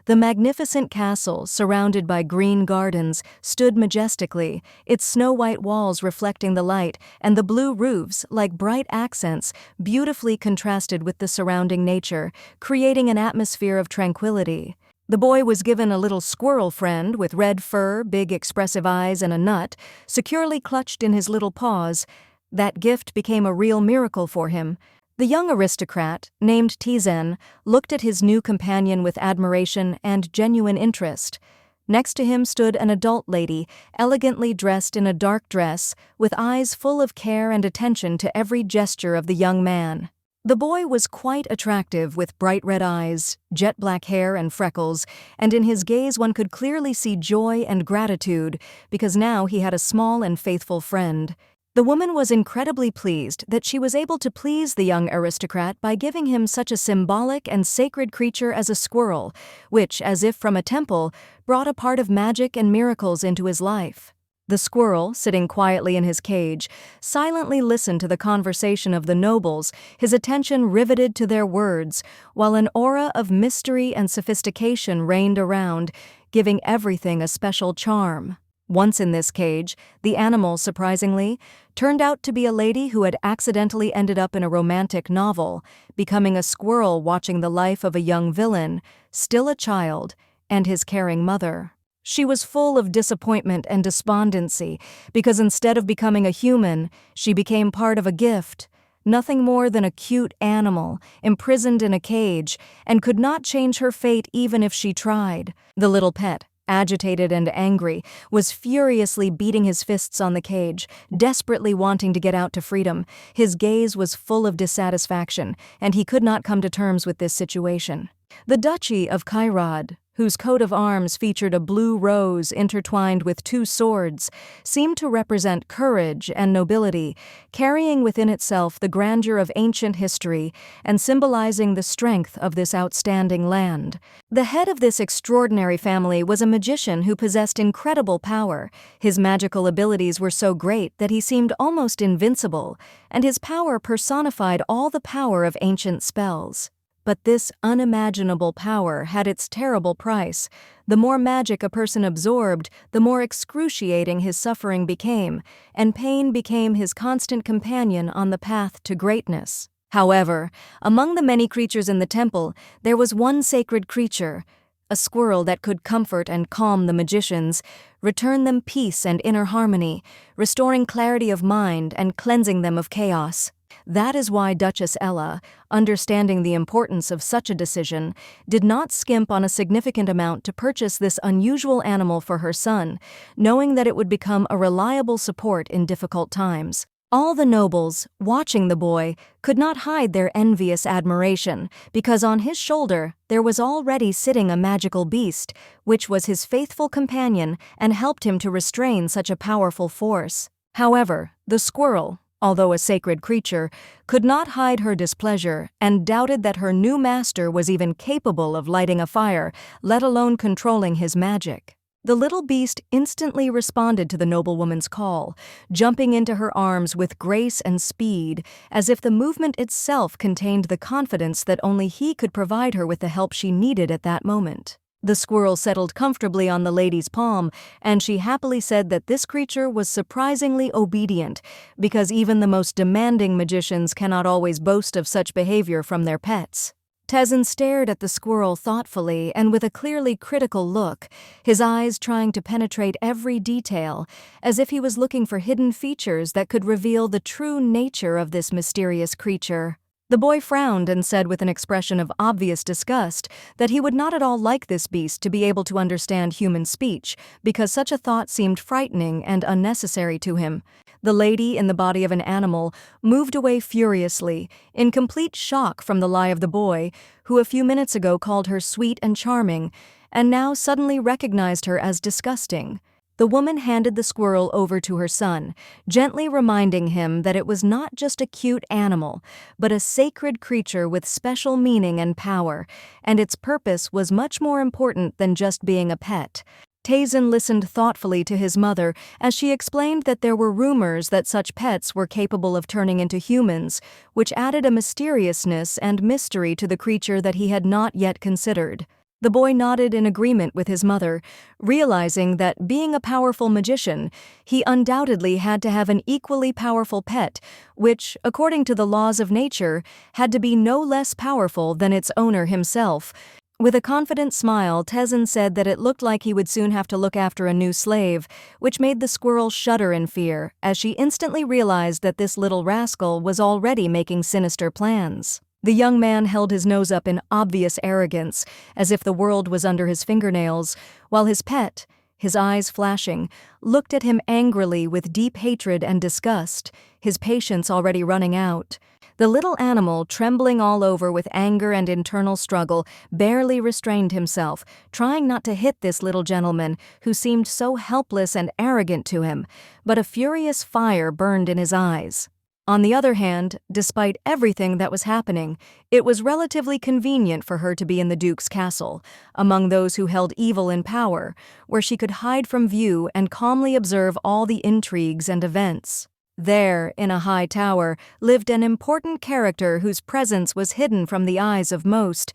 The magnificent castle, surrounded by green gardens, stood majestically, its snow-white walls reflecting the light, and the blue roofs, like bright accents, beautifully contrasted with the surrounding nature, creating an atmosphere of tranquility. The boy was given a little squirrel friend with red fur, big expressive eyes, and a nut, securely clutched in his little paws. That gift became a real miracle for him. The young aristocrat, named Tizen, looked at his new companion with admiration and genuine interest. Next to him stood an adult lady, elegantly dressed in a dark dress, with eyes full of care and attention to every gesture of the young man. The boy was quite attractive, with bright red eyes, jet black hair and freckles, and in his gaze one could clearly see joy and gratitude, because now he had a small and faithful friend. The woman was incredibly pleased that she was able to please the young aristocrat by giving him such a symbolic and sacred creature as a squirrel, which, as if from a temple, brought a part of magic and miracles into his life. The squirrel, sitting quietly in his cage, silently listened to the conversation of the nobles, his attention riveted to their words, while an aura of mystery and sophistication reigned around, giving everything a special charm. Once in this cage, the animal, surprisingly, turned out to be a lady who had accidentally ended up in a romantic novel, becoming a squirrel watching the life of a young villain, still a child, and his caring mother. She was full of disappointment and despondency, because instead of becoming a human, she became part of a gift, nothing more than a cute animal, imprisoned in a cage, and could not change her fate even if she tried. The little pet, agitated and angry, was furiously beating his fists on the cage, desperately wanting to get out to freedom. His gaze was full of dissatisfaction, and he could not come to terms with this situation. The Duchy of Kairad, whose coat of arms featured a blue rose intertwined with two swords, seemed to represent courage and nobility, carrying within itself the grandeur of ancient history and symbolizing the strength of this outstanding land. The head of this extraordinary family was a magician who possessed incredible power. His magical abilities were so great that he seemed almost invincible, and his power personified all the power of ancient spells. But this unimaginable power had its terrible price. The more magic a person absorbed, the more excruciating his suffering became, and pain became his constant companion on the path to greatness. However, among the many creatures in the temple, there was one sacred creature, a squirrel that could comfort and calm the magicians, return them peace and inner harmony, restoring clarity of mind and cleansing them of chaos. That is why Duchess Ella, understanding the importance of such a decision, did not skimp on a significant amount to purchase this unusual animal for her son, knowing that it would become a reliable support in difficult times. All the nobles, watching the boy, could not hide their envious admiration, because on his shoulder there was already sitting a magical beast, which was his faithful companion and helped him to restrain such a powerful force. However, the squirrel, although a sacred creature, could not hide her displeasure and doubted that her new master was even capable of lighting a fire, let alone controlling his magic. The little beast instantly responded to the noblewoman's call, jumping into her arms with grace and speed, as if the movement itself contained the confidence that only he could provide her with the help she needed at that moment. The squirrel settled comfortably on the lady's palm, and she happily said that this creature was surprisingly obedient, because even the most demanding magicians cannot always boast of such behavior from their pets. Tizen stared at the squirrel thoughtfully and with a clearly critical look, his eyes trying to penetrate every detail, as if he was looking for hidden features that could reveal the true nature of this mysterious creature. The boy frowned and said with an expression of obvious disgust that he would not at all like this beast to be able to understand human speech, because such a thought seemed frightening and unnecessary to him. The lady in the body of an animal moved away furiously, in complete shock from the lie of the boy, who a few minutes ago called her sweet and charming, and now suddenly recognized her as disgusting. The woman handed the squirrel over to her son, gently reminding him that it was not just a cute animal, but a sacred creature with special meaning and power, and its purpose was much more important than just being a pet. Tizen listened thoughtfully to his mother as she explained that there were rumors that such pets were capable of turning into humans, which added a mysteriousness and mystery to the creature that he had not yet considered. The boy nodded in agreement with his mother, realizing that being a powerful magician, he undoubtedly had to have an equally powerful pet, which, according to the laws of nature, had to be no less powerful than its owner himself. With a confident smile, Tezen said that it looked like he would soon have to look after a new slave, which made the squirrel shudder in fear, as she instantly realized that this little rascal was already making sinister plans. The young man held his nose up in obvious arrogance, as if the world was under his fingernails, while his pet, his eyes flashing, looked at him angrily with deep hatred and disgust, his patience already running out. The little animal, trembling all over with anger and internal struggle, barely restrained himself, trying not to hit this little gentleman who seemed so helpless and arrogant to him, but a furious fire burned in his eyes. On the other hand, despite everything that was happening, it was relatively convenient for her to be in the Duke's castle, among those who held evil in power, where she could hide from view and calmly observe all the intrigues and events. There, in a high tower, lived an important character whose presence was hidden from the eyes of most,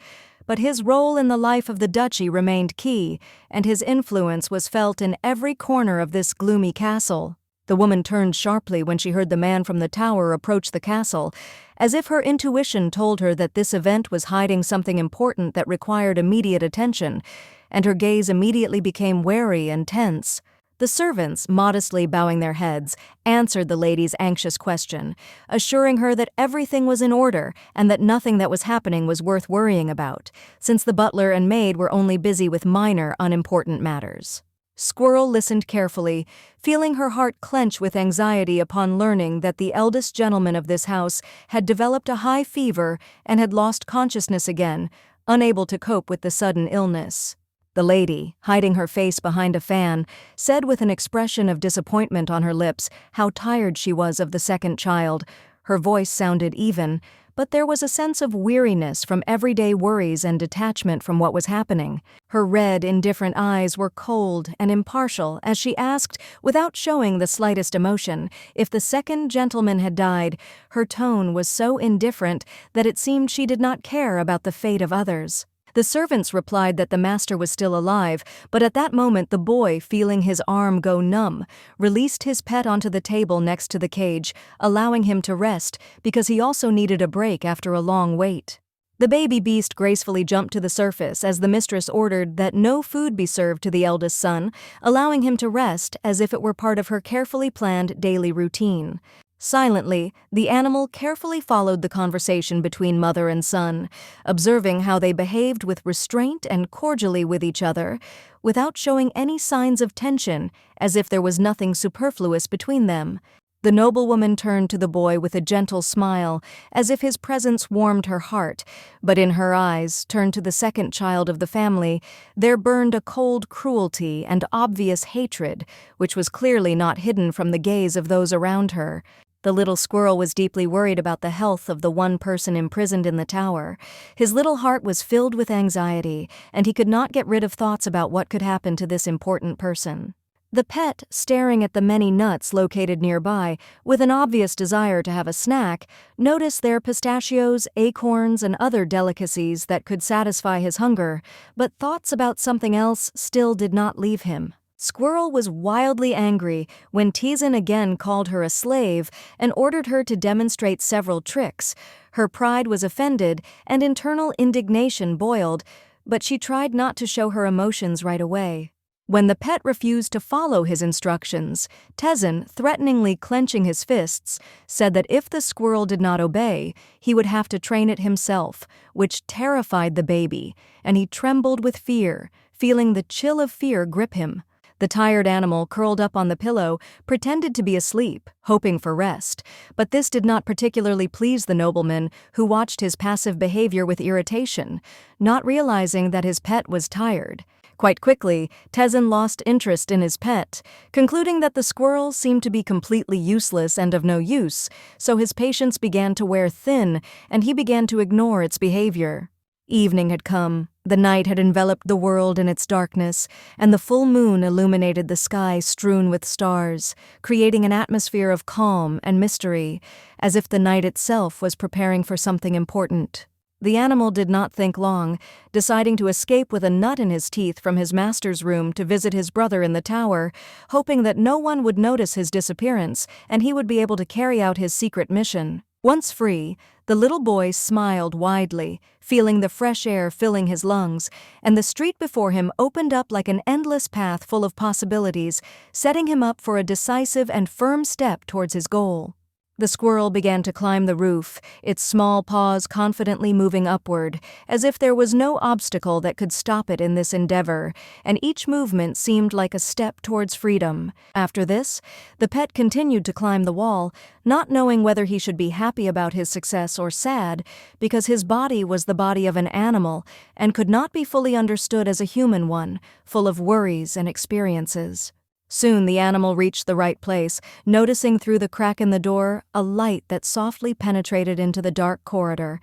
but his role in the life of the duchy remained key, and his influence was felt in every corner of this gloomy castle. The woman turned sharply when she heard the man from the tower approach the castle, as if her intuition told her that this event was hiding something important that required immediate attention, and her gaze immediately became wary and tense. The servants, modestly bowing their heads, answered the lady's anxious question, assuring her that everything was in order and that nothing that was happening was worth worrying about, since the butler and maid were only busy with minor, unimportant matters. Squirrel listened carefully, feeling her heart clench with anxiety upon learning that the eldest gentleman of this house had developed a high fever and had lost consciousness again, unable to cope with the sudden illness. The lady, hiding her face behind a fan, said with an expression of disappointment on her lips how tired she was of the second child. Her voice sounded even, but there was a sense of weariness from everyday worries and detachment from what was happening. Her red, indifferent eyes were cold and impartial as she asked, without showing the slightest emotion, if the second gentleman had died. Her tone was so indifferent that it seemed she did not care about the fate of others. The servants replied that the master was still alive, but at that moment the boy, feeling his arm go numb, released his pet onto the table next to the cage, allowing him to rest because he also needed a break after a long wait. The baby beast gracefully jumped to the surface as the mistress ordered that no food be served to the eldest son, allowing him to rest as if it were part of her carefully planned daily routine. Silently, the animal carefully followed the conversation between mother and son, observing how they behaved with restraint and cordially with each other, without showing any signs of tension, as if there was nothing superfluous between them. The noblewoman turned to the boy with a gentle smile, as if his presence warmed her heart, but in her eyes, turned to the second child of the family, there burned a cold cruelty and obvious hatred, which was clearly not hidden from the gaze of those around her. The little squirrel was deeply worried about the health of the one person imprisoned in the tower. His little heart was filled with anxiety, and he could not get rid of thoughts about what could happen to this important person. The pet, staring at the many nuts located nearby, with an obvious desire to have a snack, noticed there pistachios, acorns, and other delicacies that could satisfy his hunger, but thoughts about something else still did not leave him. Squirrel was wildly angry when Tezen again called her a slave and ordered her to demonstrate several tricks. Her pride was offended and internal indignation boiled, but she tried not to show her emotions right away. When the pet refused to follow his instructions, Tezen, threateningly clenching his fists, said that if the squirrel did not obey, he would have to train it himself, which terrified the baby, and he trembled with fear, feeling the chill of fear grip him. The tired animal, curled up on the pillow, pretended to be asleep, hoping for rest, but this did not particularly please the nobleman, who watched his passive behavior with irritation, not realizing that his pet was tired. Quite quickly, Tezen lost interest in his pet, concluding that the squirrel seemed to be completely useless and of no use, so his patience began to wear thin, and he began to ignore its behavior. Evening had come. The night had enveloped the world in its darkness, and the full moon illuminated the sky strewn with stars, creating an atmosphere of calm and mystery, as if the night itself was preparing for something important. The animal did not think long, deciding to escape with a nut in his teeth from his master's room to visit his brother in the tower, hoping that no one would notice his disappearance and he would be able to carry out his secret mission. Once free, the little boy smiled widely, feeling the fresh air filling his lungs, and the street before him opened up like an endless path full of possibilities, setting him up for a decisive and firm step towards his goal. The squirrel began to climb the roof, its small paws confidently moving upward, as if there was no obstacle that could stop it in this endeavor, and each movement seemed like a step towards freedom. After this, the pet continued to climb the wall, not knowing whether he should be happy about his success or sad, because his body was the body of an animal and could not be fully understood as a human one, full of worries and experiences. Soon the animal reached the right place, noticing through the crack in the door a light that softly penetrated into the dark corridor.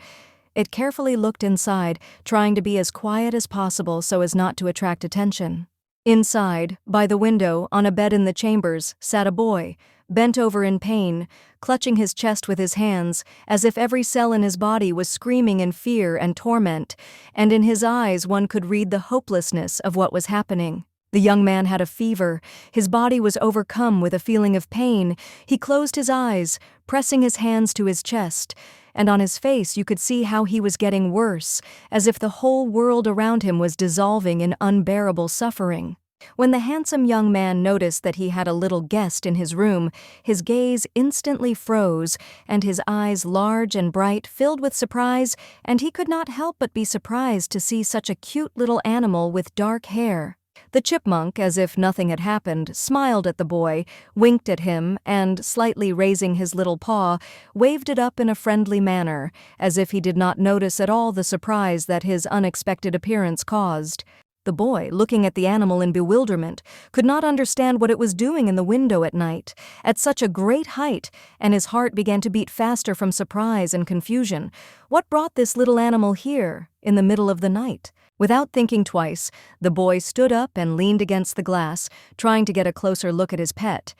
It carefully looked inside, trying to be as quiet as possible so as not to attract attention. Inside, by the window, on a bed in the chambers, sat a boy, bent over in pain, clutching his chest with his hands, as if every cell in his body was screaming in fear and torment, and in his eyes one could read the hopelessness of what was happening. The young man had a fever. His body was overcome with a feeling of pain. He closed his eyes, pressing his hands to his chest, and on his face you could see how he was getting worse, as if the whole world around him was dissolving in unbearable suffering. When the handsome young man noticed that he had a little guest in his room, his gaze instantly froze, and his eyes, large and bright, filled with surprise, and he could not help but be surprised to see such a cute little animal with dark hair. The chipmunk, as if nothing had happened, smiled at the boy, winked at him, and, slightly raising his little paw, waved it up in a friendly manner, as if he did not notice at all the surprise that his unexpected appearance caused. The boy, looking at the animal in bewilderment, could not understand what it was doing in the window at night, at such a great height, and his heart began to beat faster from surprise and confusion. What brought this little animal here, in the middle of the night? Without thinking twice, the boy stood up and leaned against the glass, trying to get a closer look at his pet.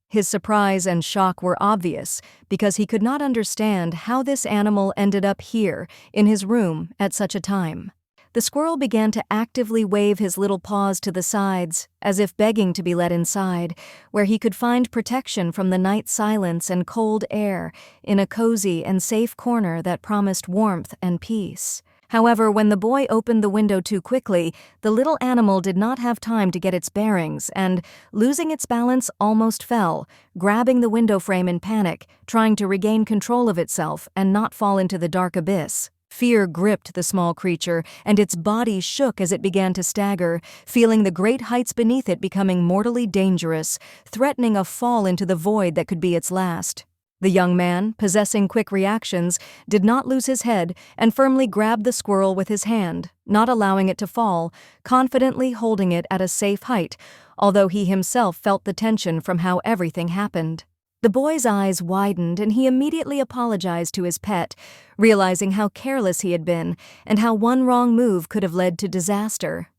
His surprise and shock were obvious, because he could not understand how this animal ended up here, in his room, at such a time. The squirrel began to actively wave his little paws to the sides, as if begging to be let inside, where he could find protection from the night silence and cold air, in a cozy and safe corner that promised warmth and peace. However, when the boy opened the window too quickly, the little animal did not have time to get its bearings and, losing its balance, almost fell, grabbing the window frame in panic, trying to regain control of itself and not fall into the dark abyss. Fear gripped the small creature, and its body shook as it began to stagger, feeling the great heights beneath it becoming mortally dangerous, threatening a fall into the void that could be its last. The young man, possessing quick reactions, did not lose his head and firmly grabbed the squirrel with his hand, not allowing it to fall, confidently holding it at a safe height, although he himself felt the tension from how everything happened. The boy's eyes widened and he immediately apologized to his pet, realizing how careless he had been and how one wrong move could have led to disaster.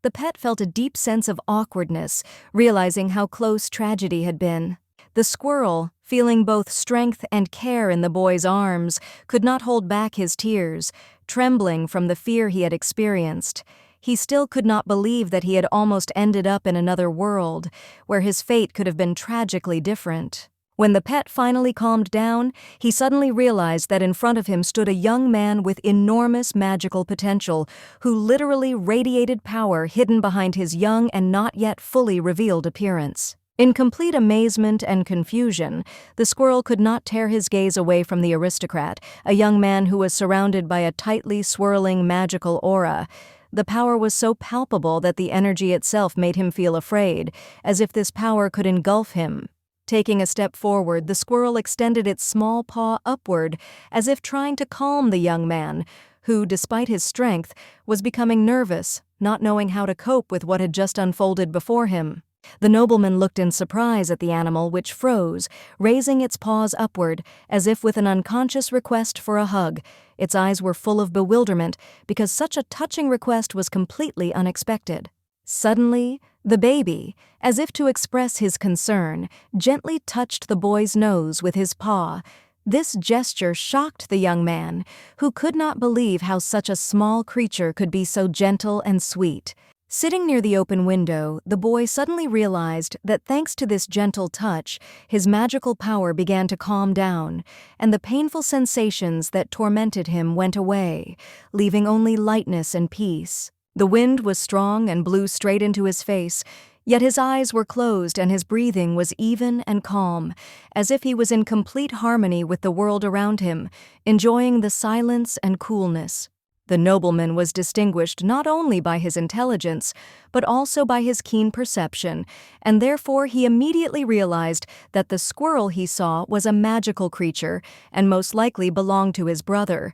The pet felt a deep sense of awkwardness, realizing how close tragedy had been. The squirrel, feeling both strength and care in the boy's arms, could not hold back his tears, trembling from the fear he had experienced. He still could not believe that he had almost ended up in another world, where his fate could have been tragically different. When the pet finally calmed down, he suddenly realized that in front of him stood a young man with enormous magical potential, who literally radiated power hidden behind his young and not yet fully revealed appearance. In complete amazement and confusion, the squirrel could not tear his gaze away from the aristocrat, a young man who was surrounded by a tightly swirling magical aura. The power was so palpable that the energy itself made him feel afraid, as if this power could engulf him. Taking a step forward, the squirrel extended its small paw upward, as if trying to calm the young man, who, despite his strength, was becoming nervous, not knowing how to cope with what had just unfolded before him. The nobleman looked in surprise at the animal, which froze, raising its paws upward, as if with an unconscious request for a hug. Its eyes were full of bewilderment, because such a touching request was completely unexpected. Suddenly, the baby, as if to express his concern, gently touched the boy's nose with his paw. This gesture shocked the young man, who could not believe how such a small creature could be so gentle and sweet. Sitting near the open window, the boy suddenly realized that thanks to this gentle touch, his magical power began to calm down, and the painful sensations that tormented him went away, leaving only lightness and peace. The wind was strong and blew straight into his face, yet his eyes were closed and his breathing was even and calm, as if he was in complete harmony with the world around him, enjoying the silence and coolness. The nobleman was distinguished not only by his intelligence, but also by his keen perception, and therefore he immediately realized that the squirrel he saw was a magical creature and most likely belonged to his brother.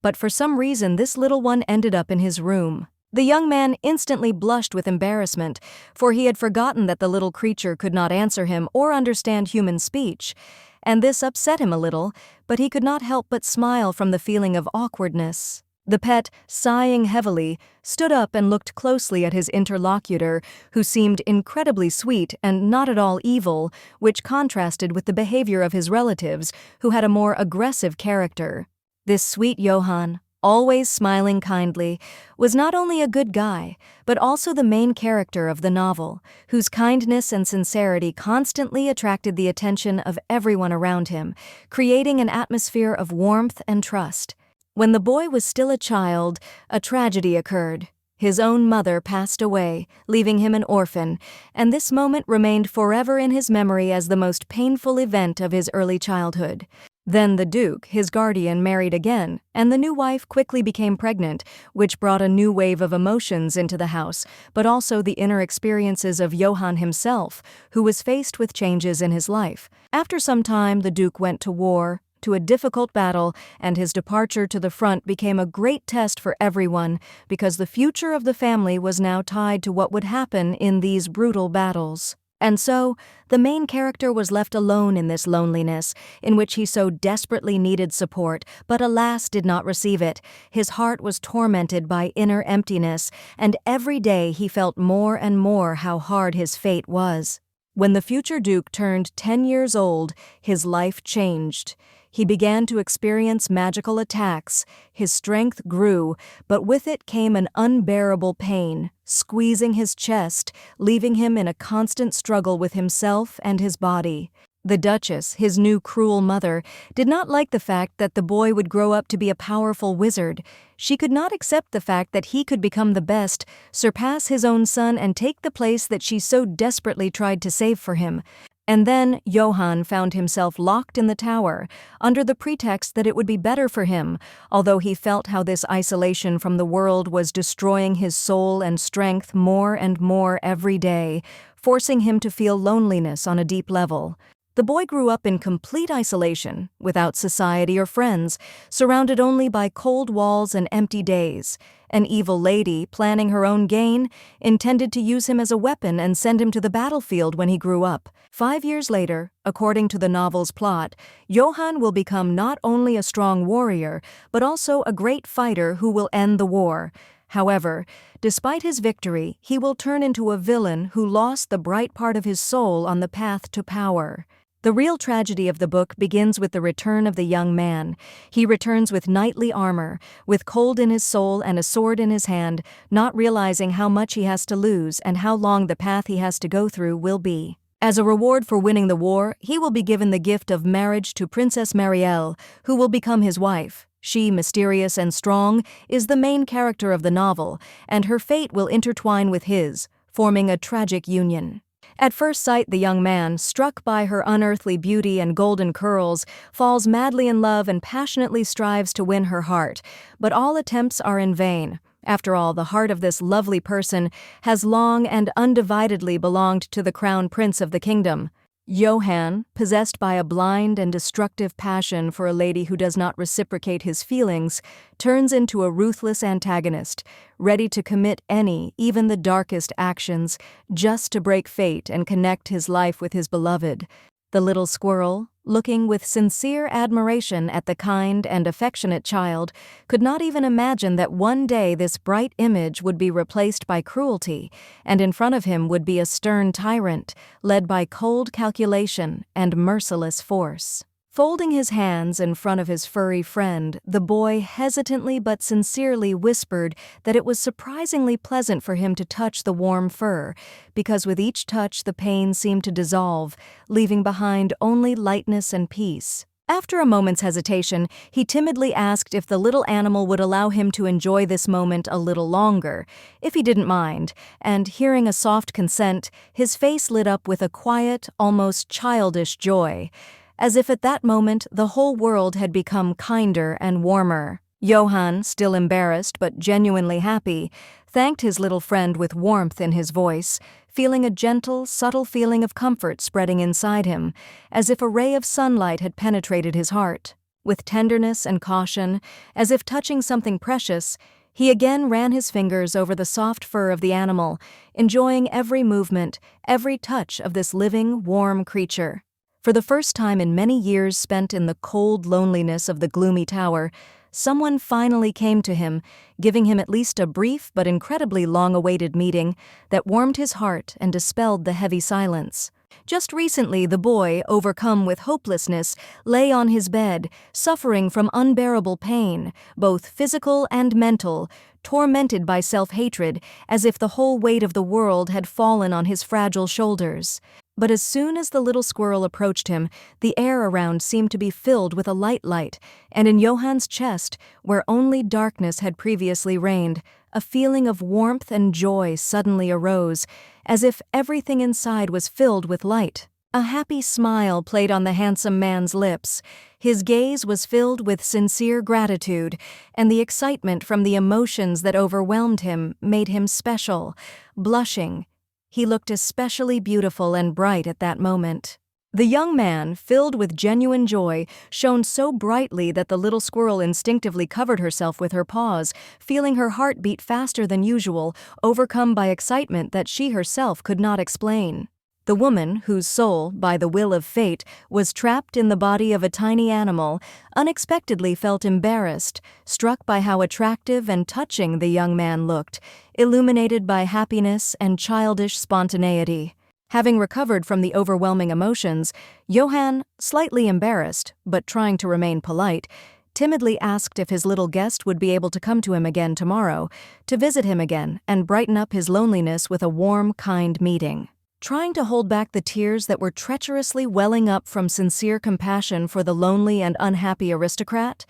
But for some reason this little one ended up in his room. The young man instantly blushed with embarrassment, for he had forgotten that the little creature could not answer him or understand human speech, and this upset him a little, but he could not help but smile from the feeling of awkwardness. The pet, sighing heavily, stood up and looked closely at his interlocutor, who seemed incredibly sweet and not at all evil, which contrasted with the behavior of his relatives, who had a more aggressive character. This sweet Johann, always smiling kindly, was not only a good guy, but also the main character of the novel, whose kindness and sincerity constantly attracted the attention of everyone around him, creating an atmosphere of warmth and trust. When the boy was still a child, a tragedy occurred. His own mother passed away, leaving him an orphan, and this moment remained forever in his memory as the most painful event of his early childhood. Then the Duke, his guardian, married again, and the new wife quickly became pregnant, which brought a new wave of emotions into the house, but also the inner experiences of Johann himself, who was faced with changes in his life. After some time, the Duke went to war, to a difficult battle, and his departure to the front became a great test for everyone because the future of the family was now tied to what would happen in these brutal battles. And so, the main character was left alone in this loneliness, in which he so desperately needed support, but alas did not receive it. His heart was tormented by inner emptiness, and every day he felt more and more how hard his fate was. When the future Duke turned 10 years old, his life changed. He began to experience magical attacks, his strength grew, but with it came an unbearable pain, squeezing his chest, leaving him in a constant struggle with himself and his body. The Duchess, his new cruel mother, did not like the fact that the boy would grow up to be a powerful wizard. She could not accept the fact that he could become the best, surpass his own son and take the place that she so desperately tried to save for him. And then Johann found himself locked in the tower, under the pretext that it would be better for him, although he felt how this isolation from the world was destroying his soul and strength more and more every day, forcing him to feel loneliness on a deep level. The boy grew up in complete isolation, without society or friends, surrounded only by cold walls and empty days. An evil lady, planning her own gain, intended to use him as a weapon and send him to the battlefield when he grew up. 5 years later, according to the novel's plot, Johann will become not only a strong warrior, but also a great fighter who will end the war. However, despite his victory, he will turn into a villain who lost the bright part of his soul on the path to power. The real tragedy of the book begins with the return of the young man. He returns with knightly armor, with cold in his soul and a sword in his hand, not realizing how much he has to lose and how long the path he has to go through will be. As a reward for winning the war, he will be given the gift of marriage to Princess Marielle, who will become his wife. She, mysterious and strong, is the main character of the novel, and her fate will intertwine with his, forming a tragic union. At first sight, the young man, struck by her unearthly beauty and golden curls, falls madly in love and passionately strives to win her heart. But all attempts are in vain. After all, the heart of this lovely person has long and undividedly belonged to the crown prince of the kingdom. Johann, possessed by a blind and destructive passion for a lady who does not reciprocate his feelings, turns into a ruthless antagonist, ready to commit any, even the darkest actions, just to break fate and connect his life with his beloved. The little squirrel, looking with sincere admiration at the kind and affectionate child, could not even imagine that one day this bright image would be replaced by cruelty, and in front of him would be a stern tyrant, led by cold calculation and merciless force. Folding his hands in front of his furry friend, the boy hesitantly but sincerely whispered that it was surprisingly pleasant for him to touch the warm fur, because with each touch the pain seemed to dissolve, leaving behind only lightness and peace. After a moment's hesitation, he timidly asked if the little animal would allow him to enjoy this moment a little longer, if he didn't mind, and hearing a soft consent, his face lit up with a quiet, almost childish joy, as if at that moment the whole world had become kinder and warmer. Johann, still embarrassed but genuinely happy, thanked his little friend with warmth in his voice, feeling a gentle, subtle feeling of comfort spreading inside him, as if a ray of sunlight had penetrated his heart. With tenderness and caution, as if touching something precious, he again ran his fingers over the soft fur of the animal, enjoying every movement, every touch of this living, warm creature. For the first time in many years spent in the cold loneliness of the gloomy tower, someone finally came to him, giving him at least a brief but incredibly long-awaited meeting that warmed his heart and dispelled the heavy silence. Just recently, the boy, overcome with hopelessness, lay on his bed, suffering from unbearable pain, both physical and mental, tormented by self-hatred, as if the whole weight of the world had fallen on his fragile shoulders. But as soon as the little squirrel approached him, the air around seemed to be filled with a light, and in Johann's chest, where only darkness had previously reigned, a feeling of warmth and joy suddenly arose, as if everything inside was filled with light. A happy smile played on the handsome man's lips. His gaze was filled with sincere gratitude, and the excitement from the emotions that overwhelmed him made him special. Blushing, he looked especially beautiful and bright at that moment. The young man, filled with genuine joy, shone so brightly that the little squirrel instinctively covered herself with her paws, feeling her heart beat faster than usual, overcome by excitement that she herself could not explain. The woman, whose soul, by the will of fate, was trapped in the body of a tiny animal, unexpectedly felt embarrassed, struck by how attractive and touching the young man looked, illuminated by happiness and childish spontaneity. Having recovered from the overwhelming emotions, Johann, slightly embarrassed, but trying to remain polite, timidly asked if his little guest would be able to come to him again tomorrow, to visit him again and brighten up his loneliness with a warm, kind meeting. Trying to hold back the tears that were treacherously welling up from sincere compassion for the lonely and unhappy aristocrat,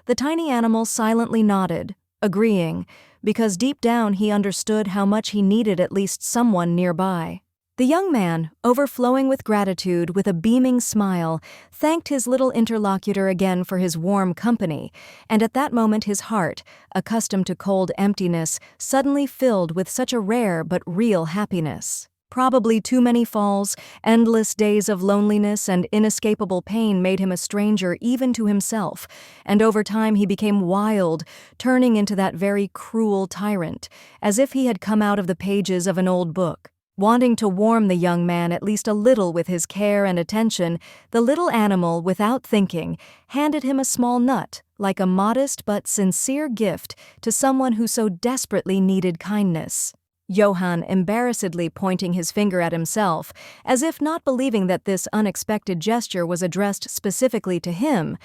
the tiny animal silently nodded, agreeing, because deep down he understood how much he needed at least someone nearby. The young man, overflowing with gratitude with a beaming smile, thanked his little interlocutor again for his warm company, and at that moment his heart, accustomed to cold emptiness, suddenly filled with such a rare but real happiness. Probably too many falls, endless days of loneliness and inescapable pain made him a stranger even to himself, and over time he became wild, turning into that very cruel tyrant, as if he had come out of the pages of an old book. Wanting to warm the young man at least a little with his care and attention, the little animal, without thinking, handed him a small nut, like a modest but sincere gift to someone who so desperately needed kindness. Johann, embarrassedly pointing his finger at himself, as if not believing that this unexpected gesture was addressed specifically to him,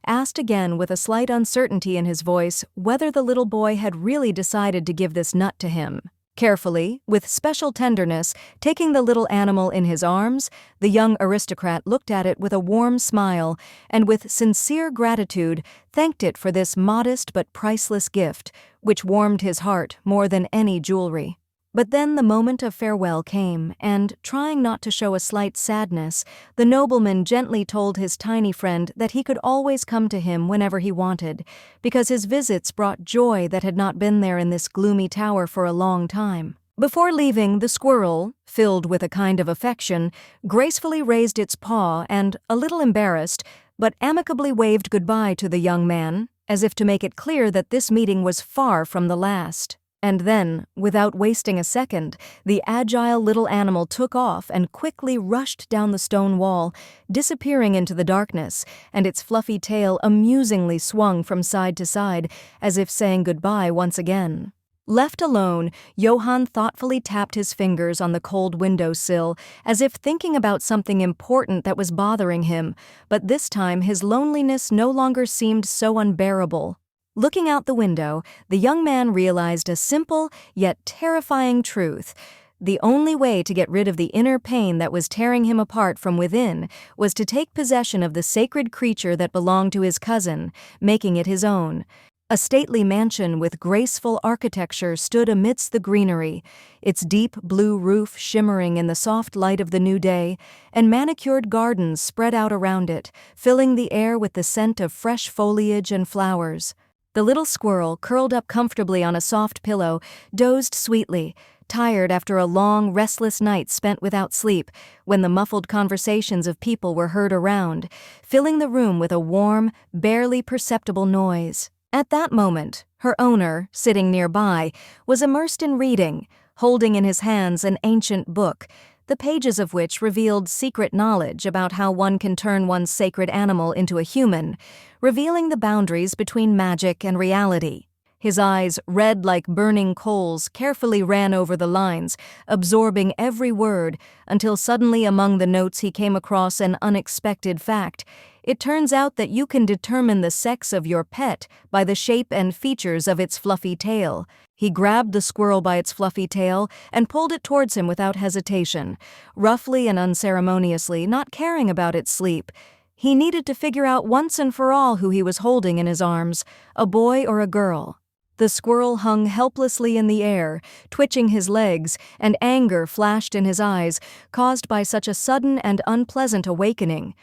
asked again with a slight uncertainty in his voice whether the little boy had really decided to give this nut to him. Carefully, with special tenderness, taking the little animal in his arms, the young aristocrat looked at it with a warm smile and with sincere gratitude thanked it for this modest but priceless gift, which warmed his heart more than any jewelry. But then the moment of farewell came, and, trying not to show a slight sadness, the nobleman gently told his tiny friend that he could always come to him whenever he wanted, because his visits brought joy that had not been there in this gloomy tower for a long time. Before leaving, the squirrel, filled with a kind of affection, gracefully raised its paw and, a little embarrassed, but amicably waved goodbye to the young man, as if to make it clear that this meeting was far from the last. And then, without wasting a second, the agile little animal took off and quickly rushed down the stone wall, disappearing into the darkness, and its fluffy tail amusingly swung from side to side, as if saying goodbye once again. Left alone, Johann thoughtfully tapped his fingers on the cold windowsill, as if thinking about something important that was bothering him, but this time his loneliness no longer seemed so unbearable. Looking out the window, the young man realized a simple yet terrifying truth. The only way to get rid of the inner pain that was tearing him apart from within was to take possession of the sacred creature that belonged to his cousin, making it his own. A stately mansion with graceful architecture stood amidst the greenery, its deep blue roof shimmering in the soft light of the new day, and manicured gardens spread out around it, filling the air with the scent of fresh foliage and flowers. The little squirrel, curled up comfortably on a soft pillow, dozed sweetly, tired after a long, restless night spent without sleep, when the muffled conversations of people were heard around, filling the room with a warm, barely perceptible noise. At that moment, her owner, sitting nearby, was immersed in reading, holding in his hands an ancient book, the pages of which revealed secret knowledge about how one can turn one's sacred animal into a human, revealing the boundaries between magic and reality. His eyes, red like burning coals, carefully ran over the lines, absorbing every word, until suddenly among the notes he came across an unexpected fact. It turns out that you can determine the sex of your pet by the shape and features of its fluffy tail. He grabbed the squirrel by its fluffy tail and pulled it towards him without hesitation, roughly and unceremoniously, not caring about its sleep. He needed to figure out once and for all who he was holding in his arms, a boy or a girl. The squirrel hung helplessly in the air, twitching his legs, and anger flashed in his eyes, caused by such a sudden and unpleasant awakening.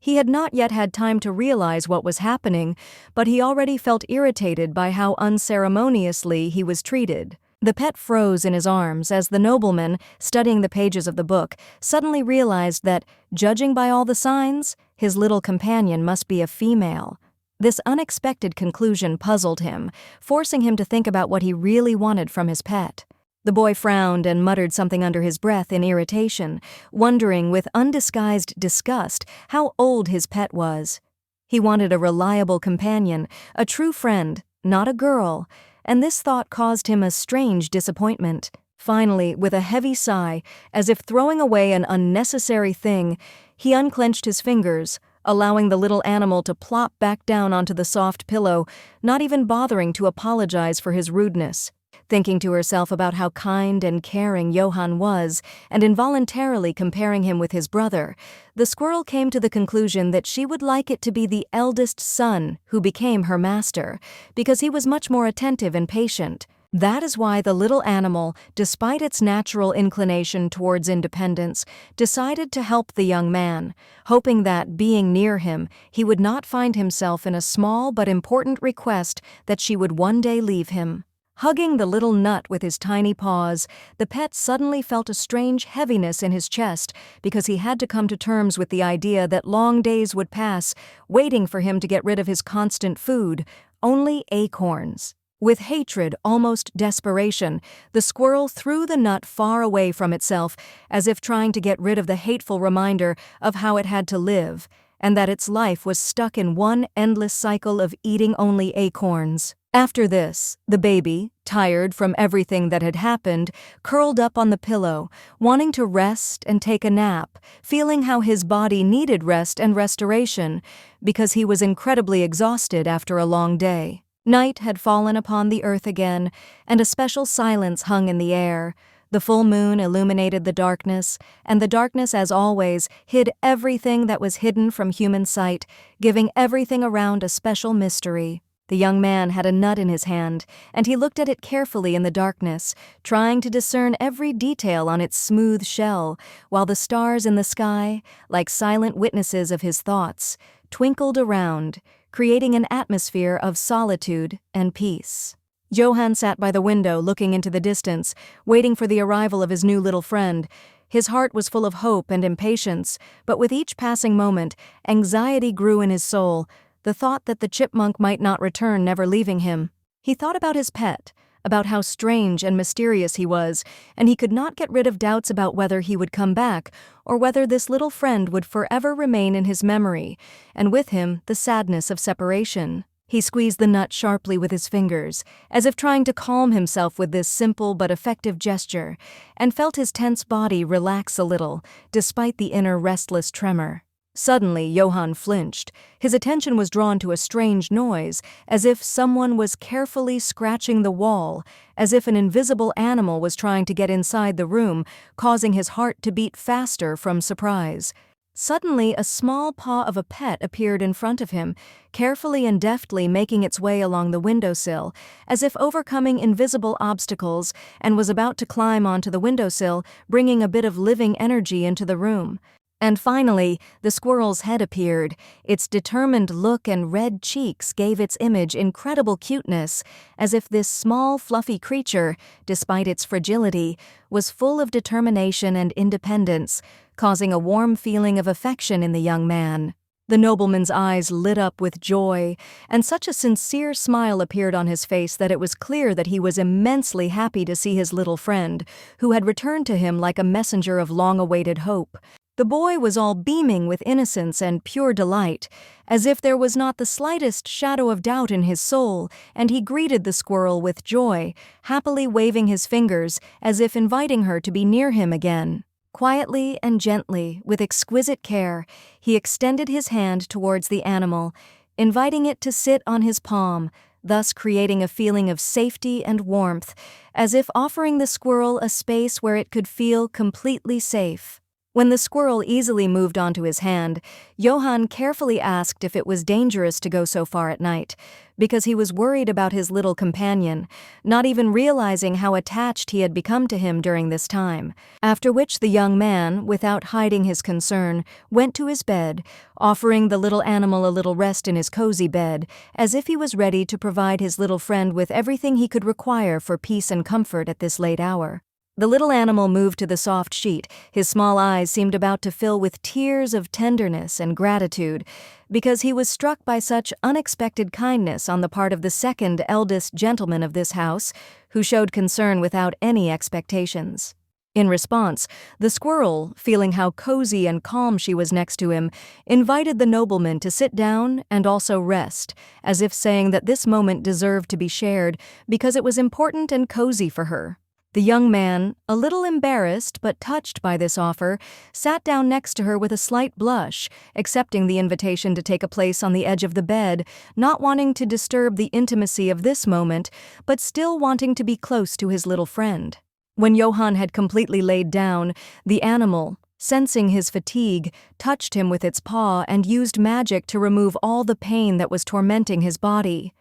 He had not yet had time to realize what was happening, but he already felt irritated by how unceremoniously he was treated. The pet froze in his arms as the nobleman, studying the pages of the book, suddenly realized that, judging by all the signs, his little companion must be a female. This unexpected conclusion puzzled him, forcing him to think about what he really wanted from his pet. The boy frowned and muttered something under his breath in irritation, wondering with undisguised disgust how old his pet was. He wanted a reliable companion, a true friend, not a girl, and this thought caused him a strange disappointment. Finally, with a heavy sigh, as if throwing away an unnecessary thing, he unclenched his fingers, allowing the little animal to plop back down onto the soft pillow, not even bothering to apologize for his rudeness. Thinking to herself about how kind and caring Johann was, and involuntarily comparing him with his brother, the squirrel came to the conclusion that she would like it to be the eldest son who became her master, because he was much more attentive and patient. That is why the little animal, despite its natural inclination towards independence, decided to help the young man, hoping that, being near him, he would not find himself in a small but important request that she would one day leave him. Hugging the little nut with his tiny paws, the pet suddenly felt a strange heaviness in his chest because he had to come to terms with the idea that long days would pass, waiting for him to get rid of his constant food, only acorns. With hatred, almost desperation, the squirrel threw the nut far away from itself, as if trying to get rid of the hateful reminder of how it had to live, and that its life was stuck in one endless cycle of eating only acorns. After this, the baby, tired from everything that had happened, curled up on the pillow, wanting to rest and take a nap, feeling how his body needed rest and restoration, because he was incredibly exhausted after a long day. Night had fallen upon the earth again, and a special silence hung in the air. The full moon illuminated the darkness, and the darkness, as always, hid everything that was hidden from human sight, giving everything around a special mystery. The young man had a nut in his hand, and he looked at it carefully in the darkness, trying to discern every detail on its smooth shell, while the stars in the sky, like silent witnesses of his thoughts, twinkled around, creating an atmosphere of solitude and peace. Johann sat by the window looking into the distance, waiting for the arrival of his new little friend. His heart was full of hope and impatience, but with each passing moment, anxiety grew in his soul, the thought that the chipmunk might not return never leaving him. He thought about his pet, about how strange and mysterious he was, and he could not get rid of doubts about whether he would come back, or whether this little friend would forever remain in his memory, and with him the sadness of separation. He squeezed the nut sharply with his fingers, as if trying to calm himself with this simple but effective gesture, and felt his tense body relax a little, despite the inner restless tremor. Suddenly, Johann flinched. His attention was drawn to a strange noise, as if someone was carefully scratching the wall, as if an invisible animal was trying to get inside the room, causing his heart to beat faster from surprise. Suddenly, a small paw of a pet appeared in front of him, carefully and deftly making its way along the windowsill, as if overcoming invisible obstacles, and was about to climb onto the windowsill, bringing a bit of living energy into the room. And finally, the squirrel's head appeared. Its determined look and red cheeks gave its image incredible cuteness, as if this small, fluffy creature, despite its fragility, was full of determination and independence, causing a warm feeling of affection in the young man. The nobleman's eyes lit up with joy, and such a sincere smile appeared on his face that it was clear that he was immensely happy to see his little friend, who had returned to him like a messenger of long-awaited hope. The boy was all beaming with innocence and pure delight, as if there was not the slightest shadow of doubt in his soul, and he greeted the squirrel with joy, happily waving his fingers as if inviting her to be near him again. Quietly and gently, with exquisite care, he extended his hand towards the animal, inviting it to sit on his palm, thus creating a feeling of safety and warmth, as if offering the squirrel a space where it could feel completely safe. When the squirrel easily moved onto his hand, Johann carefully asked if it was dangerous to go so far at night, because he was worried about his little companion, not even realizing how attached he had become to him during this time. After which the young man, without hiding his concern, went to his bed, offering the little animal a little rest in his cozy bed, as if he was ready to provide his little friend with everything he could require for peace and comfort at this late hour. The little animal moved to the soft sheet. His small eyes seemed about to fill with tears of tenderness and gratitude, because he was struck by such unexpected kindness on the part of the second eldest gentleman of this house, who showed concern without any expectations. In response, the squirrel, feeling how cozy and calm she was next to him, invited the nobleman to sit down and also rest, as if saying that this moment deserved to be shared because it was important and cozy for her. The young man, a little embarrassed but touched by this offer, sat down next to her with a slight blush, accepting the invitation to take a place on the edge of the bed, not wanting to disturb the intimacy of this moment, but still wanting to be close to his little friend. When Johann had completely laid down, the animal, sensing his fatigue, touched him with its paw and used magic to remove all the pain that was tormenting his body.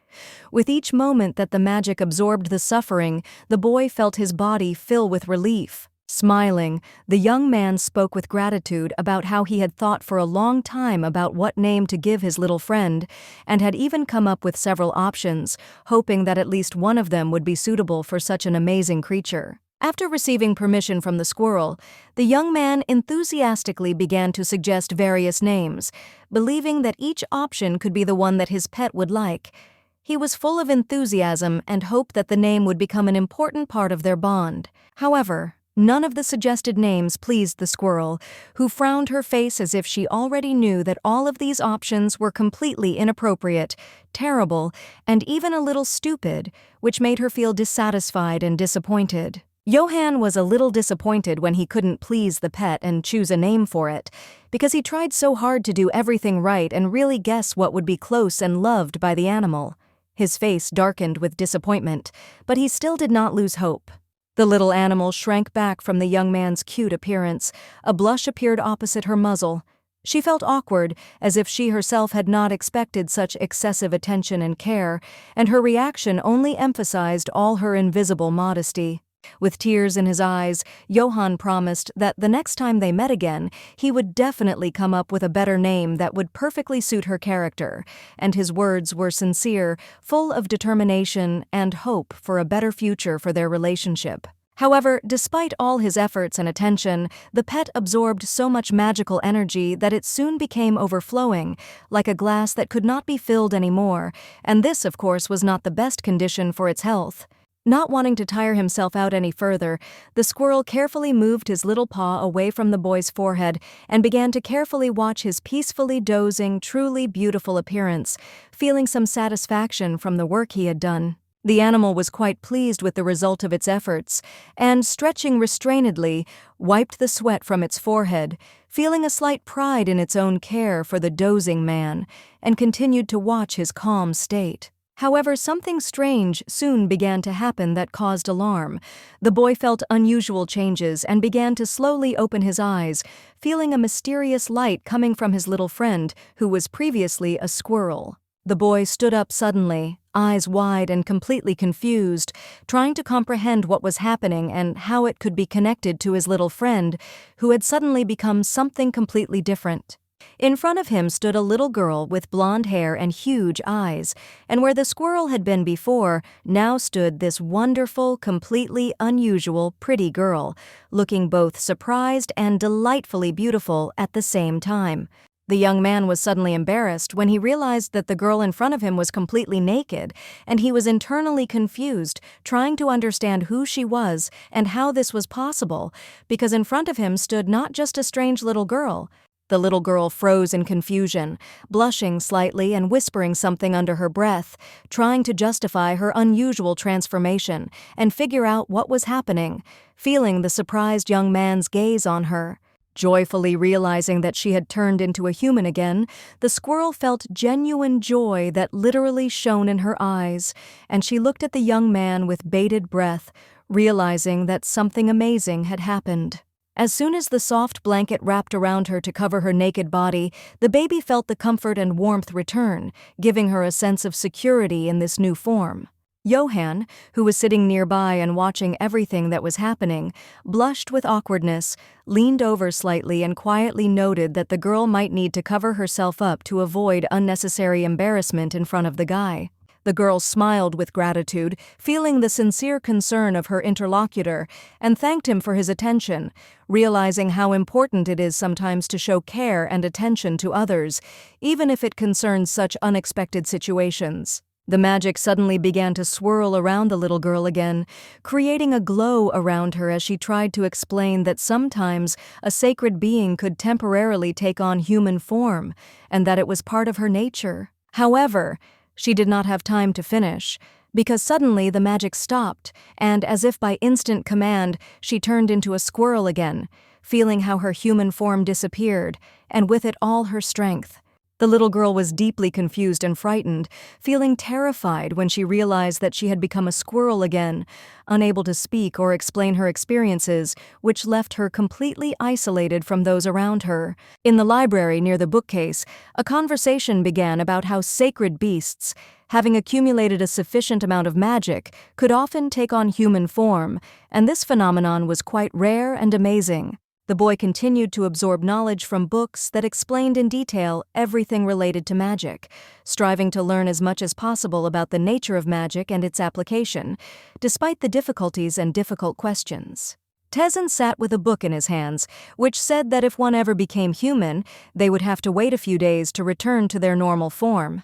With each moment that the magic absorbed the suffering, the boy felt his body fill with relief. Smiling, the young man spoke with gratitude about how he had thought for a long time about what name to give his little friend, and had even come up with several options, hoping that at least one of them would be suitable for such an amazing creature. After receiving permission from the squirrel, the young man enthusiastically began to suggest various names, believing that each option could be the one that his pet would like. He was full of enthusiasm and hoped that the name would become an important part of their bond. However, none of the suggested names pleased the squirrel, who frowned her face as if she already knew that all of these options were completely inappropriate, terrible, and even a little stupid, which made her feel dissatisfied and disappointed. Johann was a little disappointed when he couldn't please the pet and choose a name for it, because he tried so hard to do everything right and really guess what would be close and loved by the animal. His face darkened with disappointment, but he still did not lose hope. The little animal shrank back from the young man's cute appearance. A blush appeared opposite her muzzle. She felt awkward, as if she herself had not expected such excessive attention and care, and her reaction only emphasized all her invisible modesty. With tears in his eyes, Johann promised that the next time they met again, he would definitely come up with a better name that would perfectly suit her character, and his words were sincere, full of determination and hope for a better future for their relationship. However, despite all his efforts and attention, the pet absorbed so much magical energy that it soon became overflowing, like a glass that could not be filled anymore, and this, of course, was not the best condition for its health. Not wanting to tire himself out any further, the squirrel carefully moved his little paw away from the boy's forehead and began to carefully watch his peacefully dozing, truly beautiful appearance, feeling some satisfaction from the work he had done. The animal was quite pleased with the result of its efforts, and, stretching restrainedly, wiped the sweat from its forehead, feeling a slight pride in its own care for the dozing man, and continued to watch his calm state. However, something strange soon began to happen that caused alarm. The boy felt unusual changes and began to slowly open his eyes, feeling a mysterious light coming from his little friend, who was previously a squirrel. The boy stood up suddenly, eyes wide and completely confused, trying to comprehend what was happening and how it could be connected to his little friend, who had suddenly become something completely different. In front of him stood a little girl with blonde hair and huge eyes, and where the squirrel had been before, now stood this wonderful, completely unusual, pretty girl, looking both surprised and delightfully beautiful at the same time. The young man was suddenly embarrassed when he realized that the girl in front of him was completely naked, and he was internally confused, trying to understand who she was and how this was possible, because in front of him stood not just a strange little girl. The little girl froze in confusion, blushing slightly and whispering something under her breath, trying to justify her unusual transformation and figure out what was happening, feeling the surprised young man's gaze on her. Joyfully realizing that she had turned into a human again, the squirrel felt genuine joy that literally shone in her eyes, and she looked at the young man with bated breath, realizing that something amazing had happened. As soon as the soft blanket wrapped around her to cover her naked body, the baby felt the comfort and warmth return, giving her a sense of security in this new form. Johann, who was sitting nearby and watching everything that was happening, blushed with awkwardness, leaned over slightly and quietly noted that the girl might need to cover herself up to avoid unnecessary embarrassment in front of the guy. The girl smiled with gratitude, feeling the sincere concern of her interlocutor, and thanked him for his attention, realizing how important it is sometimes to show care and attention to others, even if it concerns such unexpected situations. The magic suddenly began to swirl around the little girl again, creating a glow around her as she tried to explain that sometimes a sacred being could temporarily take on human form, and that it was part of her nature. However, she did not have time to finish, because suddenly the magic stopped, and as if by instant command, she turned into a squirrel again, feeling how her human form disappeared, and with it all her strength. The little girl was deeply confused and frightened, feeling terrified when she realized that she had become a squirrel again, unable to speak or explain her experiences, which left her completely isolated from those around her. In the library near the bookcase, a conversation began about how sacred beasts, having accumulated a sufficient amount of magic, could often take on human form, and this phenomenon was quite rare and amazing. The boy continued to absorb knowledge from books that explained in detail everything related to magic, striving to learn as much as possible about the nature of magic and its application, despite the difficulties and difficult questions. Tezen sat with a book in his hands, which said that if one ever became human, they would have to wait a few days to return to their normal form.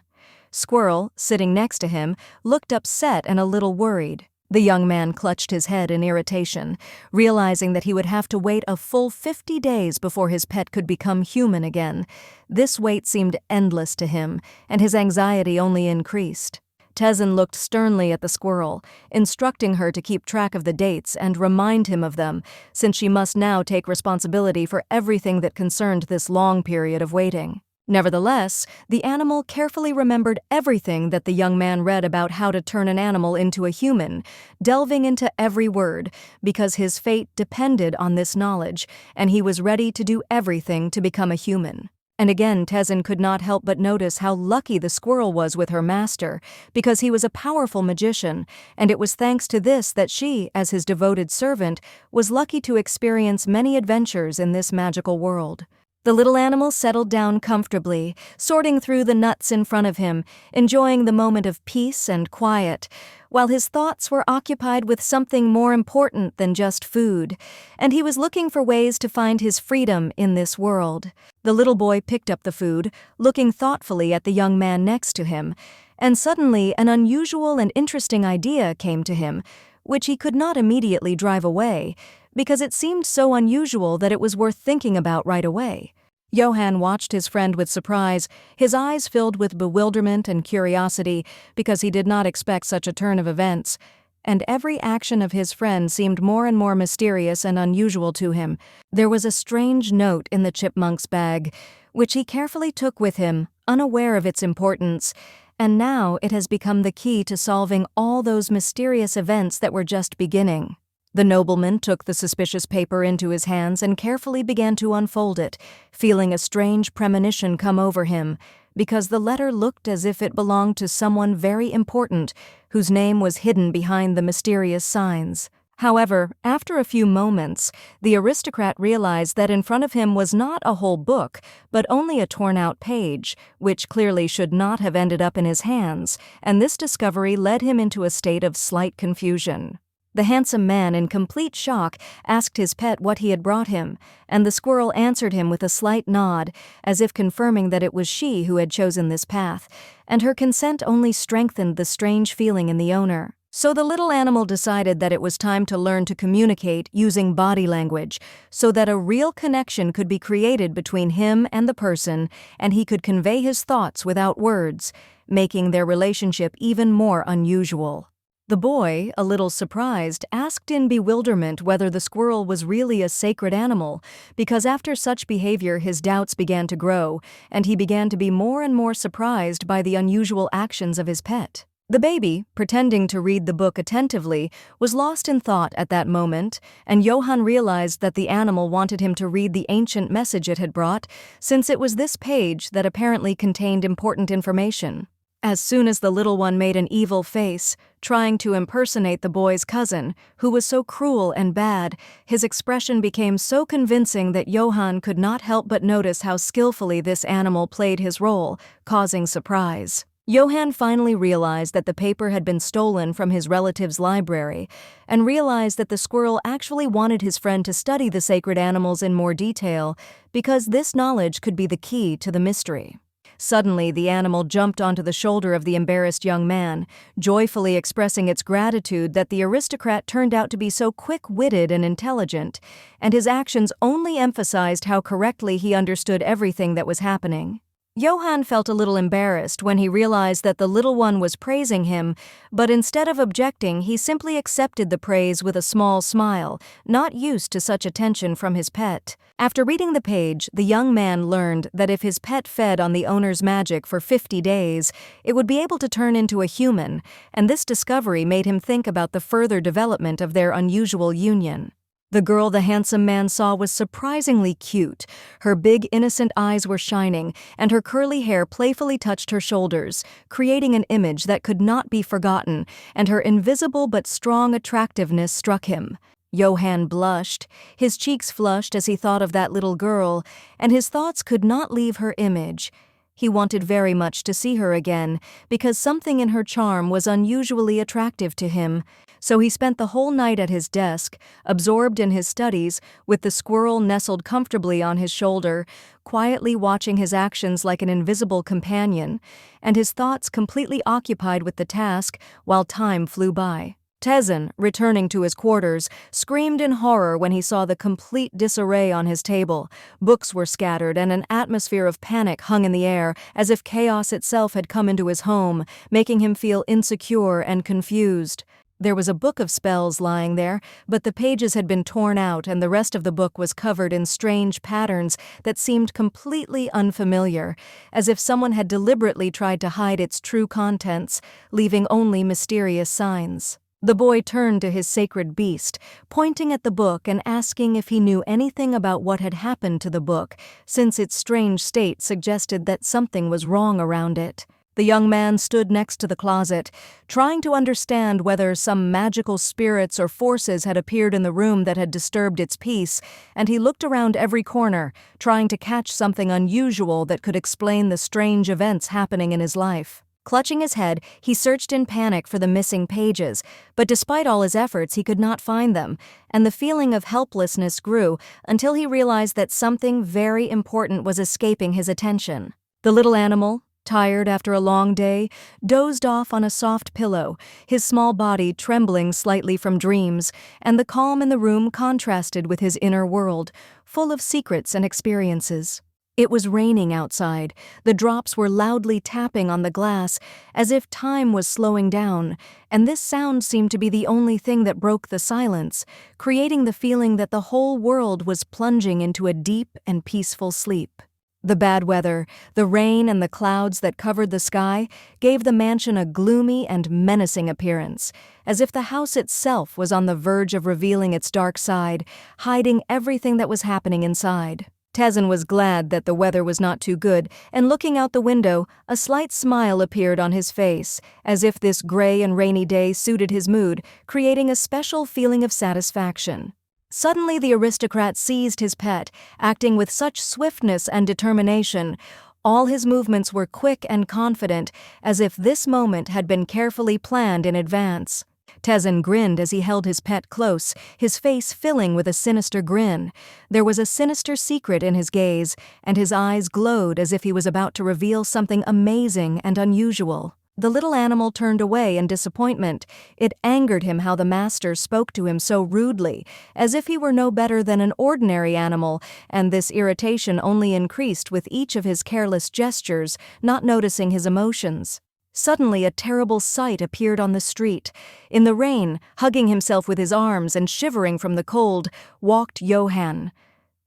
Squirrel, sitting next to him, looked upset and a little worried. The young man clutched his head in irritation, realizing that he would have to wait a full 50 days before his pet could become human again. This wait seemed endless to him, and his anxiety only increased. Tezen looked sternly at the squirrel, instructing her to keep track of the dates and remind him of them, since she must now take responsibility for everything that concerned this long period of waiting. Nevertheless, the animal carefully remembered everything that the young man read about how to turn an animal into a human, delving into every word, because his fate depended on this knowledge, and he was ready to do everything to become a human. And again, Tezen could not help but notice how lucky the squirrel was with her master, because he was a powerful magician, and it was thanks to this that she, as his devoted servant, was lucky to experience many adventures in this magical world. The little animal settled down comfortably, sorting through the nuts in front of him, enjoying the moment of peace and quiet, while his thoughts were occupied with something more important than just food, and he was looking for ways to find his freedom in this world. The little boy picked up the food, looking thoughtfully at the young man next to him, and suddenly an unusual and interesting idea came to him, which he could not immediately drive away, because it seemed so unusual that it was worth thinking about right away. Johann watched his friend with surprise, his eyes filled with bewilderment and curiosity, because he did not expect such a turn of events. And every action of his friend seemed more and more mysterious and unusual to him. There was a strange note in the chipmunk's bag, which he carefully took with him, unaware of its importance, and now it has become the key to solving all those mysterious events that were just beginning. The nobleman took the suspicious paper into his hands and carefully began to unfold it, feeling a strange premonition come over him, because the letter looked as if it belonged to someone very important, whose name was hidden behind the mysterious signs. However, after a few moments, the aristocrat realized that in front of him was not a whole book, but only a torn-out page, which clearly should not have ended up in his hands, and this discovery led him into a state of slight confusion. The handsome man, in complete shock, asked his pet what he had brought him, and the squirrel answered him with a slight nod, as if confirming that it was she who had chosen this path, and her consent only strengthened the strange feeling in the owner. So the little animal decided that it was time to learn to communicate using body language, so that a real connection could be created between him and the person, and he could convey his thoughts without words, making their relationship even more unusual. The boy, a little surprised, asked in bewilderment whether the squirrel was really a sacred animal, because after such behavior his doubts began to grow, and he began to be more and more surprised by the unusual actions of his pet. The baby, pretending to read the book attentively, was lost in thought at that moment, and Johann realized that the animal wanted him to read the ancient message it had brought, since it was this page that apparently contained important information. As soon as the little one made an evil face, trying to impersonate the boy's cousin, who was so cruel and bad, his expression became so convincing that Johann could not help but notice how skillfully this animal played his role, causing surprise. Johann finally realized that the paper had been stolen from his relative's library, and realized that the squirrel actually wanted his friend to study the sacred animals in more detail, because this knowledge could be the key to the mystery. Suddenly, the animal jumped onto the shoulder of the embarrassed young man, joyfully expressing its gratitude that the aristocrat turned out to be so quick-witted and intelligent, and his actions only emphasized how correctly he understood everything that was happening. Johann felt a little embarrassed when he realized that the little one was praising him, but instead of objecting, he simply accepted the praise with a small smile, not used to such attention from his pet. After reading the page, the young man learned that if his pet fed on the owner's magic for 50 days, it would be able to turn into a human, and this discovery made him think about the further development of their unusual union. The girl the handsome man saw was surprisingly cute. Her big, innocent eyes were shining, and her curly hair playfully touched her shoulders, creating an image that could not be forgotten, and her invisible but strong attractiveness struck him. Johann blushed, his cheeks flushed as he thought of that little girl, and his thoughts could not leave her image. He wanted very much to see her again, because something in her charm was unusually attractive to him. So he spent the whole night at his desk, absorbed in his studies, with the squirrel nestled comfortably on his shoulder, quietly watching his actions like an invisible companion, and his thoughts completely occupied with the task while time flew by. Tezen, returning to his quarters, screamed in horror when he saw the complete disarray on his table. Books were scattered, and an atmosphere of panic hung in the air, as if chaos itself had come into his home, making him feel insecure and confused. There was a book of spells lying there, but the pages had been torn out and the rest of the book was covered in strange patterns that seemed completely unfamiliar, as if someone had deliberately tried to hide its true contents, leaving only mysterious signs. The boy turned to his sacred beast, pointing at the book and asking if he knew anything about what had happened to the book, since its strange state suggested that something was wrong around it. The young man stood next to the closet, trying to understand whether some magical spirits or forces had appeared in the room that had disturbed its peace, and he looked around every corner, trying to catch something unusual that could explain the strange events happening in his life. Clutching his head, he searched in panic for the missing pages, but despite all his efforts, he could not find them, and the feeling of helplessness grew until he realized that something very important was escaping his attention. The little animal, tired after a long day, dozed off on a soft pillow, his small body trembling slightly from dreams, and the calm in the room contrasted with his inner world, full of secrets and experiences. It was raining outside. The drops were loudly tapping on the glass, as if time was slowing down, and this sound seemed to be the only thing that broke the silence, creating the feeling that the whole world was plunging into a deep and peaceful sleep. The bad weather, the rain and the clouds that covered the sky, gave the mansion a gloomy and menacing appearance, as if the house itself was on the verge of revealing its dark side, hiding everything that was happening inside. Tezen was glad that the weather was not too good, and looking out the window, a slight smile appeared on his face, as if this gray and rainy day suited his mood, creating a special feeling of satisfaction. Suddenly the aristocrat seized his pet, acting with such swiftness and determination. All his movements were quick and confident, as if this moment had been carefully planned in advance. Tezen grinned as he held his pet close, his face filling with a sinister grin. There was a sinister secret in his gaze, and his eyes glowed as if he was about to reveal something amazing and unusual. The little animal turned away in disappointment. It angered him how the master spoke to him so rudely, as if he were no better than an ordinary animal, and this irritation only increased with each of his careless gestures, not noticing his emotions. Suddenly a terrible sight appeared on the street. In the rain, hugging himself with his arms and shivering from the cold, walked Johann.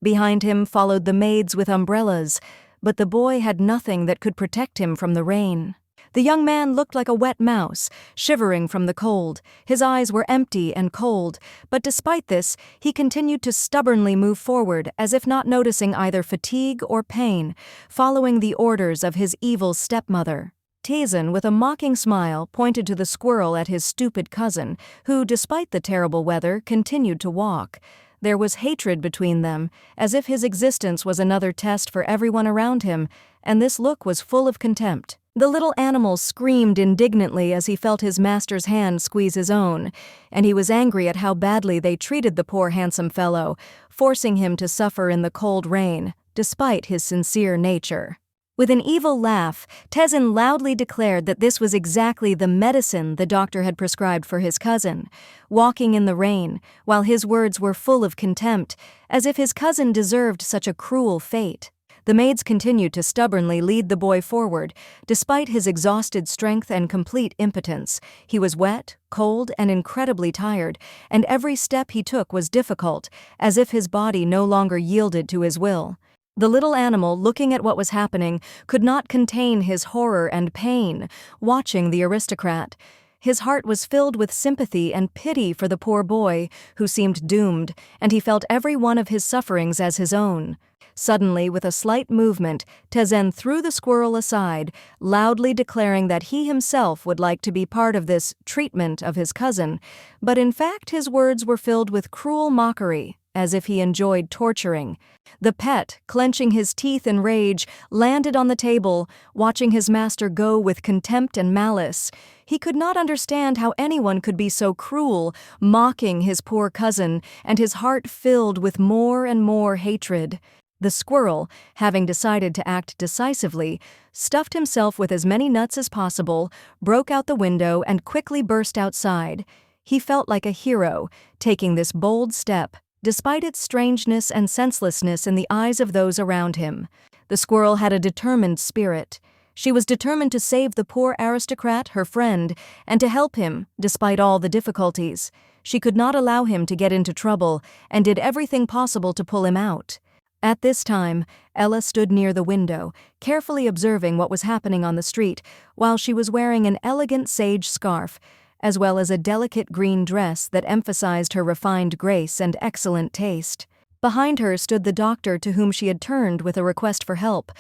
Behind him followed the maids with umbrellas, but the boy had nothing that could protect him from the rain. The young man looked like a wet mouse, shivering from the cold. His eyes were empty and cold, but despite this, he continued to stubbornly move forward as if not noticing either fatigue or pain, following the orders of his evil stepmother. Tezen, with a mocking smile, pointed to the squirrel at his stupid cousin, who, despite the terrible weather, continued to walk. There was hatred between them, as if his existence was another test for everyone around him, and this look was full of contempt. The little animal screamed indignantly as he felt his master's hand squeeze his own, and he was angry at how badly they treated the poor handsome fellow, forcing him to suffer in the cold rain, despite his sincere nature. With an evil laugh, Tezen loudly declared that this was exactly the medicine the doctor had prescribed for his cousin, walking in the rain, while his words were full of contempt, as if his cousin deserved such a cruel fate. The maids continued to stubbornly lead the boy forward, despite his exhausted strength and complete impotence. He was wet, cold, and incredibly tired, and every step he took was difficult, as if his body no longer yielded to his will. The little animal, looking at what was happening, could not contain his horror and pain, watching the aristocrat. His heart was filled with sympathy and pity for the poor boy, who seemed doomed, and he felt every one of his sufferings as his own. Suddenly, with a slight movement, Tezen threw the squirrel aside, loudly declaring that he himself would like to be part of this treatment of his cousin, but in fact his words were filled with cruel mockery, as if he enjoyed torturing. The pet, clenching his teeth in rage, landed on the table, watching his master go with contempt and malice. He could not understand how anyone could be so cruel, mocking his poor cousin, and his heart filled with more and more hatred. The squirrel, having decided to act decisively, stuffed himself with as many nuts as possible, broke out the window, and quickly burst outside. He felt like a hero, taking this bold step, despite its strangeness and senselessness in the eyes of those around him. The squirrel had a determined spirit. She was determined to save the poor aristocrat, her friend, and to help him, despite all the difficulties. She could not allow him to get into trouble, and did everything possible to pull him out. At this time, Ella stood near the window, carefully observing what was happening on the street, while she was wearing an elegant sage scarf, as well as a delicate green dress that emphasized her refined grace and excellent taste. Behind her stood the doctor, to whom she had turned with a request for help.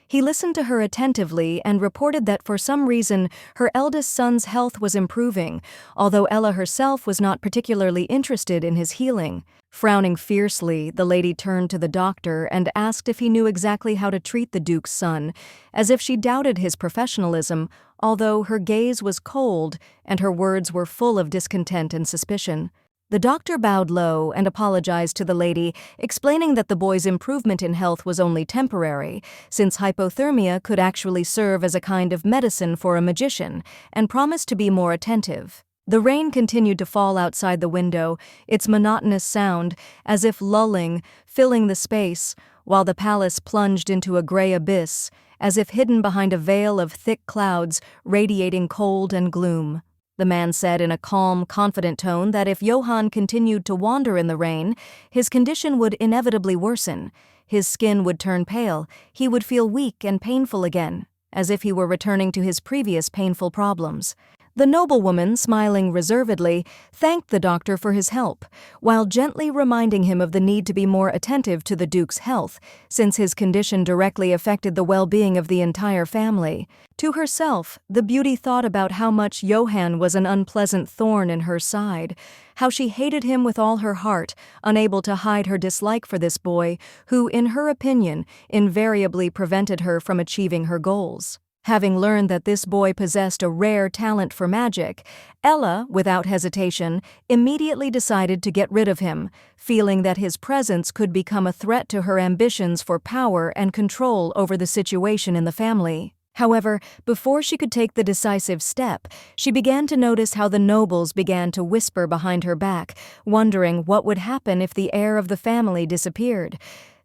He listened to her attentively and reported that for some reason her eldest son's health was improving, although Ella herself was not particularly interested in his healing. Frowning fiercely, the lady turned to the doctor and asked if he knew exactly how to treat the Duke's son, as if she doubted his professionalism, although her gaze was cold and her words were full of discontent and suspicion. The doctor bowed low and apologized to the lady, explaining that the boy's improvement in health was only temporary, since hypothermia could actually serve as a kind of medicine for a magician, and promised to be more attentive. The rain continued to fall outside the window, its monotonous sound, as if lulling, filling the space, while the palace plunged into a gray abyss, as if hidden behind a veil of thick clouds radiating cold and gloom. The man said in a calm, confident tone that if Johann continued to wander in the rain, his condition would inevitably worsen. His skin would turn pale, he would feel weak and painful again, as if he were returning to his previous painful problems. The noblewoman, smiling reservedly, thanked the doctor for his help, while gently reminding him of the need to be more attentive to the Duke's health, since his condition directly affected the well-being of the entire family. To herself, the beauty thought about how much Johann was an unpleasant thorn in her side, how she hated him with all her heart, unable to hide her dislike for this boy, who, in her opinion, invariably prevented her from achieving her goals. Having learned that this boy possessed a rare talent for magic, Ella, without hesitation, immediately decided to get rid of him, feeling that his presence could become a threat to her ambitions for power and control over the situation in the family. However, before she could take the decisive step, she began to notice how the nobles began to whisper behind her back, wondering what would happen if the heir of the family disappeared.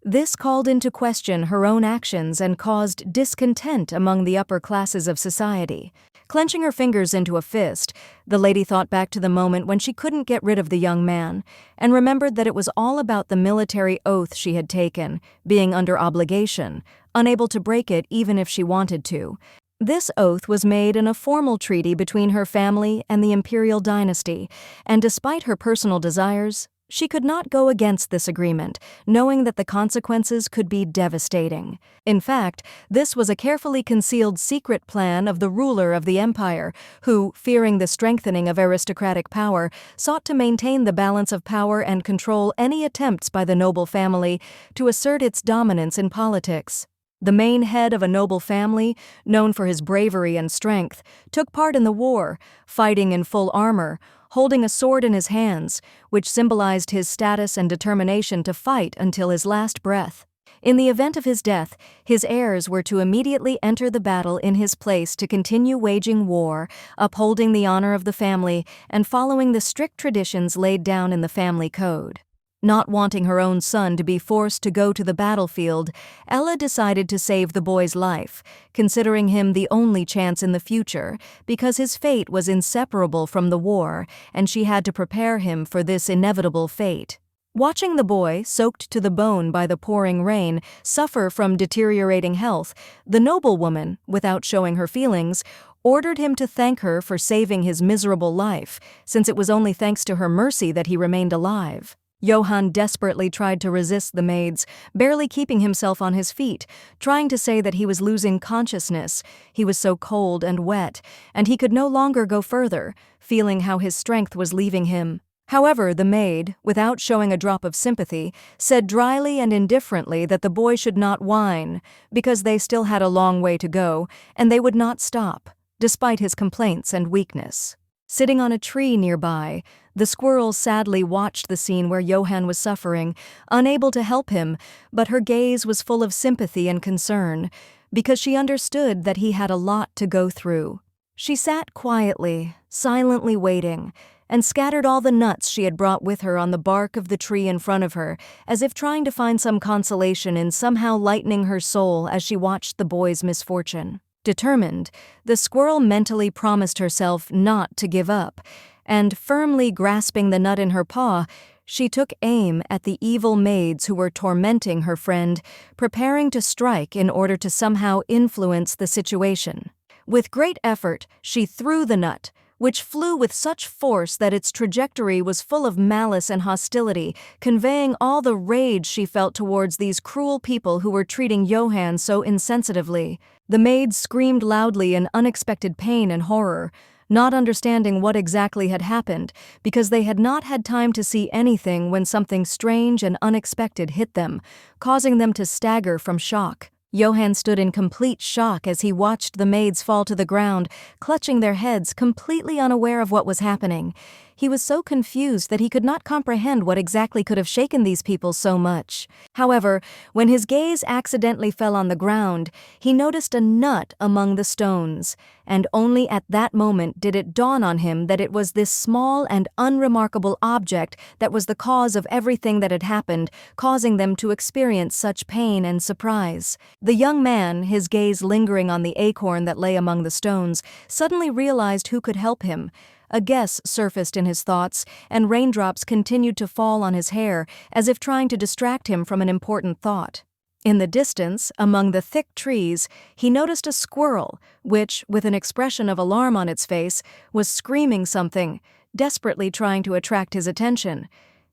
This called into question her own actions and caused discontent among the upper classes of society. Clenching her fingers into a fist, the lady thought back to the moment when she couldn't get rid of the young man, and remembered that it was all about the military oath she had taken, being under obligation, unable to break it even if she wanted to. This oath was made in a formal treaty between her family and the imperial dynasty, and despite her personal desires, she could not go against this agreement, knowing that the consequences could be devastating. In fact, this was a carefully concealed secret plan of the ruler of the empire, who, fearing the strengthening of aristocratic power, sought to maintain the balance of power and control any attempts by the noble family to assert its dominance in politics. The main head of a noble family, known for his bravery and strength, took part in the war, fighting in full armor, holding a sword in his hands, which symbolized his status and determination to fight until his last breath. In the event of his death, his heirs were to immediately enter the battle in his place to continue waging war, upholding the honor of the family and following the strict traditions laid down in the family code. Not wanting her own son to be forced to go to the battlefield, Ella decided to save the boy's life, considering him the only chance in the future, because his fate was inseparable from the war, and she had to prepare him for this inevitable fate. Watching the boy, soaked to the bone by the pouring rain, suffer from deteriorating health, the noblewoman, without showing her feelings, ordered him to thank her for saving his miserable life, since it was only thanks to her mercy that he remained alive. Johann desperately tried to resist the maids, barely keeping himself on his feet, trying to say that he was losing consciousness. He was so cold and wet, and he could no longer go further, feeling how his strength was leaving him. However, the maid, without showing a drop of sympathy, said dryly and indifferently that the boy should not whine, because they still had a long way to go, and they would not stop, despite his complaints and weakness. Sitting on a tree nearby, the squirrel sadly watched the scene where Johann was suffering, unable to help him, but her gaze was full of sympathy and concern, because she understood that he had a lot to go through. She sat quietly, silently waiting, and scattered all the nuts she had brought with her on the bark of the tree in front of her, as if trying to find some consolation in somehow lightening her soul as she watched the boy's misfortune. Determined, the squirrel mentally promised herself not to give up, and firmly grasping the nut in her paw, she took aim at the evil maids who were tormenting her friend, preparing to strike in order to somehow influence the situation. With great effort, she threw the nut, which flew with such force that its trajectory was full of malice and hostility, conveying all the rage she felt towards these cruel people who were treating Johann so insensitively. The maids screamed loudly in unexpected pain and horror, not understanding what exactly had happened, because they had not had time to see anything when something strange and unexpected hit them, causing them to stagger from shock. Johann stood in complete shock as he watched the maids fall to the ground, clutching their heads, completely unaware of what was happening. he was so confused that he could not comprehend what exactly could have shaken these people so much. However, when his gaze accidentally fell on the ground, he noticed a nut among the stones, and only at that moment did it dawn on him that it was this small and unremarkable object that was the cause of everything that had happened, causing them to experience such pain and surprise. The young man, his gaze lingering on the acorn that lay among the stones, suddenly realized who could help him. A guess surfaced in his thoughts, and raindrops continued to fall on his hair as if trying to distract him from an important thought. In the distance, among the thick trees, he noticed a squirrel, which, with an expression of alarm on its face, was screaming something, desperately trying to attract his attention.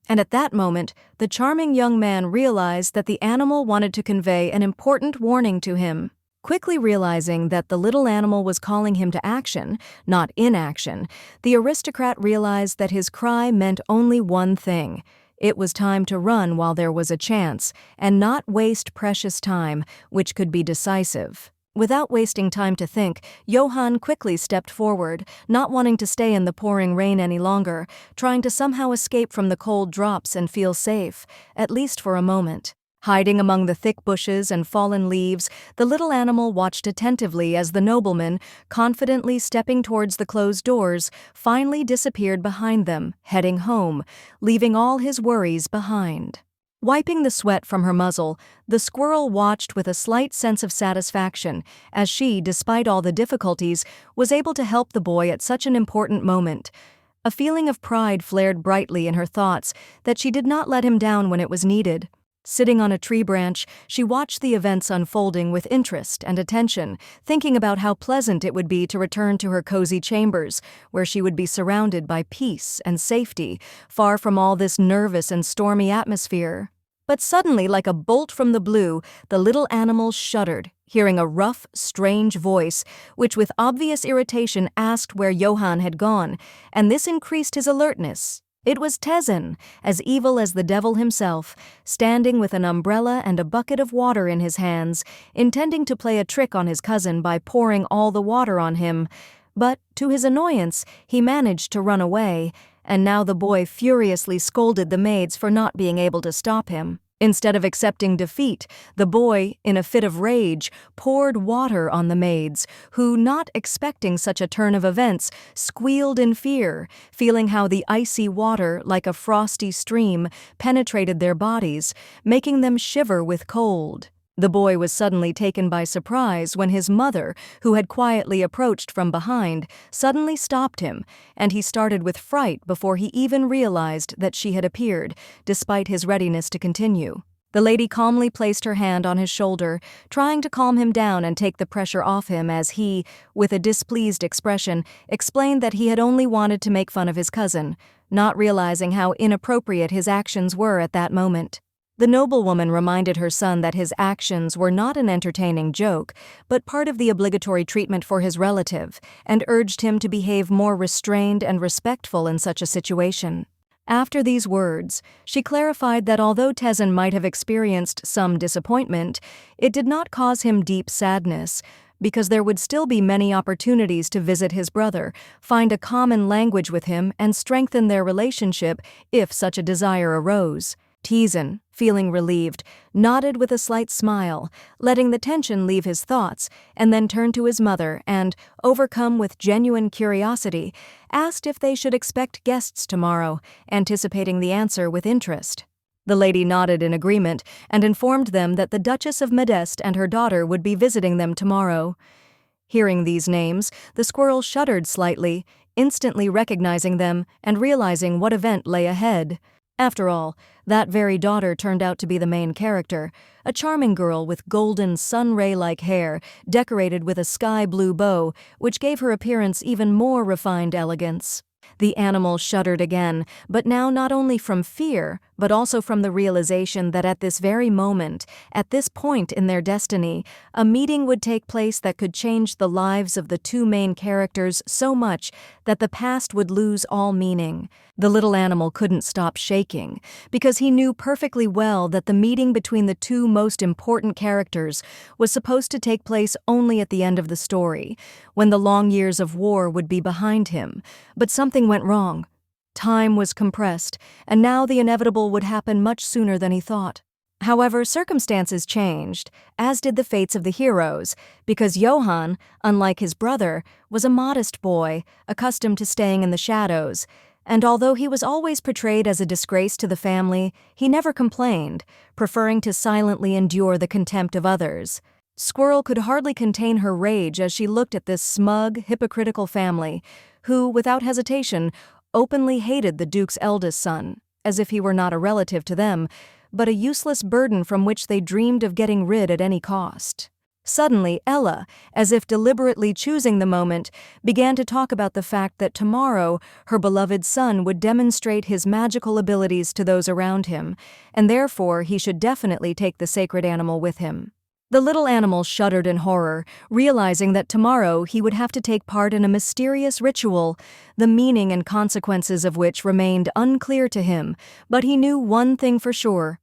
And at that moment, the charming young man realized that the animal wanted to convey an important warning to him. Quickly realizing that the little animal was calling him to action, not inaction, the aristocrat realized that his cry meant only one thing. It was time to run while there was a chance, and not waste precious time, which could be decisive. Without wasting time to think, Johann quickly stepped forward, not wanting to stay in the pouring rain any longer, trying to somehow escape from the cold drops and feel safe, at least for a moment. Hiding among the thick bushes and fallen leaves, the little animal watched attentively as the nobleman, confidently stepping towards the closed doors, finally disappeared behind them, heading home, leaving all his worries behind. Wiping the sweat from her muzzle, the squirrel watched with a slight sense of satisfaction, as she, despite all the difficulties, was able to help the boy at such an important moment. A feeling of pride flared brightly in her thoughts that she did not let him down when it was needed. Sitting on a tree branch, she watched the events unfolding with interest and attention, thinking about how pleasant it would be to return to her cozy chambers, where she would be surrounded by peace and safety, far from all this nervous and stormy atmosphere. But suddenly, like a bolt from the blue, the little animal shuddered, hearing a rough, strange voice, which with obvious irritation asked where Johann had gone, and this increased his alertness. It was Tezen, as evil as the devil himself, standing with an umbrella and a bucket of water in his hands, intending to play a trick on his cousin by pouring all the water on him. But, to his annoyance, he managed to run away, and now the boy furiously scolded the maids for not being able to stop him. Instead of accepting defeat, the boy, in a fit of rage, poured water on the maids, who, not expecting such a turn of events, squealed in fear, feeling how the icy water, like a frosty stream, penetrated their bodies, making them shiver with cold. The boy was suddenly taken by surprise when his mother, who had quietly approached from behind, suddenly stopped him, and he started with fright before he even realized that she had appeared, despite his readiness to continue. The lady calmly placed her hand on his shoulder, trying to calm him down and take the pressure off him as he, with a displeased expression, explained that he had only wanted to make fun of his cousin, not realizing how inappropriate his actions were at that moment. The noblewoman reminded her son that his actions were not an entertaining joke, but part of the obligatory treatment for his relative, and urged him to behave more restrained and respectful in such a situation. After these words, she clarified that although Tezen might have experienced some disappointment, it did not cause him deep sadness, because there would still be many opportunities to visit his brother, find a common language with him, and strengthen their relationship if such a desire arose. Tezen, feeling relieved, nodded with a slight smile, letting the tension leave his thoughts, and then turned to his mother and, overcome with genuine curiosity, asked if they should expect guests tomorrow, anticipating the answer with interest. The lady nodded in agreement and informed them that the Duchess of Modeste and her daughter would be visiting them tomorrow. Hearing these names, the squirrel shuddered slightly, instantly recognizing them and realizing what event lay ahead. After all, that very daughter turned out to be the main character, a charming girl with golden sun-ray-like hair decorated with a sky-blue bow, which gave her appearance even more refined elegance. The animal shuddered again, but now not only from fear, but also from the realization that at this very moment, at this point in their destiny, a meeting would take place that could change the lives of the two main characters so much that the past would lose all meaning. The little animal couldn't stop shaking, because he knew perfectly well that the meeting between the two most important characters was supposed to take place only at the end of the story, when the long years of war would be behind him. But something went wrong. Time was compressed, and now the inevitable would happen much sooner than he thought. However, circumstances changed, as did the fates of the heroes, because Johann, unlike his brother, was a modest boy, accustomed to staying in the shadows, and although he was always portrayed as a disgrace to the family, he never complained, preferring to silently endure the contempt of others. Squirrel could hardly contain her rage as she looked at this smug, hypocritical family, who, without hesitation, openly hated the Duke's eldest son, as if he were not a relative to them, but a useless burden from which they dreamed of getting rid at any cost. Suddenly, Ella, as if deliberately choosing the moment, began to talk about the fact that tomorrow her beloved son would demonstrate his magical abilities to those around him, and therefore he should definitely take the sacred animal with him. The little animal shuddered in horror, realizing that tomorrow he would have to take part in a mysterious ritual, the meaning and consequences of which remained unclear to him, but he knew one thing for sure.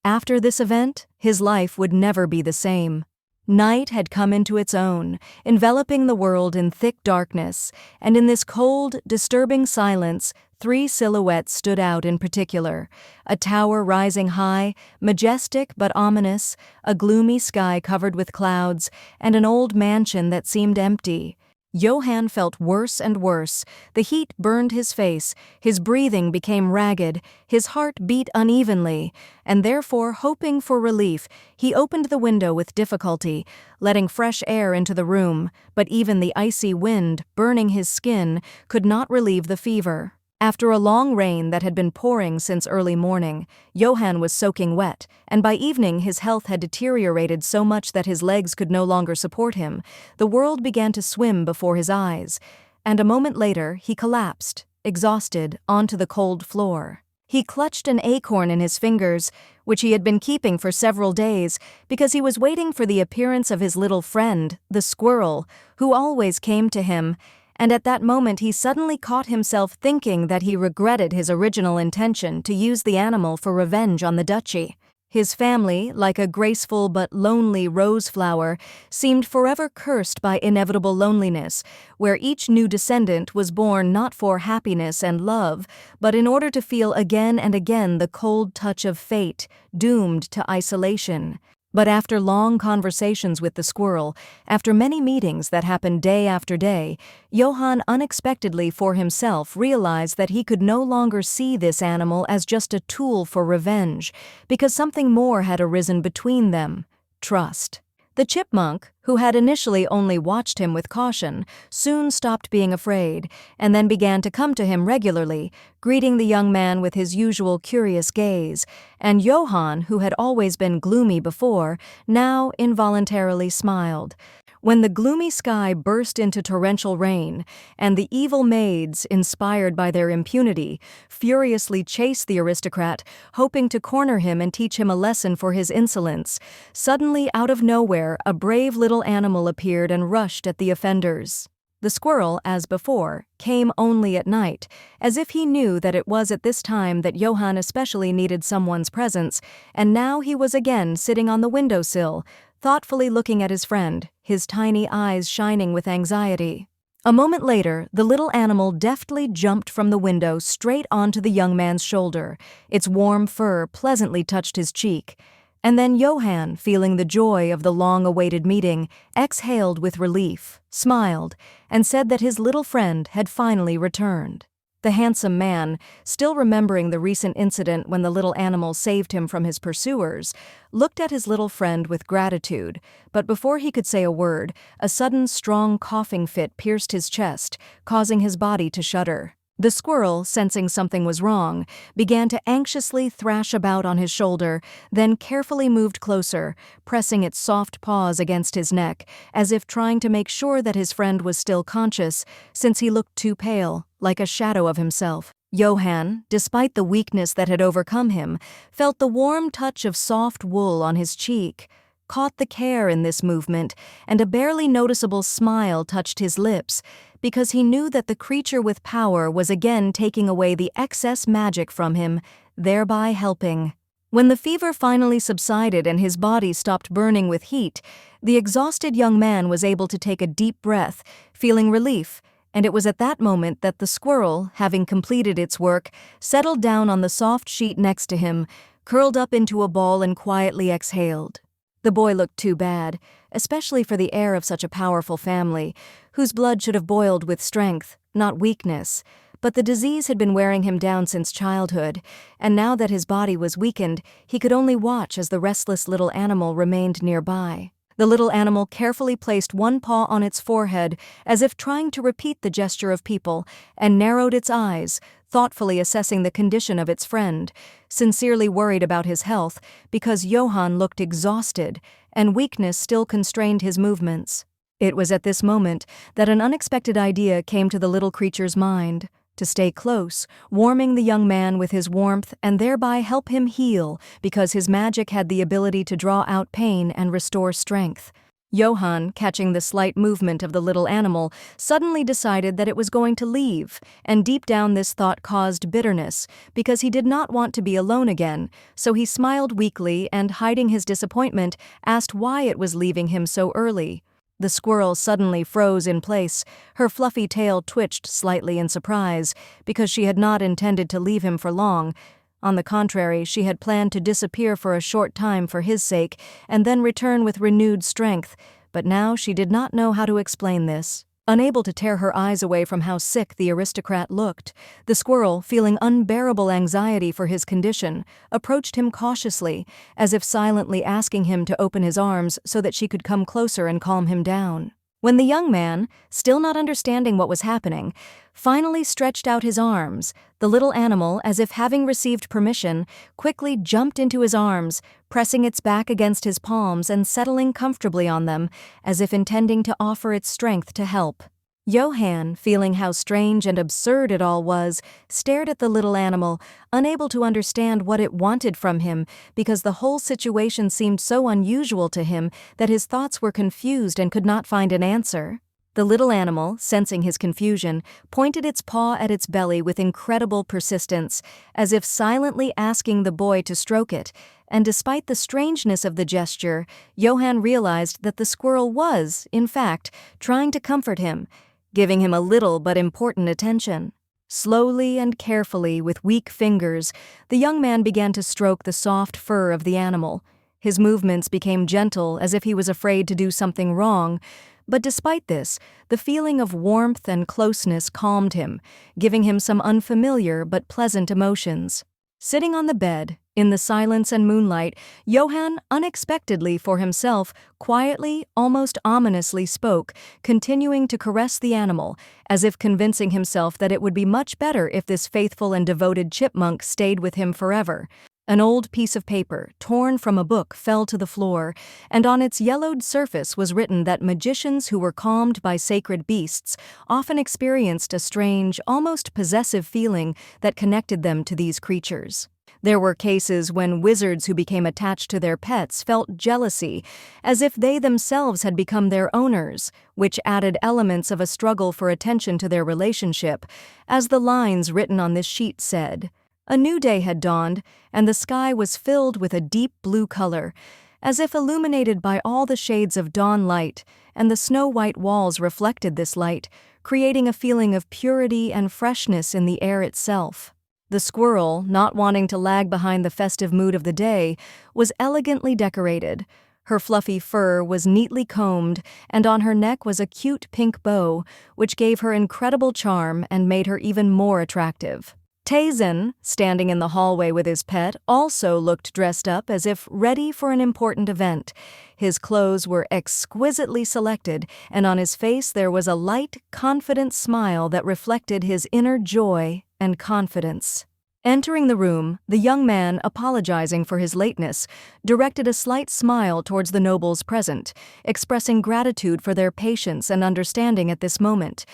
After this event, his life would never be the same. Night had come into its own, enveloping the world in thick darkness, and in this cold, disturbing silence, 3 silhouettes stood out in particular: a tower rising high, majestic but ominous, a gloomy sky covered with clouds, and an old mansion that seemed empty. Johann felt worse and worse. The heat burned his face, his breathing became ragged, his heart beat unevenly, and therefore, hoping for relief, he opened the window with difficulty, letting fresh air into the room, but even the icy wind, burning his skin, could not relieve the fever. After a long rain that had been pouring since early morning, Johann was soaking wet, and by evening his health had deteriorated so much that his legs could no longer support him. The world began to swim before his eyes, and a moment later he collapsed, exhausted, onto the cold floor. He clutched an acorn in his fingers, which he had been keeping for several days, because he was waiting for the appearance of his little friend, the squirrel, who always came to him, and at that moment he suddenly caught himself thinking that he regretted his original intention to use the animal for revenge on the duchy. His family, like a graceful but lonely rose flower, seemed forever cursed by inevitable loneliness, where each new descendant was born not for happiness and love, but in order to feel again and again the cold touch of fate, doomed to isolation. But after long conversations with the squirrel, after many meetings that happened day after day, Johann unexpectedly for himself realized that he could no longer see this animal as just a tool for revenge, because something more had arisen between them: trust. The chipmunk, who had initially only watched him with caution, soon stopped being afraid, and then began to come to him regularly, greeting the young man with his usual curious gaze, and Johann, who had always been gloomy before, now involuntarily smiled. When the gloomy sky burst into torrential rain, and the evil maids, inspired by their impunity, furiously chased the aristocrat, hoping to corner him and teach him a lesson for his insolence, suddenly out of nowhere a brave little animal appeared and rushed at the offenders. The squirrel, as before, came only at night, as if he knew that it was at this time that Johann especially needed someone's presence, and now he was again sitting on the windowsill, thoughtfully looking at his friend, his tiny eyes shining with anxiety. A moment later, the little animal deftly jumped from the window straight onto the young man's shoulder. Its warm fur pleasantly touched his cheek. And then Johann, feeling the joy of the long-awaited meeting, exhaled with relief, smiled, and said that his little friend had finally returned. The handsome man, still remembering the recent incident when the little animal saved him from his pursuers, looked at his little friend with gratitude, but before he could say a word, a sudden strong coughing fit pierced his chest, causing his body to shudder. The squirrel, sensing something was wrong, began to anxiously thrash about on his shoulder, then carefully moved closer, pressing its soft paws against his neck, as if trying to make sure that his friend was still conscious, since he looked too pale, like a shadow of himself. Johann, despite the weakness that had overcome him, felt the warm touch of soft wool on his cheek, caught the care in this movement, and a barely noticeable smile touched his lips, because he knew that the creature with power was again taking away the excess magic from him, thereby helping. When the fever finally subsided and his body stopped burning with heat, the exhausted young man was able to take a deep breath, feeling relief, and it was at that moment that the squirrel, having completed its work, settled down on the soft sheet next to him, curled up into a ball and quietly exhaled. The boy looked too bad, especially for the heir of such a powerful family, whose blood should have boiled with strength, not weakness. But the disease had been wearing him down since childhood, and now that his body was weakened, he could only watch as the restless little animal remained nearby. The little animal carefully placed one paw on its forehead, as if trying to repeat the gesture of people, and narrowed its eyes, thoughtfully assessing the condition of its friend, sincerely worried about his health because Johann looked exhausted, and weakness still constrained his movements. It was at this moment that an unexpected idea came to the little creature's mind: to stay close, warming the young man with his warmth and thereby help him heal, because his magic had the ability to draw out pain and restore strength. Johann, catching the slight movement of the little animal, suddenly decided that it was going to leave, and deep down this thought caused bitterness, because he did not want to be alone again, so he smiled weakly and, hiding his disappointment, asked why it was leaving him so early. The squirrel suddenly froze in place. Her fluffy tail twitched slightly in surprise, because she had not intended to leave him for long. On the contrary, she had planned to disappear for a short time for his sake, and then return with renewed strength, but now she did not know how to explain this. Unable to tear her eyes away from how sick the aristocrat looked, the squirrel, feeling unbearable anxiety for his condition, approached him cautiously, as if silently asking him to open his arms so that she could come closer and calm him down. When the young man, still not understanding what was happening, finally stretched out his arms, the little animal, as if having received permission, quickly jumped into his arms, pressing its back against his palms and settling comfortably on them, as if intending to offer its strength to help. Johann, feeling how strange and absurd it all was, stared at the little animal, unable to understand what it wanted from him, because the whole situation seemed so unusual to him that his thoughts were confused and could not find an answer. The little animal, sensing his confusion, pointed its paw at its belly with incredible persistence, as if silently asking the boy to stroke it, and despite the strangeness of the gesture, Johann realized that the squirrel was, in fact, trying to comfort him, giving him a little but important attention. Slowly and carefully, with weak fingers, the young man began to stroke the soft fur of the animal. His movements became gentle, as if he was afraid to do something wrong, but despite this, the feeling of warmth and closeness calmed him, giving him some unfamiliar but pleasant emotions. Sitting on the bed, in the silence and moonlight, Johann, unexpectedly for himself, quietly, almost ominously spoke, continuing to caress the animal, as if convincing himself that it would be much better if this faithful and devoted chipmunk stayed with him forever. An old piece of paper, torn from a book, fell to the floor, and on its yellowed surface was written that magicians who were calmed by sacred beasts often experienced a strange, almost possessive feeling that connected them to these creatures. There were cases when wizards who became attached to their pets felt jealousy, as if they themselves had become their owners, which added elements of a struggle for attention to their relationship, as the lines written on this sheet said. A new day had dawned, and the sky was filled with a deep blue color, as if illuminated by all the shades of dawn light, and the snow-white walls reflected this light, creating a feeling of purity and freshness in the air itself. The squirrel, not wanting to lag behind the festive mood of the day, was elegantly decorated. Her fluffy fur was neatly combed, and on her neck was a cute pink bow, which gave her incredible charm and made her even more attractive. Tazen, standing in the hallway with his pet, also looked dressed up as if ready for an important event. His clothes were exquisitely selected, and on his face there was a light, confident smile that reflected his inner joy and confidence. Entering the room, the young man, apologizing for his lateness, directed a slight smile towards the nobles present, expressing gratitude for their patience and understanding at this moment.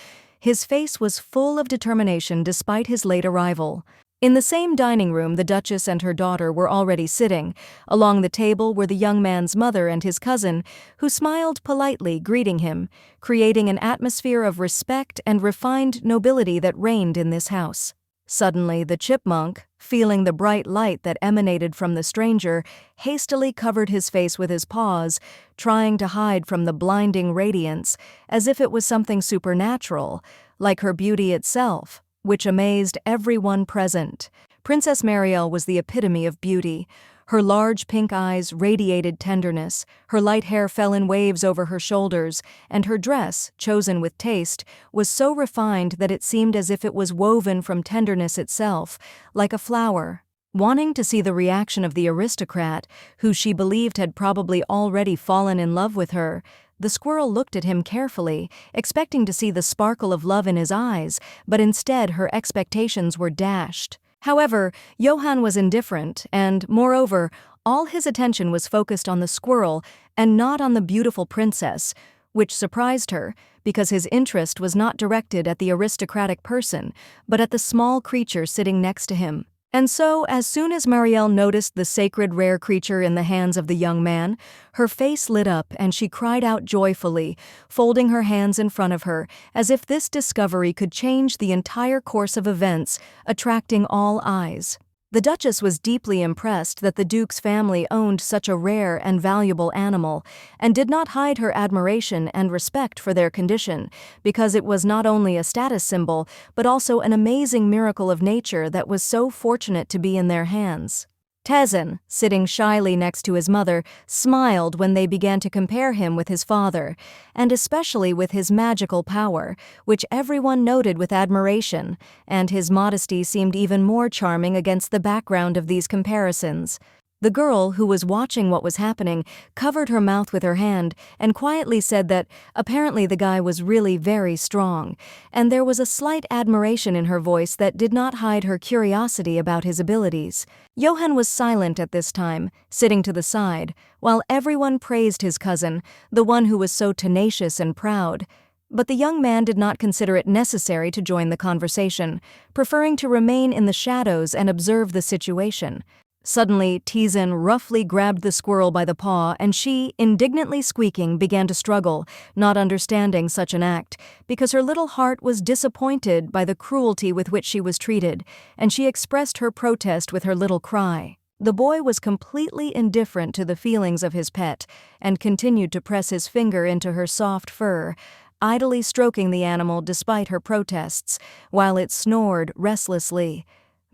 His face was full of determination despite his late arrival. In the same dining room, the Duchess and her daughter were already sitting. Along the table were the young man's mother and his cousin, who smiled politely, greeting him, creating an atmosphere of respect and refined nobility that reigned in this house. Suddenly, the chipmunk, feeling the bright light that emanated from the stranger, hastily covered his face with his paws, trying to hide from the blinding radiance, as if it was something supernatural, like her beauty itself, which amazed everyone present. Princess Marielle was the epitome of beauty. Her large pink eyes radiated tenderness, her light hair fell in waves over her shoulders, and her dress, chosen with taste, was so refined that it seemed as if it was woven from tenderness itself, like a flower. Wanting to see the reaction of the aristocrat, who she believed had probably already fallen in love with her, the squirrel looked at him carefully, expecting to see the sparkle of love in his eyes, but instead her expectations were dashed. However, Johann was indifferent, and, moreover, all his attention was focused on the squirrel and not on the beautiful princess, which surprised her, because his interest was not directed at the aristocratic person, but at the small creature sitting next to him. And so, as soon as Marielle noticed the sacred rare creature in the hands of the young man, her face lit up and she cried out joyfully, folding her hands in front of her, as if this discovery could change the entire course of events, attracting all eyes. The Duchess was deeply impressed that the Duke's family owned such a rare and valuable animal, and did not hide her admiration and respect for their condition, because it was not only a status symbol, but also an amazing miracle of nature that was so fortunate to be in their hands. Tezen, sitting shyly next to his mother, smiled when they began to compare him with his father, and especially with his magical power, which everyone noted with admiration, and his modesty seemed even more charming against the background of these comparisons. The girl, who was watching what was happening, covered her mouth with her hand and quietly said that apparently the guy was really very strong, and there was a slight admiration in her voice that did not hide her curiosity about his abilities. Johann was silent at this time, sitting to the side, while everyone praised his cousin, the one who was so tenacious and proud. But the young man did not consider it necessary to join the conversation, preferring to remain in the shadows and observe the situation. Suddenly, Tezen roughly grabbed the squirrel by the paw, and she, indignantly squeaking, began to struggle, not understanding such an act, because her little heart was disappointed by the cruelty with which she was treated, and she expressed her protest with her little cry. The boy was completely indifferent to the feelings of his pet, and continued to press his finger into her soft fur, idly stroking the animal despite her protests, while it snored restlessly.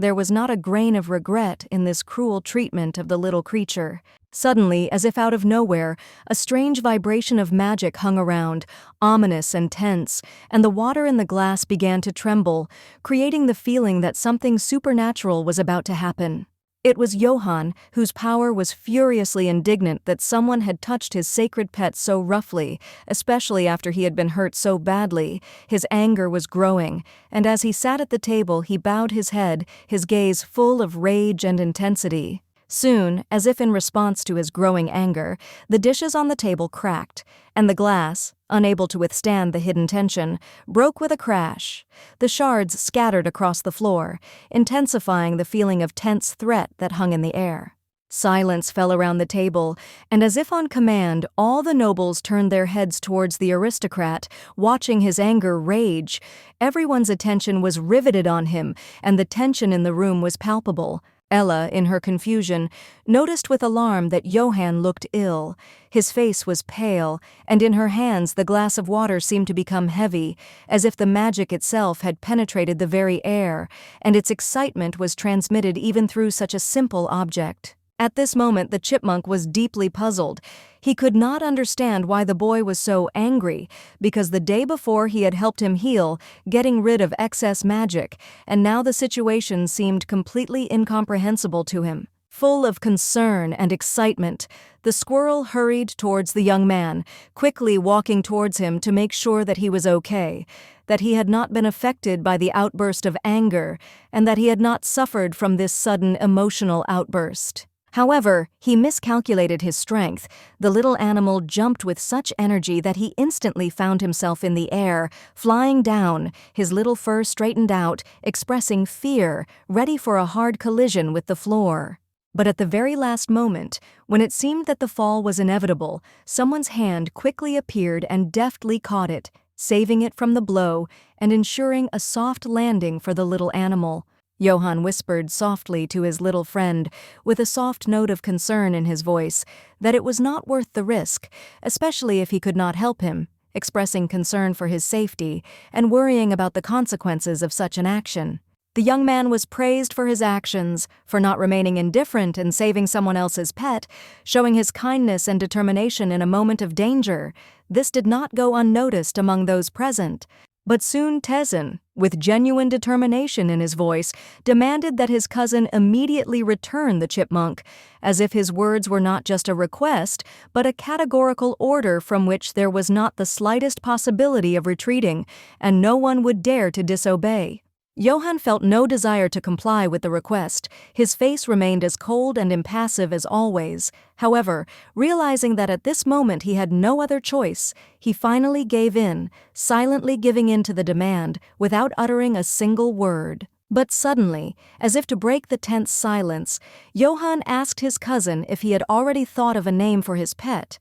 There was not a grain of regret in this cruel treatment of the little creature. Suddenly, as if out of nowhere, a strange vibration of magic hung around, ominous and tense, and the water in the glass began to tremble, creating the feeling that something supernatural was about to happen. It was Johann, whose power was furiously indignant that someone had touched his sacred pet so roughly, especially after he had been hurt so badly. His anger was growing, and as he sat at the table he bowed his head, his gaze full of rage and intensity. Soon, as if in response to his growing anger, the dishes on the table cracked, and the glass, unable to withstand the hidden tension, broke with a crash. The shards scattered across the floor, intensifying the feeling of tense threat that hung in the air. Silence fell around the table, and as if on command, all the nobles turned their heads towards the aristocrat, watching his anger rage. Everyone's attention was riveted on him, and the tension in the room was palpable. Ella, in her confusion, noticed with alarm that Johann looked ill. His face was pale, and in her hands the glass of water seemed to become heavy, as if the magic itself had penetrated the very air, and its excitement was transmitted even through such a simple object. At this moment the chipmunk was deeply puzzled. He could not understand why the boy was so angry, because the day before he had helped him heal, getting rid of excess magic, and now the situation seemed completely incomprehensible to him. Full of concern and excitement, the squirrel hurried towards the young man, quickly walking towards him to make sure that he was okay, that he had not been affected by the outburst of anger, and that he had not suffered from this sudden emotional outburst. However, he miscalculated his strength. The little animal jumped with such energy that he instantly found himself in the air, flying down, his little fur straightened out, expressing fear, ready for a hard collision with the floor. But at the very last moment, when it seemed that the fall was inevitable, someone's hand quickly appeared and deftly caught it, saving it from the blow and ensuring a soft landing for the little animal. Johann whispered softly to his little friend, with a soft note of concern in his voice, that it was not worth the risk, especially if he could not help him, expressing concern for his safety and worrying about the consequences of such an action. The young man was praised for his actions, for not remaining indifferent and saving someone else's pet, showing his kindness and determination in a moment of danger. This did not go unnoticed among those present. But soon Taesin, with genuine determination in his voice, demanded that his cousin immediately return the chipmunk, as if his words were not just a request, but a categorical order from which there was not the slightest possibility of retreating, and no one would dare to disobey. Johann felt no desire to comply with the request. His face remained as cold and impassive as always. However, realizing that at this moment he had no other choice, he finally gave in, silently giving in to the demand, without uttering a single word. But suddenly, as if to break the tense silence, Johann asked his cousin if he had already thought of a name for his pet.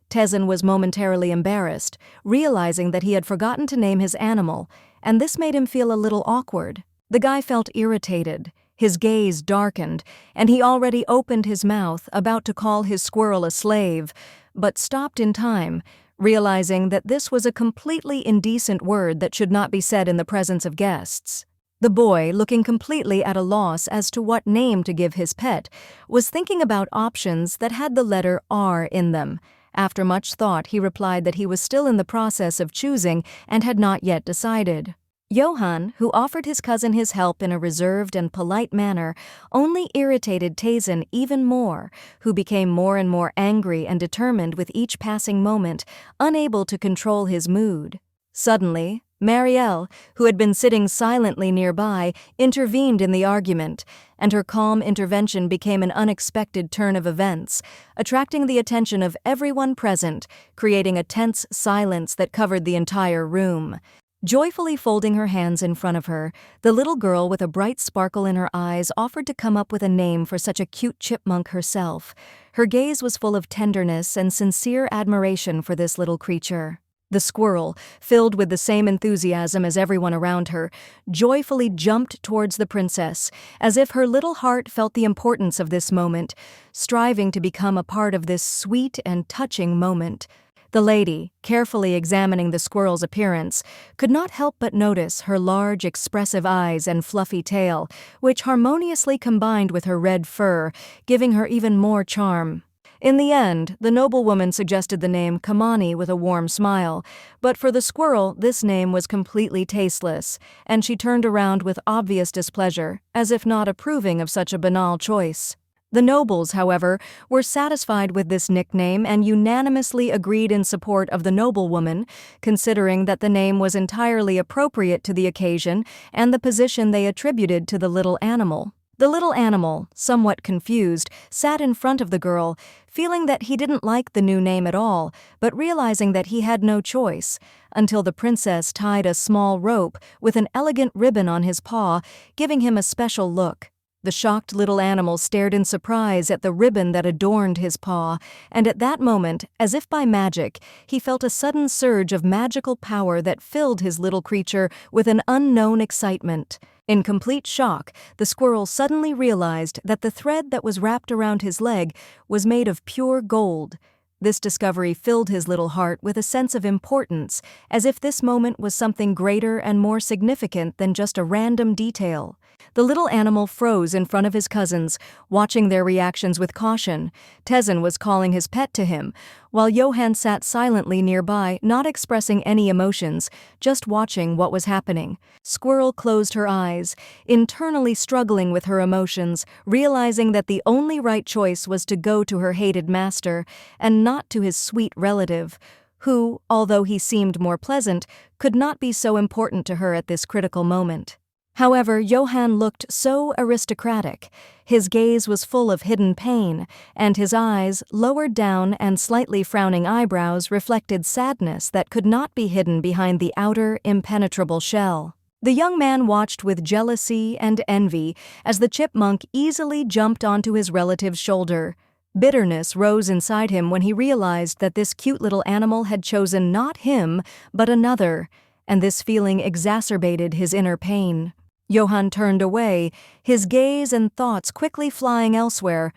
Taesin was momentarily embarrassed, realizing that he had forgotten to name his animal, and this made him feel a little awkward. The guy felt irritated, his gaze darkened, and he already opened his mouth, about to call his squirrel a slave, but stopped in time, realizing that this was a completely indecent word that should not be said in the presence of guests. The boy, looking completely at a loss as to what name to give his pet, was thinking about options that had the letter R in them. After much thought, he replied that he was still in the process of choosing and had not yet decided. Johann, who offered his cousin his help in a reserved and polite manner, only irritated Taesin even more, who became more and more angry and determined with each passing moment, unable to control his mood. Suddenly, Marielle, who had been sitting silently nearby, intervened in the argument, and her calm intervention became an unexpected turn of events, attracting the attention of everyone present, creating a tense silence that covered the entire room. Joyfully folding her hands in front of her, the little girl with a bright sparkle in her eyes offered to come up with a name for such a cute chipmunk herself. Her gaze was full of tenderness and sincere admiration for this little creature. The squirrel, filled with the same enthusiasm as everyone around her, joyfully jumped towards the princess, as if her little heart felt the importance of this moment, striving to become a part of this sweet and touching moment. The lady, carefully examining the squirrel's appearance, could not help but notice her large, expressive eyes and fluffy tail, which harmoniously combined with her red fur, giving her even more charm. In the end, the noblewoman suggested the name Kamani with a warm smile, but for the squirrel this name was completely tasteless, and she turned around with obvious displeasure, as if not approving of such a banal choice. The nobles, however, were satisfied with this nickname and unanimously agreed in support of the noblewoman, considering that the name was entirely appropriate to the occasion and the position they attributed to the little animal. The little animal, somewhat confused, sat in front of the girl, feeling that he didn't like the new name at all, but realizing that he had no choice, until the princess tied a small rope with an elegant ribbon on his paw, giving him a special look. The shocked little animal stared in surprise at the ribbon that adorned his paw, and at that moment, as if by magic, he felt a sudden surge of magical power that filled his little creature with an unknown excitement. In complete shock, the squirrel suddenly realized that the thread that was wrapped around his leg was made of pure gold. This discovery filled his little heart with a sense of importance, as if this moment was something greater and more significant than just a random detail. The little animal froze in front of his cousins, watching their reactions with caution. Taesin was calling his pet to him, while Johann sat silently nearby, not expressing any emotions, just watching what was happening. Squirrel closed her eyes, internally struggling with her emotions, realizing that the only right choice was to go to her hated master, and not to his sweet relative, who, although he seemed more pleasant, could not be so important to her at this critical moment. However, Johann looked so aristocratic. His gaze was full of hidden pain, and his eyes, lowered down and slightly frowning eyebrows, reflected sadness that could not be hidden behind the outer, impenetrable shell. The young man watched with jealousy and envy as the chipmunk easily jumped onto his relative's shoulder. Bitterness rose inside him when he realized that this cute little animal had chosen not him, but another, and this feeling exacerbated his inner pain. Johann turned away, his gaze and thoughts quickly flying elsewhere.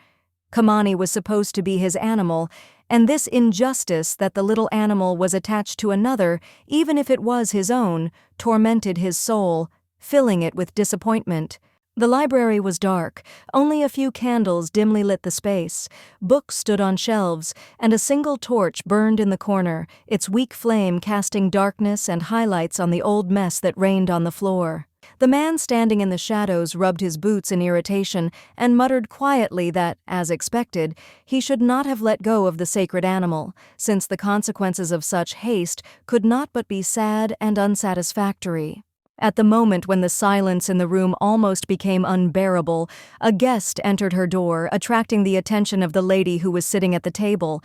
Kamani was supposed to be his animal, And this injustice that the little animal was attached to another, even if it was his own, tormented his soul, filling it with disappointment. The library was dark. Only a few candles dimly lit the space. Books stood on shelves, and a single torch burned in the corner, its weak flame casting darkness and highlights on the old mess that reigned on the floor. The man standing in the shadows rubbed his boots in irritation and muttered quietly that, as expected, he should not have let go of the sacred animal, since the consequences of such haste could not but be sad and unsatisfactory. At the moment when the silence in the room almost became unbearable, a guest entered her door, attracting the attention of the lady who was sitting at the table.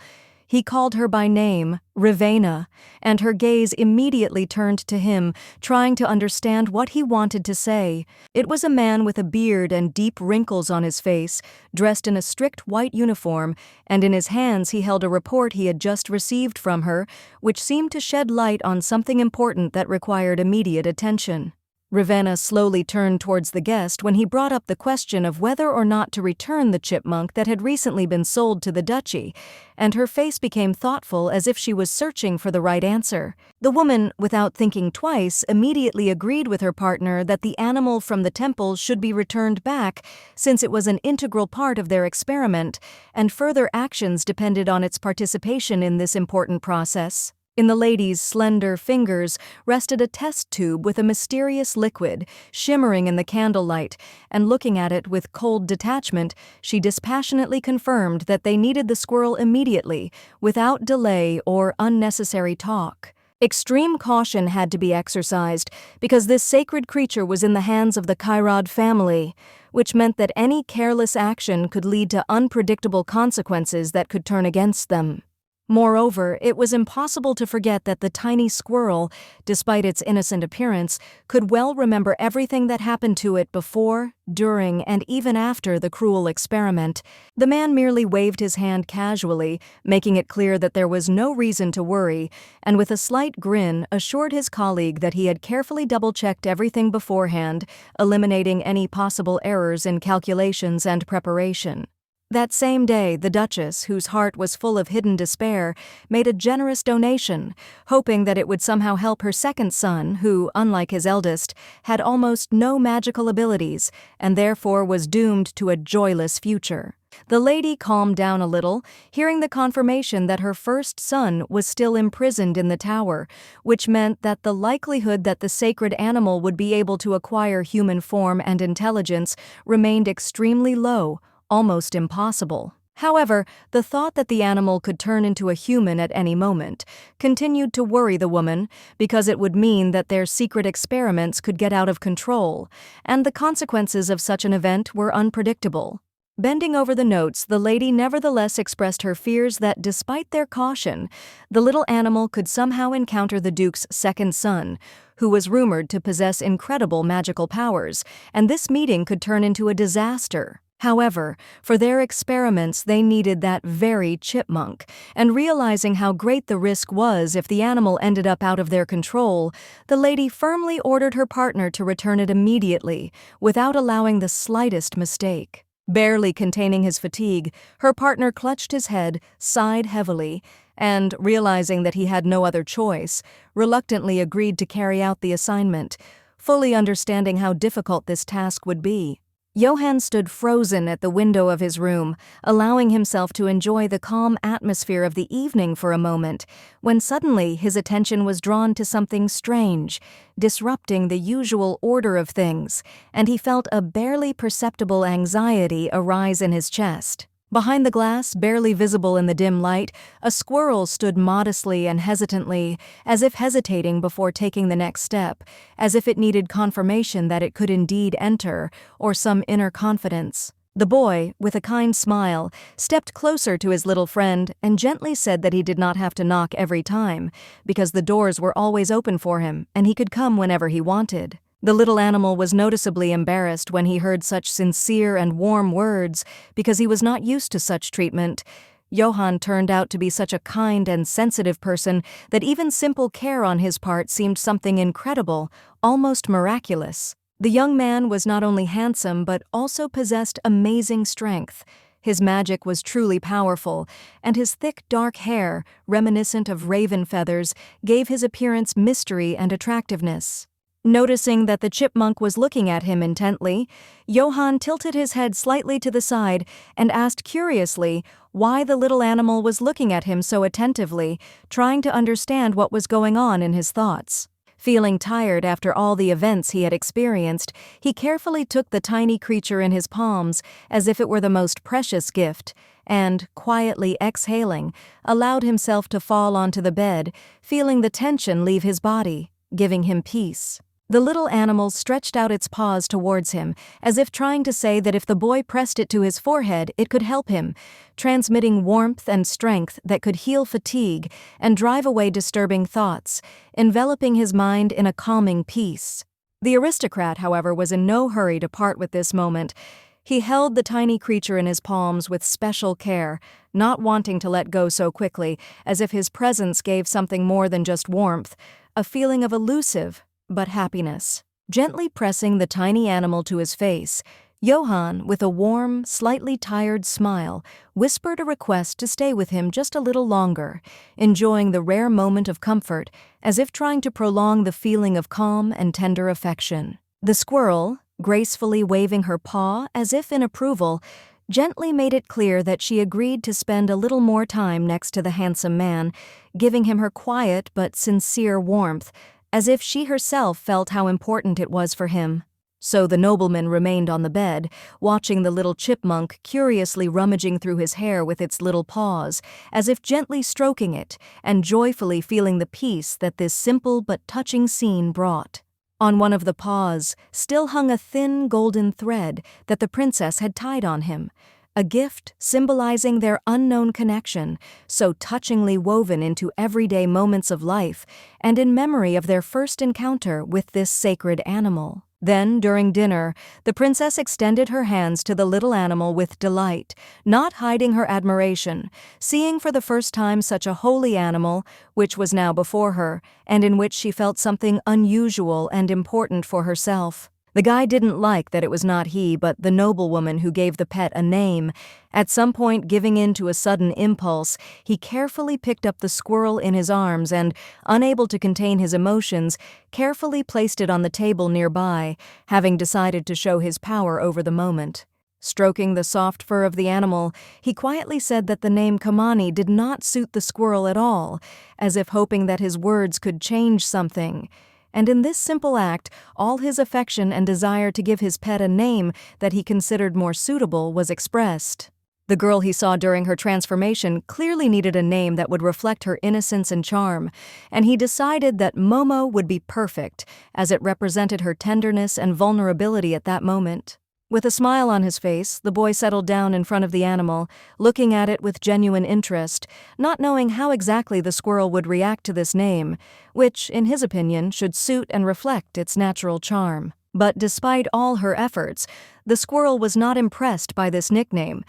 He called her by name, Ravenna, and her gaze immediately turned to him, trying to understand what he wanted to say. It was a man with a beard and deep wrinkles on his face, dressed in a strict white uniform, and in his hands he held a report he had just received from her, which seemed to shed light on something important that required immediate attention. Ravenna slowly turned towards the guest when he brought up the question of whether or not to return the chipmunk that had recently been sold to the duchy, and her face became thoughtful as if she was searching for the right answer. The woman, without thinking twice, immediately agreed with her partner that the animal from the temple should be returned back, since it was an integral part of their experiment, and further actions depended on its participation in this important process. In the lady's slender fingers rested a test tube with a mysterious liquid, shimmering in the candlelight, and looking at it with cold detachment, she dispassionately confirmed that they needed the squirrel immediately, without delay or unnecessary talk. Extreme caution had to be exercised, because this sacred creature was in the hands of the Kairad family, which meant that any careless action could lead to unpredictable consequences that could turn against them. Moreover, it was impossible to forget that the tiny squirrel, despite its innocent appearance, could well remember everything that happened to it before, during, and even after the cruel experiment. The man merely waved his hand casually, making it clear that there was no reason to worry, and with a slight grin assured his colleague that he had carefully double-checked everything beforehand, eliminating any possible errors in calculations and preparation. That same day, the Duchess, whose heart was full of hidden despair, made a generous donation, hoping that it would somehow help her second son, who, unlike his eldest, had almost no magical abilities, and therefore was doomed to a joyless future. The lady calmed down a little, hearing the confirmation that her first son was still imprisoned in the tower, which meant that the likelihood that the sacred animal would be able to acquire human form and intelligence remained extremely low, almost impossible. However, the thought that the animal could turn into a human at any moment continued to worry the woman, because it would mean that their secret experiments could get out of control, and the consequences of such an event were unpredictable. Bending over the notes, the lady nevertheless expressed her fears that, despite their caution, the little animal could somehow encounter the Duke's second son, who was rumored to possess incredible magical powers, and this meeting could turn into a disaster. However, for their experiments they needed that very chipmunk, and realizing how great the risk was if the animal ended up out of their control, the lady firmly ordered her partner to return it immediately, without allowing the slightest mistake. Barely containing his fatigue, her partner clutched his head, sighed heavily, and, realizing that he had no other choice, reluctantly agreed to carry out the assignment, fully understanding how difficult this task would be. Johann stood frozen at the window of his room, allowing himself to enjoy the calm atmosphere of the evening for a moment, when suddenly his attention was drawn to something strange, disrupting the usual order of things, and he felt a barely perceptible anxiety arise in his chest. Behind the glass, barely visible in the dim light, a squirrel stood modestly and hesitantly, as if hesitating before taking the next step, as if it needed confirmation that it could indeed enter, or some inner confidence. The boy, with a kind smile, stepped closer to his little friend and gently said that he did not have to knock every time, because the doors were always open for him and he could come whenever he wanted. The little animal was noticeably embarrassed when he heard such sincere and warm words, because he was not used to such treatment. Johann turned out to be such a kind and sensitive person that even simple care on his part seemed something incredible, almost miraculous. The young man was not only handsome but also possessed amazing strength. His magic was truly powerful, and his thick, dark hair, reminiscent of raven feathers, gave his appearance mystery and attractiveness. Noticing that the chipmunk was looking at him intently, Johann tilted his head slightly to the side and asked curiously why the little animal was looking at him so attentively, trying to understand what was going on in his thoughts. Feeling tired after all the events he had experienced, he carefully took the tiny creature in his palms as if it were the most precious gift, and, quietly exhaling, allowed himself to fall onto the bed, feeling the tension leave his body, giving him peace. The little animal stretched out its paws towards him, as if trying to say that if the boy pressed it to his forehead, it could help him, transmitting warmth and strength that could heal fatigue and drive away disturbing thoughts, enveloping his mind in a calming peace. The aristocrat, however, was in no hurry to part with this moment. He held the tiny creature in his palms with special care, not wanting to let go so quickly, as if his presence gave something more than just warmth, a feeling of elusive but happiness. Gently pressing the tiny animal to his face, Johann, with a warm, slightly tired smile, whispered a request to stay with him just a little longer, enjoying the rare moment of comfort, as if trying to prolong the feeling of calm and tender affection. The squirrel, gracefully waving her paw as if in approval, gently made it clear that she agreed to spend a little more time next to the handsome man, giving him her quiet but sincere warmth, as if she herself felt how important it was for him. So the nobleman remained on the bed, watching the little chipmunk curiously rummaging through his hair with its little paws, as if gently stroking it, and joyfully feeling the peace that this simple but touching scene brought. On one of the paws still hung a thin golden thread that the princess had tied on him, a gift symbolizing their unknown connection, so touchingly woven into everyday moments of life and in memory of their first encounter with this sacred animal. Then, during dinner, the princess extended her hands to the little animal with delight, not hiding her admiration, seeing for the first time such a holy animal, which was now before her, and in which she felt something unusual and important for herself. The guy didn't like that it was not he but the noblewoman who gave the pet a name. At some point, giving in to a sudden impulse, he carefully picked up the squirrel in his arms and, unable to contain his emotions, carefully placed it on the table nearby, having decided to show his power over the moment. Stroking the soft fur of the animal, he quietly said that the name Kamani did not suit the squirrel at all, as if hoping that his words could change something. And in this simple act, all his affection and desire to give his pet a name that he considered more suitable was expressed. The girl he saw during her transformation clearly needed a name that would reflect her innocence and charm, and he decided that Momo would be perfect, as it represented her tenderness and vulnerability at that moment. With a smile on his face, the boy settled down in front of the animal, looking at it with genuine interest, not knowing how exactly the squirrel would react to this name, which, in his opinion, should suit and reflect its natural charm. But despite all her efforts, the squirrel was not impressed by this nickname.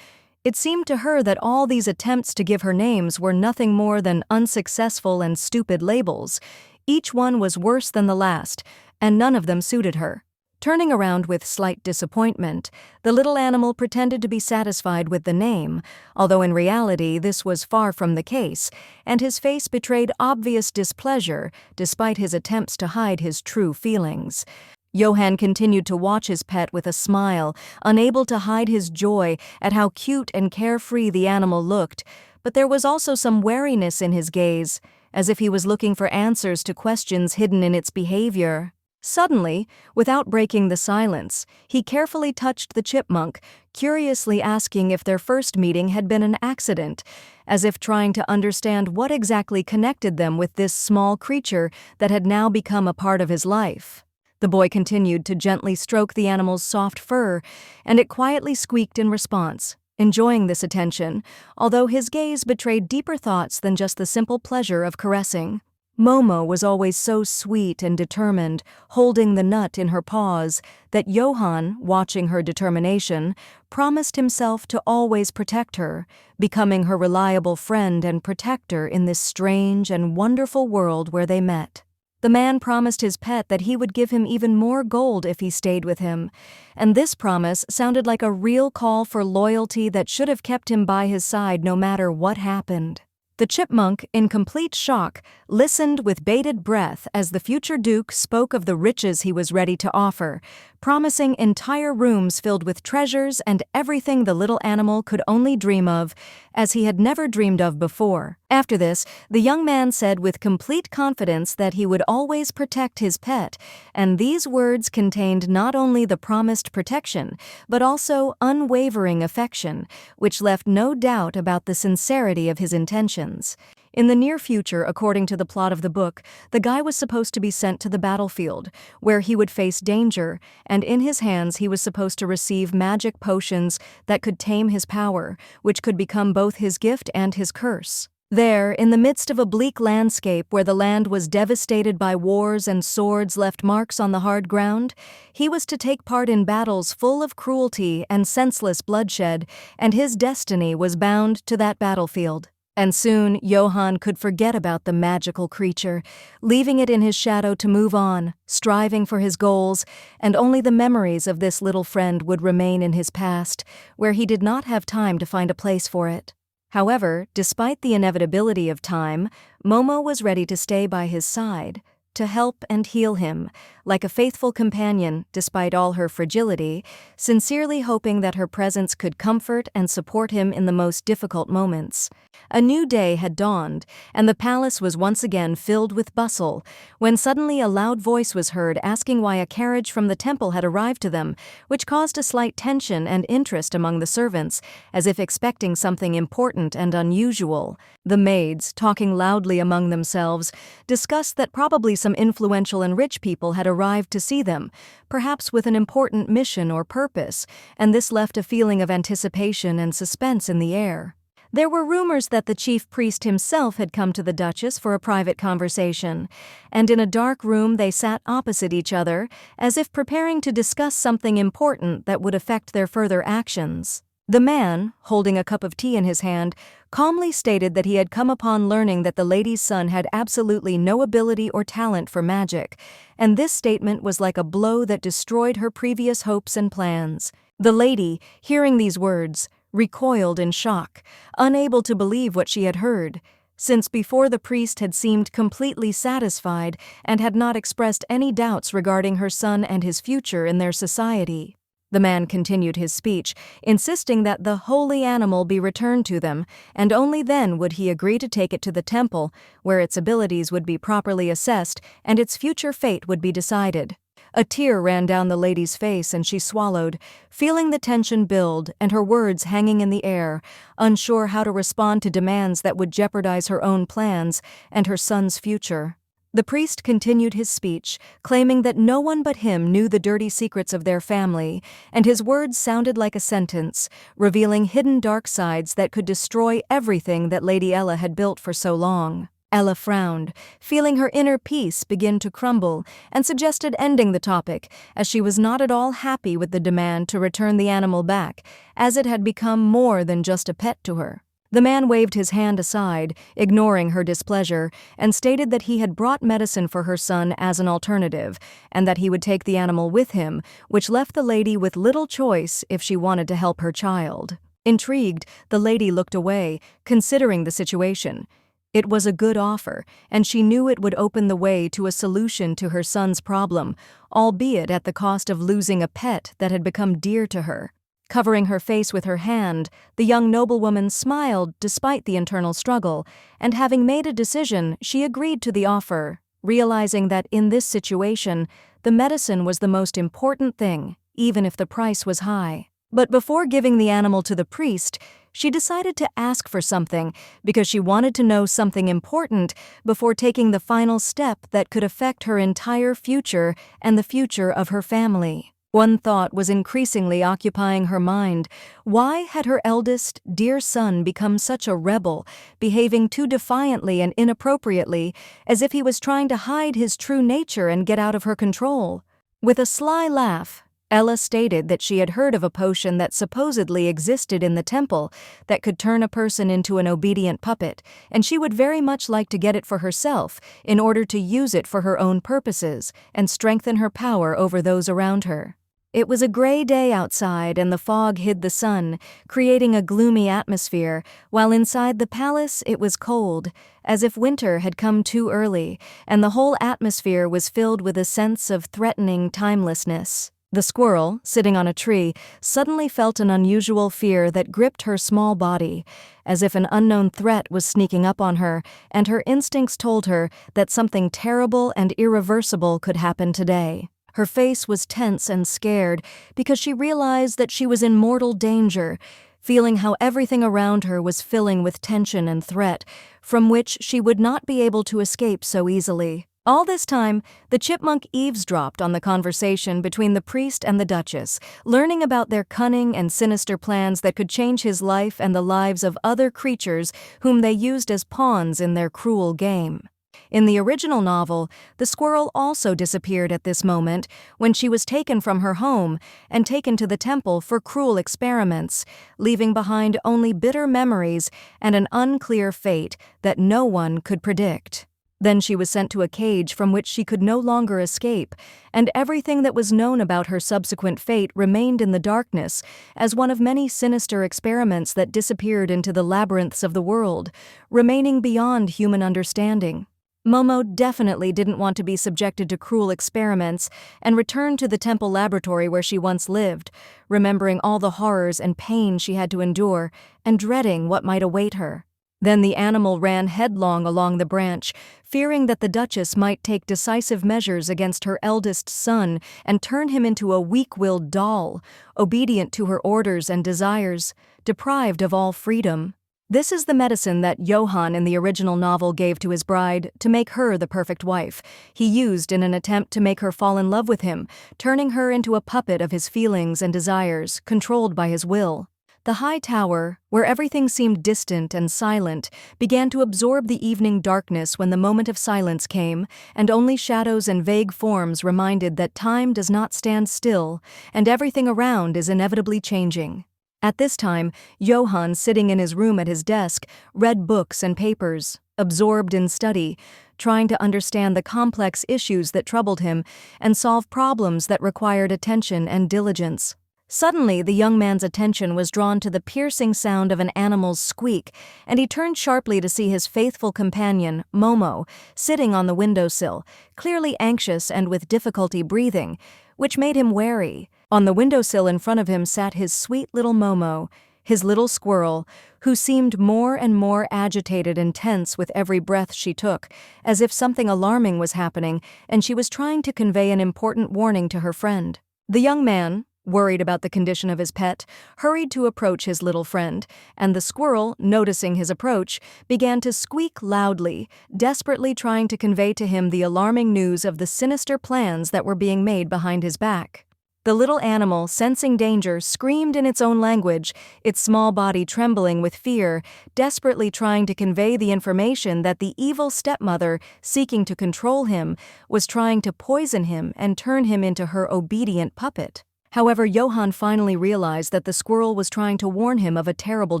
It seemed to her that all these attempts to give her names were nothing more than unsuccessful and stupid labels. Each one was worse than the last, and none of them suited her. Turning around with slight disappointment, the little animal pretended to be satisfied with the name, although in reality this was far from the case, and his face betrayed obvious displeasure despite his attempts to hide his true feelings. Johann continued to watch his pet with a smile, unable to hide his joy at how cute and carefree the animal looked, but there was also some wariness in his gaze, as if he was looking for answers to questions hidden in its behavior. Suddenly, without breaking the silence, he carefully touched the chipmunk, curiously asking if their first meeting had been an accident, as if trying to understand what exactly connected them with this small creature that had now become a part of his life. The boy continued to gently stroke the animal's soft fur, and it quietly squeaked in response, enjoying this attention, although his gaze betrayed deeper thoughts than just the simple pleasure of caressing. Momo was always so sweet and determined, holding the nut in her paws, that Johann, watching her determination, promised himself to always protect her, becoming her reliable friend and protector in this strange and wonderful world where they met. The man promised his pet that he would give him even more gold if he stayed with him, and this promise sounded like a real call for loyalty that should have kept him by his side no matter what happened. The chipmunk, in complete shock, listened with bated breath as the future duke spoke of the riches he was ready to offer, promising entire rooms filled with treasures and everything the little animal could only dream of, as he had never dreamed of before. After this, the young man said with complete confidence that he would always protect his pet, and these words contained not only the promised protection, but also unwavering affection, which left no doubt about the sincerity of his intentions. In the near future, according to the plot of the book, the guy was supposed to be sent to the battlefield, where he would face danger, and in his hands he was supposed to receive magic potions that could tame his power, which could become both his gift and his curse. There, in the midst of a bleak landscape where the land was devastated by wars and swords left marks on the hard ground, he was to take part in battles full of cruelty and senseless bloodshed, and his destiny was bound to that battlefield. And soon, Johann could forget about the magical creature, leaving it in his shadow to move on, striving for his goals, and only the memories of this little friend would remain in his past, where he did not have time to find a place for it. However, despite the inevitability of time, Momo was ready to stay by his side, to help and heal him, like a faithful companion despite all her fragility, sincerely hoping that her presence could comfort and support him in the most difficult moments. A new day had dawned, and the palace was once again filled with bustle, when suddenly a loud voice was heard asking why a carriage from the temple had arrived to them, which caused a slight tension and interest among the servants, as if expecting something important and unusual. The maids, talking loudly among themselves, discussed that probably some influential and rich people had arrived to see them, perhaps with an important mission or purpose, and this left a feeling of anticipation and suspense in the air. There were rumors that the chief priest himself had come to the Duchess for a private conversation, and in a dark room they sat opposite each other, as if preparing to discuss something important that would affect their further actions. The man, holding a cup of tea in his hand, calmly stated that he had come upon learning that the lady's son had absolutely no ability or talent for magic, and this statement was like a blow that destroyed her previous hopes and plans. The lady, hearing these words, recoiled in shock, unable to believe what she had heard, since before the priest had seemed completely satisfied and had not expressed any doubts regarding her son and his future in their society. The man continued his speech, insisting that the holy animal be returned to them, and only then would he agree to take it to the temple, where its abilities would be properly assessed and its future fate would be decided. A tear ran down the lady's face and she swallowed, feeling the tension build and her words hanging in the air, unsure how to respond to demands that would jeopardize her own plans and her son's future. The priest continued his speech, claiming that no one but him knew the dirty secrets of their family, and his words sounded like a sentence, revealing hidden dark sides that could destroy everything that Lady Ella had built for so long. Ella frowned, feeling her inner peace begin to crumble, and suggested ending the topic, as she was not at all happy with the demand to return the animal back, as it had become more than just a pet to her. The man waved his hand aside, ignoring her displeasure, and stated that he had brought medicine for her son as an alternative, and that he would take the animal with him, which left the lady with little choice if she wanted to help her child. Intrigued, the lady looked away, considering the situation. It was a good offer, and she knew it would open the way to a solution to her son's problem, albeit at the cost of losing a pet that had become dear to her. Covering her face with her hand, the young noblewoman smiled despite the internal struggle, and having made a decision, she agreed to the offer, realizing that in this situation, the medicine was the most important thing, even if the price was high. But before giving the animal to the priest, she decided to ask for something because she wanted to know something important before taking the final step that could affect her entire future and the future of her family. One thought was increasingly occupying her mind. Why had her eldest, dear son become such a rebel, behaving too defiantly and inappropriately, as if he was trying to hide his true nature and get out of her control? With a sly laugh, Ella stated that she had heard of a potion that supposedly existed in the temple that could turn a person into an obedient puppet, and she would very much like to get it for herself in order to use it for her own purposes and strengthen her power over those around her. It was a gray day outside and the fog hid the sun, creating a gloomy atmosphere, while inside the palace it was cold, as if winter had come too early, and the whole atmosphere was filled with a sense of threatening timelessness. The squirrel, sitting on a tree, suddenly felt an unusual fear that gripped her small body, as if an unknown threat was sneaking up on her, and her instincts told her that something terrible and irreversible could happen today. Her face was tense and scared because she realized that she was in mortal danger, feeling how everything around her was filling with tension and threat, from which she would not be able to escape so easily. All this time, the chipmunk eavesdropped on the conversation between the priest and the duchess, learning about their cunning and sinister plans that could change his life and the lives of other creatures whom they used as pawns in their cruel game. In the original novel, the squirrel also disappeared at this moment when she was taken from her home and taken to the temple for cruel experiments, leaving behind only bitter memories and an unclear fate that no one could predict. Then she was sent to a cage from which she could no longer escape, and everything that was known about her subsequent fate remained in the darkness as one of many sinister experiments that disappeared into the labyrinths of the world, remaining beyond human understanding. Momo definitely didn't want to be subjected to cruel experiments and returned to the temple laboratory where she once lived, remembering all the horrors and pain she had to endure and dreading what might await her. Then the animal ran headlong along the branch, fearing that the Duchess might take decisive measures against her eldest son and turn him into a weak-willed doll, obedient to her orders and desires, deprived of all freedom. This is the medicine that Johann in the original novel gave to his bride to make her the perfect wife. He used in an attempt to make her fall in love with him, turning her into a puppet of his feelings and desires, controlled by his will. The high tower, where everything seemed distant and silent, began to absorb the evening darkness when the moment of silence came, and only shadows and vague forms reminded that time does not stand still, and everything around is inevitably changing. At this time, Johann, sitting in his room at his desk, read books and papers, absorbed in study, trying to understand the complex issues that troubled him and solve problems that required attention and diligence. Suddenly, the young man's attention was drawn to the piercing sound of an animal's squeak, and he turned sharply to see his faithful companion, Momo, sitting on the windowsill, clearly anxious and with difficulty breathing, which made him wary. On the windowsill in front of him sat his sweet little Momo, his little squirrel, who seemed more and more agitated and tense with every breath she took, as if something alarming was happening and she was trying to convey an important warning to her friend. The young man, worried about the condition of his pet, hurried to approach his little friend, and the squirrel, noticing his approach, began to squeak loudly, desperately trying to convey to him the alarming news of the sinister plans that were being made behind his back. The little animal, sensing danger, screamed in its own language, its small body trembling with fear, desperately trying to convey the information that the evil stepmother, seeking to control him, was trying to poison him and turn him into her obedient puppet. However, Johann finally realized that the squirrel was trying to warn him of a terrible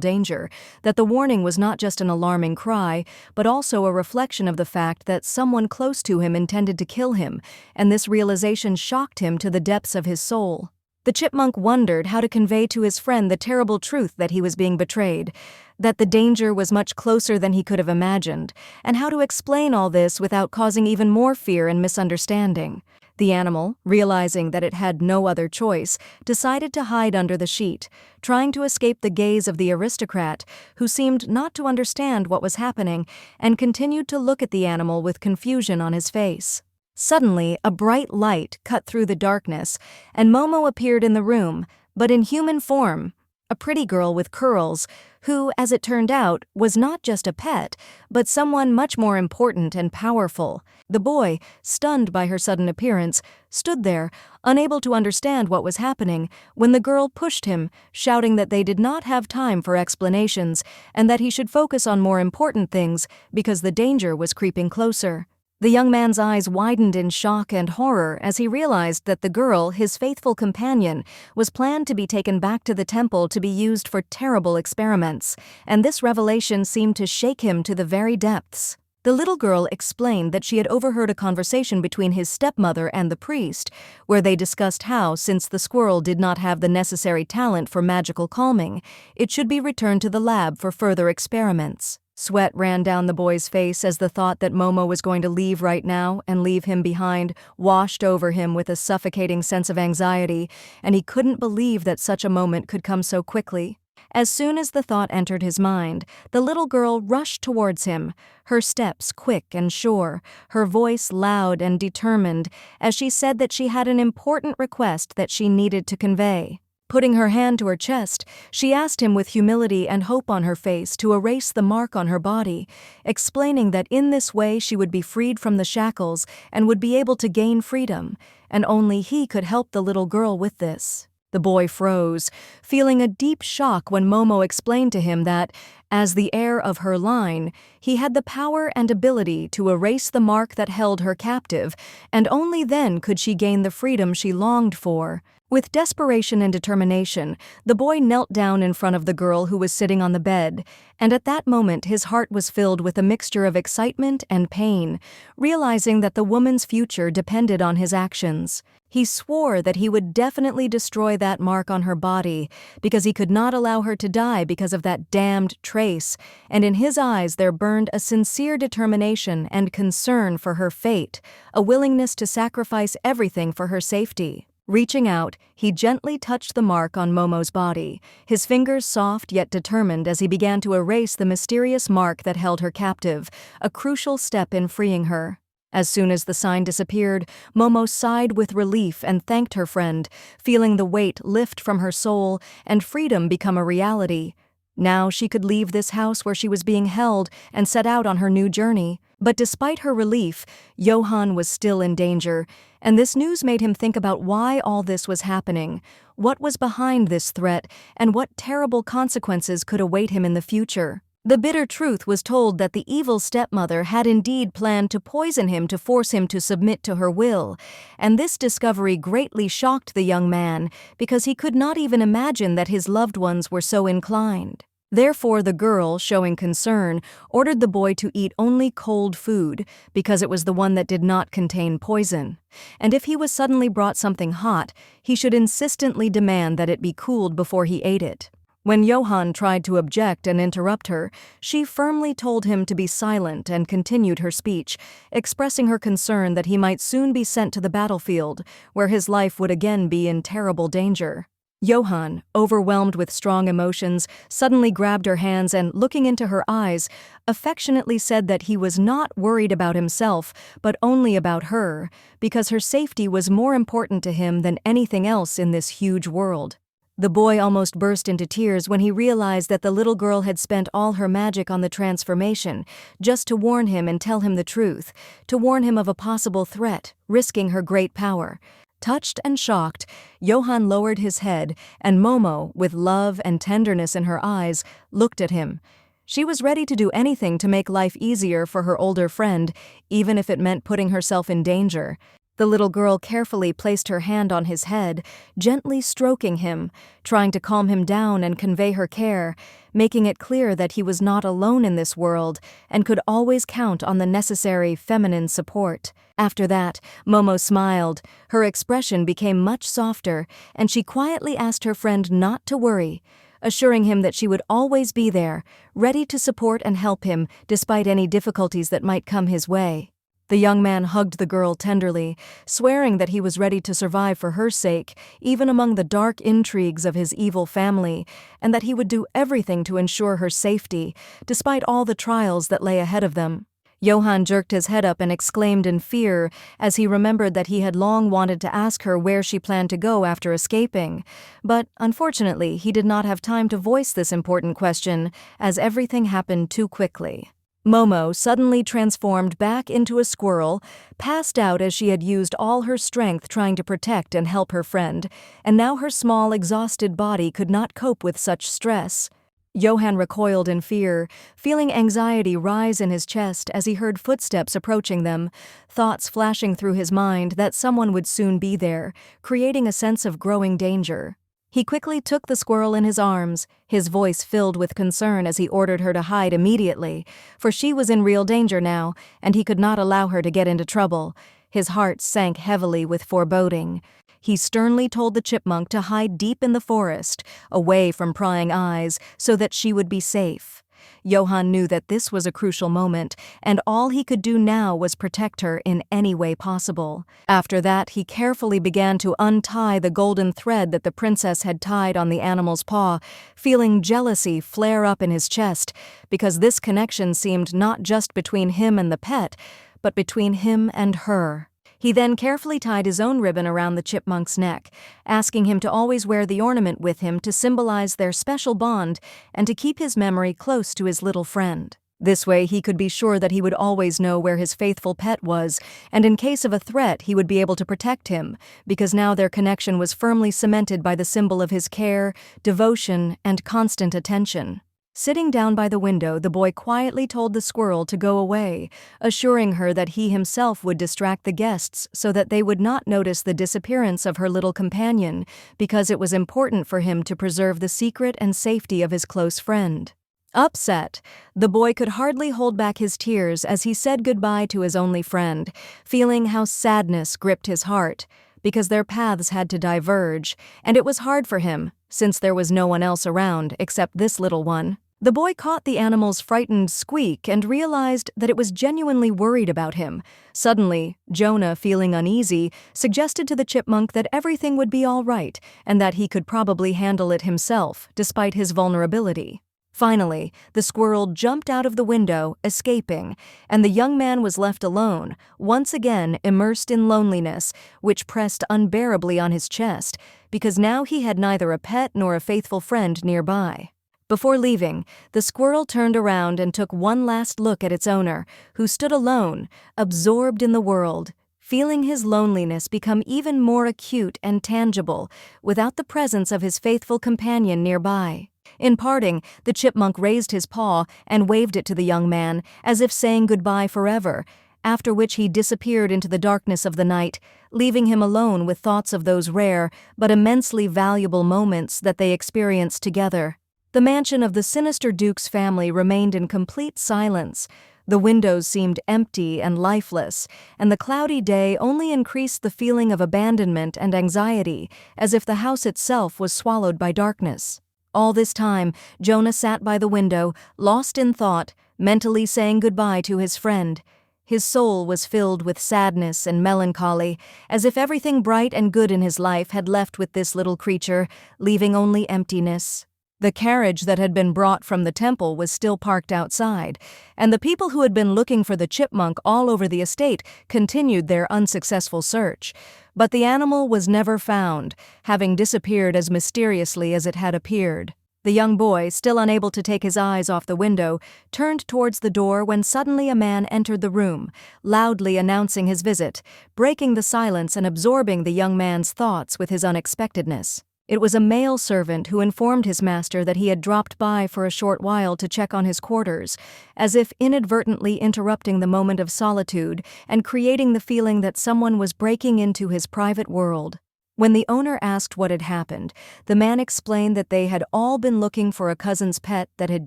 danger, that the warning was not just an alarming cry, but also a reflection of the fact that someone close to him intended to kill him, and this realization shocked him to the depths of his soul. The chipmunk wondered how to convey to his friend the terrible truth that he was being betrayed, that the danger was much closer than he could have imagined, and how to explain all this without causing even more fear and misunderstanding. The animal, realizing that it had no other choice, decided to hide under the sheet, trying to escape the gaze of the aristocrat, who seemed not to understand what was happening and continued to look at the animal with confusion on his face. Suddenly, a bright light cut through the darkness, and Momo appeared in the room, but in human form, a pretty girl with curls, who, as it turned out, was not just a pet, but someone much more important and powerful. The boy, stunned by her sudden appearance, stood there, unable to understand what was happening, when the girl pushed him, shouting that they did not have time for explanations, and that he should focus on more important things because the danger was creeping closer. The young man's eyes widened in shock and horror as he realized that the girl, his faithful companion, was planned to be taken back to the temple to be used for terrible experiments, and this revelation seemed to shake him to the very depths. The little girl explained that she had overheard a conversation between his stepmother and the priest, where they discussed how, since the squirrel did not have the necessary talent for magical calming, it should be returned to the lab for further experiments. Sweat ran down the boy's face as the thought that Momo was going to leave right now and leave him behind washed over him with a suffocating sense of anxiety, and he couldn't believe that such a moment could come so quickly. As soon as the thought entered his mind, the little girl rushed towards him, her steps quick and sure, her voice loud and determined, as she said that she had an important request that she needed to convey. Putting her hand to her chest, she asked him with humility and hope on her face to erase the mark on her body, explaining that in this way she would be freed from the shackles and would be able to gain freedom, and only he could help the little girl with this. The boy froze, feeling a deep shock when Momo explained to him that, as the heir of her line, he had the power and ability to erase the mark that held her captive, and only then could she gain the freedom she longed for. With desperation and determination, the boy knelt down in front of the girl who was sitting on the bed, and at that moment his heart was filled with a mixture of excitement and pain, realizing that the woman's future depended on his actions. He swore that he would definitely destroy that mark on her body, because he could not allow her to die because of that damned trace, and in his eyes there burned a sincere determination and concern for her fate, a willingness to sacrifice everything for her safety. Reaching out, he gently touched the mark on Momo's body, his fingers soft yet determined as he began to erase the mysterious mark that held her captive, a crucial step in freeing her. As soon as the sign disappeared, Momo sighed with relief and thanked her friend, feeling the weight lift from her soul and freedom become a reality. Now she could leave this house where she was being held and set out on her new journey. But despite her relief, Johann was still in danger, and this news made him think about why all this was happening, what was behind this threat, and what terrible consequences could await him in the future. The bitter truth was told that the evil stepmother had indeed planned to poison him to force him to submit to her will, and this discovery greatly shocked the young man because he could not even imagine that his loved ones were so inclined. Therefore, the girl, showing concern, ordered the boy to eat only cold food because it was the one that did not contain poison, and if he was suddenly brought something hot, he should insistently demand that it be cooled before he ate it. When Johann tried to object and interrupt her, she firmly told him to be silent and continued her speech, expressing her concern that he might soon be sent to the battlefield, where his life would again be in terrible danger. Johann, overwhelmed with strong emotions, suddenly grabbed her hands and, looking into her eyes, affectionately said that he was not worried about himself, but only about her, because her safety was more important to him than anything else in this huge world. The boy almost burst into tears when he realized that the little girl had spent all her magic on the transformation, just to warn him and tell him the truth, to warn him of a possible threat, risking her great power. Touched and shocked, Johann lowered his head, and Momo, with love and tenderness in her eyes, looked at him. She was ready to do anything to make life easier for her older friend, even if it meant putting herself in danger. The little girl carefully placed her hand on his head, gently stroking him, trying to calm him down and convey her care, making it clear that he was not alone in this world and could always count on the necessary feminine support. After that, Momo smiled. Her expression became much softer, and she quietly asked her friend not to worry, assuring him that she would always be there, ready to support and help him despite any difficulties that might come his way. The young man hugged the girl tenderly, swearing that he was ready to survive for her sake, even among the dark intrigues of his evil family, and that he would do everything to ensure her safety, despite all the trials that lay ahead of them. Johann jerked his head up and exclaimed in fear as he remembered that he had long wanted to ask her where she planned to go after escaping, but unfortunately he did not have time to voice this important question, as everything happened too quickly. Momo, suddenly transformed back into a squirrel, passed out as she had used all her strength trying to protect and help her friend, and now her small, exhausted body could not cope with such stress. Johann recoiled in fear, feeling anxiety rise in his chest as he heard footsteps approaching them, thoughts flashing through his mind that someone would soon be there, creating a sense of growing danger. He quickly took the squirrel in his arms, his voice filled with concern as he ordered her to hide immediately, for she was in real danger now, and he could not allow her to get into trouble. His heart sank heavily with foreboding. He sternly told the chipmunk to hide deep in the forest, away from prying eyes, so that she would be safe. Johann knew that this was a crucial moment, and all he could do now was protect her in any way possible. After that, he carefully began to untie the golden thread that the princess had tied on the animal's paw, feeling jealousy flare up in his chest, because this connection seemed not just between him and the pet, but between him and her. He then carefully tied his own ribbon around the chipmunk's neck, asking him to always wear the ornament with him to symbolize their special bond and to keep his memory close to his little friend. This way he could be sure that he would always know where his faithful pet was, and in case of a threat he would be able to protect him, because now their connection was firmly cemented by the symbol of his care, devotion, and constant attention. Sitting down by the window, the boy quietly told the squirrel to go away, assuring her that he himself would distract the guests so that they would not notice the disappearance of her little companion, because it was important for him to preserve the secret and safety of his close friend. Upset, the boy could hardly hold back his tears as he said goodbye to his only friend, feeling how sadness gripped his heart, because their paths had to diverge, and it was hard for him, since there was no one else around except this little one. The boy caught the animal's frightened squeak and realized that it was genuinely worried about him. Suddenly, Jonah, feeling uneasy, suggested to the chipmunk that everything would be all right and that he could probably handle it himself, despite his vulnerability. Finally, the squirrel jumped out of the window, escaping, and the young man was left alone, once again immersed in loneliness, which pressed unbearably on his chest, because now he had neither a pet nor a faithful friend nearby. Before leaving, the squirrel turned around and took one last look at its owner, who stood alone, absorbed in the world, feeling his loneliness become even more acute and tangible without the presence of his faithful companion nearby. In parting, the chipmunk raised his paw and waved it to the young man, as if saying goodbye forever, after which he disappeared into the darkness of the night, leaving him alone with thoughts of those rare but immensely valuable moments that they experienced together. The mansion of the sinister Duke's family remained in complete silence. The windows seemed empty and lifeless, and the cloudy day only increased the feeling of abandonment and anxiety, as if the house itself was swallowed by darkness. All this time, Jonah sat by the window, lost in thought, mentally saying goodbye to his friend. His soul was filled with sadness and melancholy, as if everything bright and good in his life had left with this little creature, leaving only emptiness. The carriage that had been brought from the temple was still parked outside, and the people who had been looking for the chipmunk all over the estate continued their unsuccessful search. But the animal was never found, having disappeared as mysteriously as it had appeared. The young boy, still unable to take his eyes off the window, turned towards the door when suddenly a man entered the room, loudly announcing his visit, breaking the silence and absorbing the young man's thoughts with his unexpectedness. It was a male servant who informed his master that he had dropped by for a short while to check on his quarters, as if inadvertently interrupting the moment of solitude and creating the feeling that someone was breaking into his private world. When the owner asked what had happened, the man explained that they had all been looking for a cousin's pet that had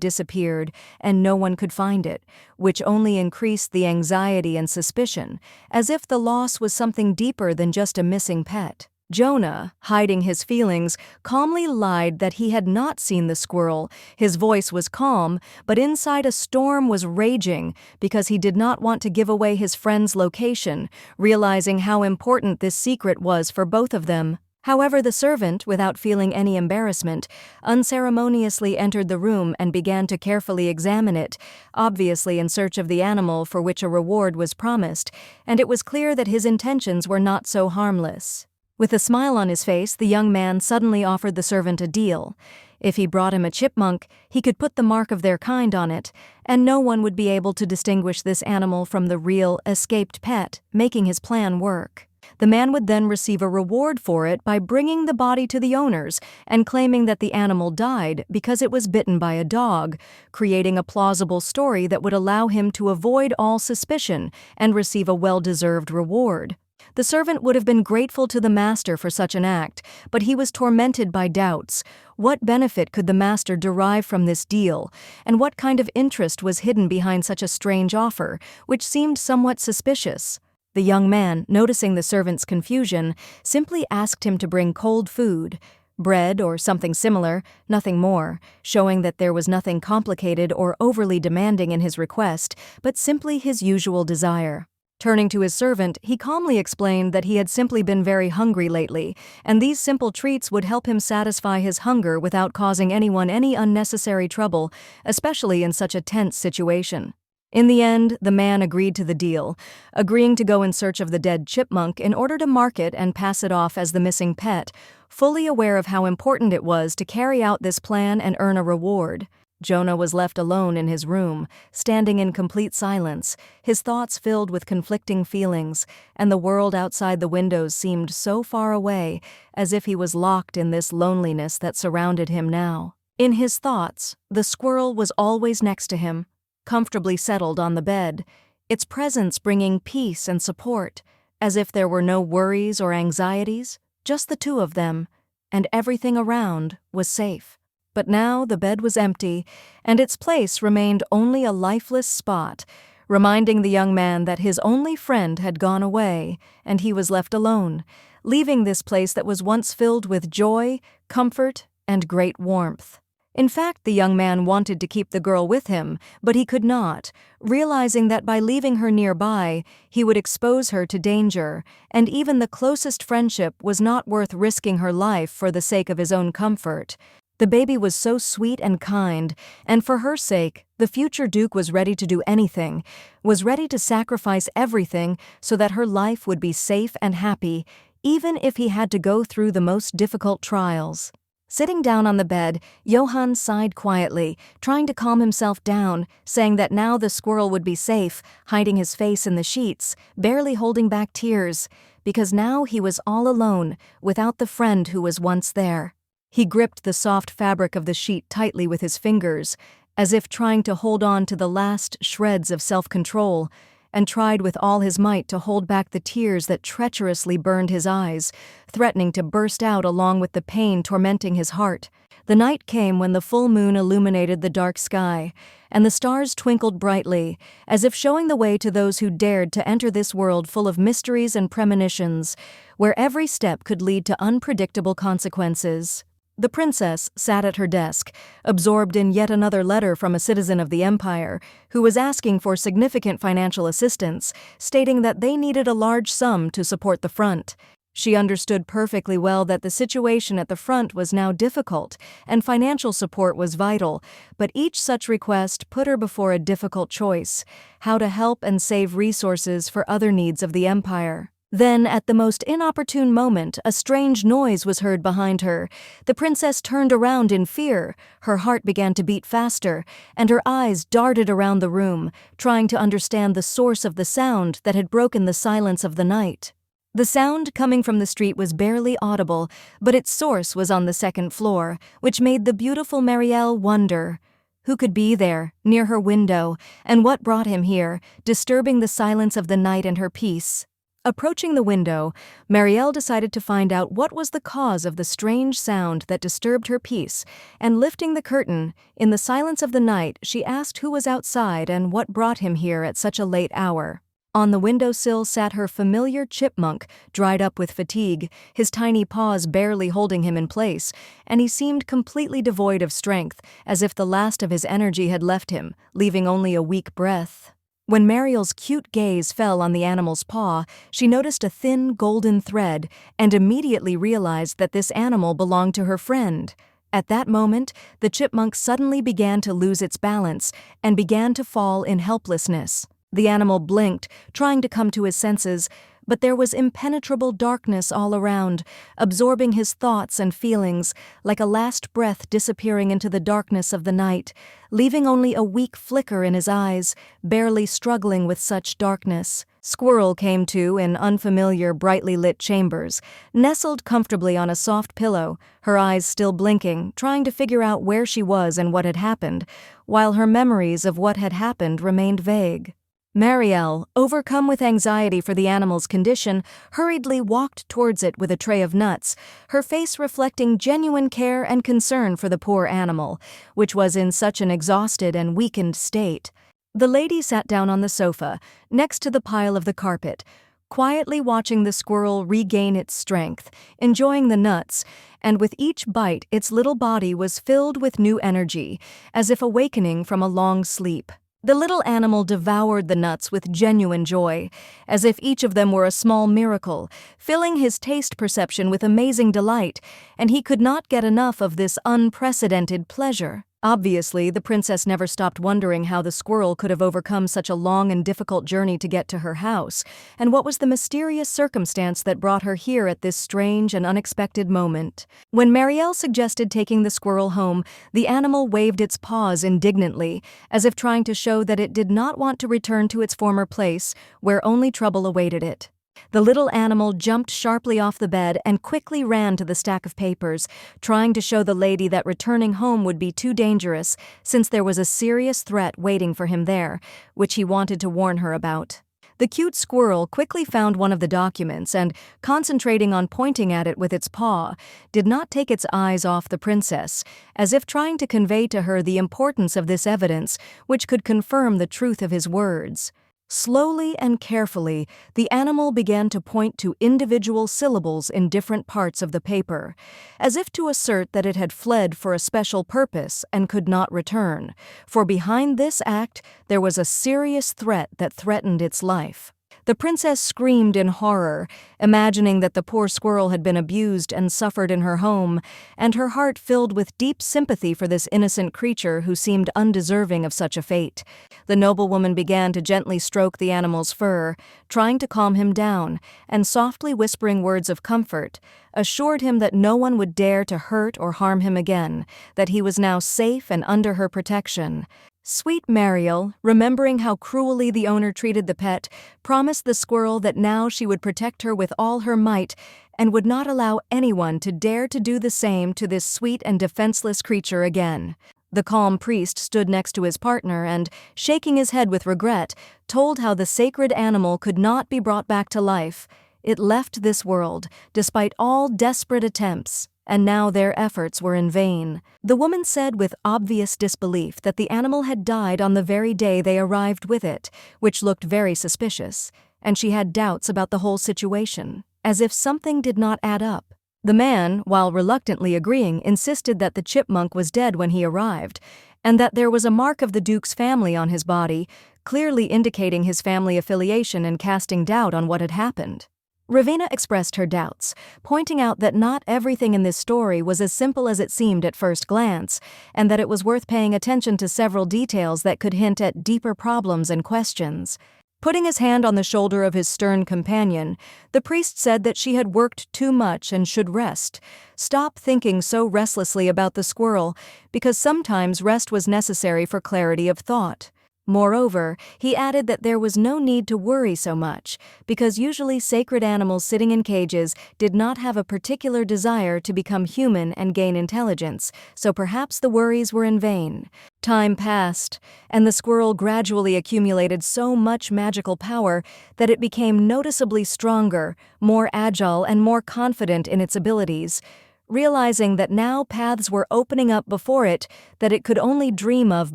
disappeared and no one could find it, which only increased the anxiety and suspicion, as if the loss was something deeper than just a missing pet. Jonah, hiding his feelings, calmly lied that he had not seen the squirrel. His voice was calm, but inside a storm was raging because he did not want to give away his friend's location, realizing how important this secret was for both of them. However, the servant, without feeling any embarrassment, unceremoniously entered the room and began to carefully examine it, obviously in search of the animal for which a reward was promised, and it was clear that his intentions were not so harmless. With a smile on his face, the young man suddenly offered the servant a deal. If he brought him a chipmunk, he could put the mark of their kind on it, and no one would be able to distinguish this animal from the real, escaped pet, making his plan work. The man would then receive a reward for it by bringing the body to the owners and claiming that the animal died because it was bitten by a dog, creating a plausible story that would allow him to avoid all suspicion and receive a well-deserved reward. The servant would have been grateful to the master for such an act, but he was tormented by doubts. What benefit could the master derive from this deal, and what kind of interest was hidden behind such a strange offer, which seemed somewhat suspicious? The young man, noticing the servant's confusion, simply asked him to bring cold food, bread or something similar, nothing more, showing that there was nothing complicated or overly demanding in his request, but simply his usual desire. Turning to his servant, he calmly explained that he had simply been very hungry lately, and these simple treats would help him satisfy his hunger without causing anyone any unnecessary trouble, especially in such a tense situation. In the end, the man agreed to the deal, agreeing to go in search of the dead chipmunk in order to mark it and pass it off as the missing pet, fully aware of how important it was to carry out this plan and earn a reward. Jonah was left alone in his room, standing in complete silence, his thoughts filled with conflicting feelings, and the world outside the windows seemed so far away, as if he was locked in this loneliness that surrounded him now. In his thoughts, the squirrel was always next to him, comfortably settled on the bed, its presence bringing peace and support, as if there were no worries or anxieties, just the two of them, and everything around was safe. But now the bed was empty, and its place remained only a lifeless spot, reminding the young man that his only friend had gone away, and he was left alone, leaving this place that was once filled with joy, comfort, and great warmth. In fact, the young man wanted to keep the girl with him, but he could not, realizing that by leaving her nearby, he would expose her to danger, and even the closest friendship was not worth risking her life for the sake of his own comfort. The baby was so sweet and kind, and for her sake, the future Duke was ready to do anything, was ready to sacrifice everything so that her life would be safe and happy, even if he had to go through the most difficult trials. Sitting down on the bed, Johann sighed quietly, trying to calm himself down, saying that now the squirrel would be safe, hiding his face in the sheets, barely holding back tears, because now he was all alone, without the friend who was once there. He gripped the soft fabric of the sheet tightly with his fingers, as if trying to hold on to the last shreds of self-control, and tried with all his might to hold back the tears that treacherously burned his eyes, threatening to burst out along with the pain tormenting his heart. The night came when the full moon illuminated the dark sky, and the stars twinkled brightly, as if showing the way to those who dared to enter this world full of mysteries and premonitions, where every step could lead to unpredictable consequences. The princess sat at her desk, absorbed in yet another letter from a citizen of the empire, who was asking for significant financial assistance, stating that they needed a large sum to support the front. She understood perfectly well that the situation at the front was now difficult, and financial support was vital, but each such request put her before a difficult choice: how to help and save resources for other needs of the empire. Then, at the most inopportune moment, a strange noise was heard behind her. The princess turned around in fear. Her heart began to beat faster, and her eyes darted around the room, trying to understand the source of the sound that had broken the silence of the night. The sound coming from the street was barely audible, but its source was on the second floor, which made the beautiful Marielle wonder. Who could be there, near her window, and what brought him here, disturbing the silence of the night and her peace? Approaching the window, Marielle decided to find out what was the cause of the strange sound that disturbed her peace, and lifting the curtain, in the silence of the night, she asked who was outside and what brought him here at such a late hour. On the windowsill sat her familiar Chipmunk, dried up with fatigue, his tiny paws barely holding him in place, and he seemed completely devoid of strength, as if the last of his energy had left him, leaving only a weak breath. When Marielle's cute gaze fell on the animal's paw, she noticed a thin golden thread and immediately realized that this animal belonged to her friend. At that moment, the chipmunk suddenly began to lose its balance and began to fall in helplessness. The animal blinked, trying to come to his senses, But there was impenetrable darkness all around, absorbing his thoughts and feelings, like a last breath disappearing into the darkness of the night, leaving only a weak flicker in his eyes, barely struggling with such darkness. Squirrel came to in unfamiliar, brightly lit chambers, nestled comfortably on a soft pillow, her eyes still blinking, trying to figure out where she was and what had happened, while her memories of what had happened remained vague. Marielle, overcome with anxiety for the animal's condition, hurriedly walked towards it with a tray of nuts, her face reflecting genuine care and concern for the poor animal, which was in such an exhausted and weakened state. The lady sat down on the sofa, next to the pile of the carpet, quietly watching the squirrel regain its strength, enjoying the nuts, and with each bite its little body was filled with new energy, as if awakening from a long sleep. The little animal devoured the nuts with genuine joy, as if each of them were a small miracle, filling his taste perception with amazing delight, and he could not get enough of this unprecedented pleasure. Obviously, the princess never stopped wondering how the squirrel could have overcome such a long and difficult journey to get to her house, and what was the mysterious circumstance that brought her here at this strange and unexpected moment. When Marielle suggested taking the squirrel home, the animal waved its paws indignantly, as if trying to show that it did not want to return to its former place, where only trouble awaited it. The little animal jumped sharply off the bed and quickly ran to the stack of papers, trying to show the lady that returning home would be too dangerous, since there was a serious threat waiting for him there, which he wanted to warn her about. The cute squirrel quickly found one of the documents and, concentrating on pointing at it with its paw, did not take its eyes off the princess, as if trying to convey to her the importance of this evidence, which could confirm the truth of his words. Slowly and carefully, the animal began to point to individual syllables in different parts of the paper, as if to assert that it had fled for a special purpose and could not return, for behind this act there was a serious threat that threatened its life. The princess screamed in horror, imagining that the poor squirrel had been abused and suffered in her home, and her heart filled with deep sympathy for this innocent creature who seemed undeserving of such a fate. The noblewoman began to gently stroke the animal's fur, trying to calm him down, and softly whispering words of comfort, assured him that no one would dare to hurt or harm him again, that he was now safe and under her protection. Sweet Marielle, remembering how cruelly the owner treated the pet, promised the squirrel that now she would protect her with all her might and would not allow anyone to dare to do the same to this sweet and defenseless creature again. The calm priest stood next to his partner and, shaking his head with regret, told how the sacred animal could not be brought back to life. It left this world, despite all desperate attempts, and now their efforts were in vain. The woman said with obvious disbelief that the animal had died on the very day they arrived with it, which looked very suspicious, and she had doubts about the whole situation, as if something did not add up. The man, while reluctantly agreeing, insisted that the chipmunk was dead when he arrived, and that there was a mark of the Duke's family on his body, clearly indicating his family affiliation and casting doubt on what had happened. Ravenna expressed her doubts, pointing out that not everything in this story was as simple as it seemed at first glance, and that it was worth paying attention to several details that could hint at deeper problems and questions. Putting his hand on the shoulder of his stern companion, the priest said that she had worked too much and should rest. Stop thinking so restlessly about the squirrel, because sometimes rest was necessary for clarity of thought. Moreover, he added that there was no need to worry so much, because usually sacred animals sitting in cages did not have a particular desire to become human and gain intelligence, so perhaps the worries were in vain. Time passed, and the squirrel gradually accumulated so much magical power that it became noticeably stronger, more agile, and more confident in its abilities. Realizing that now paths were opening up before it that it could only dream of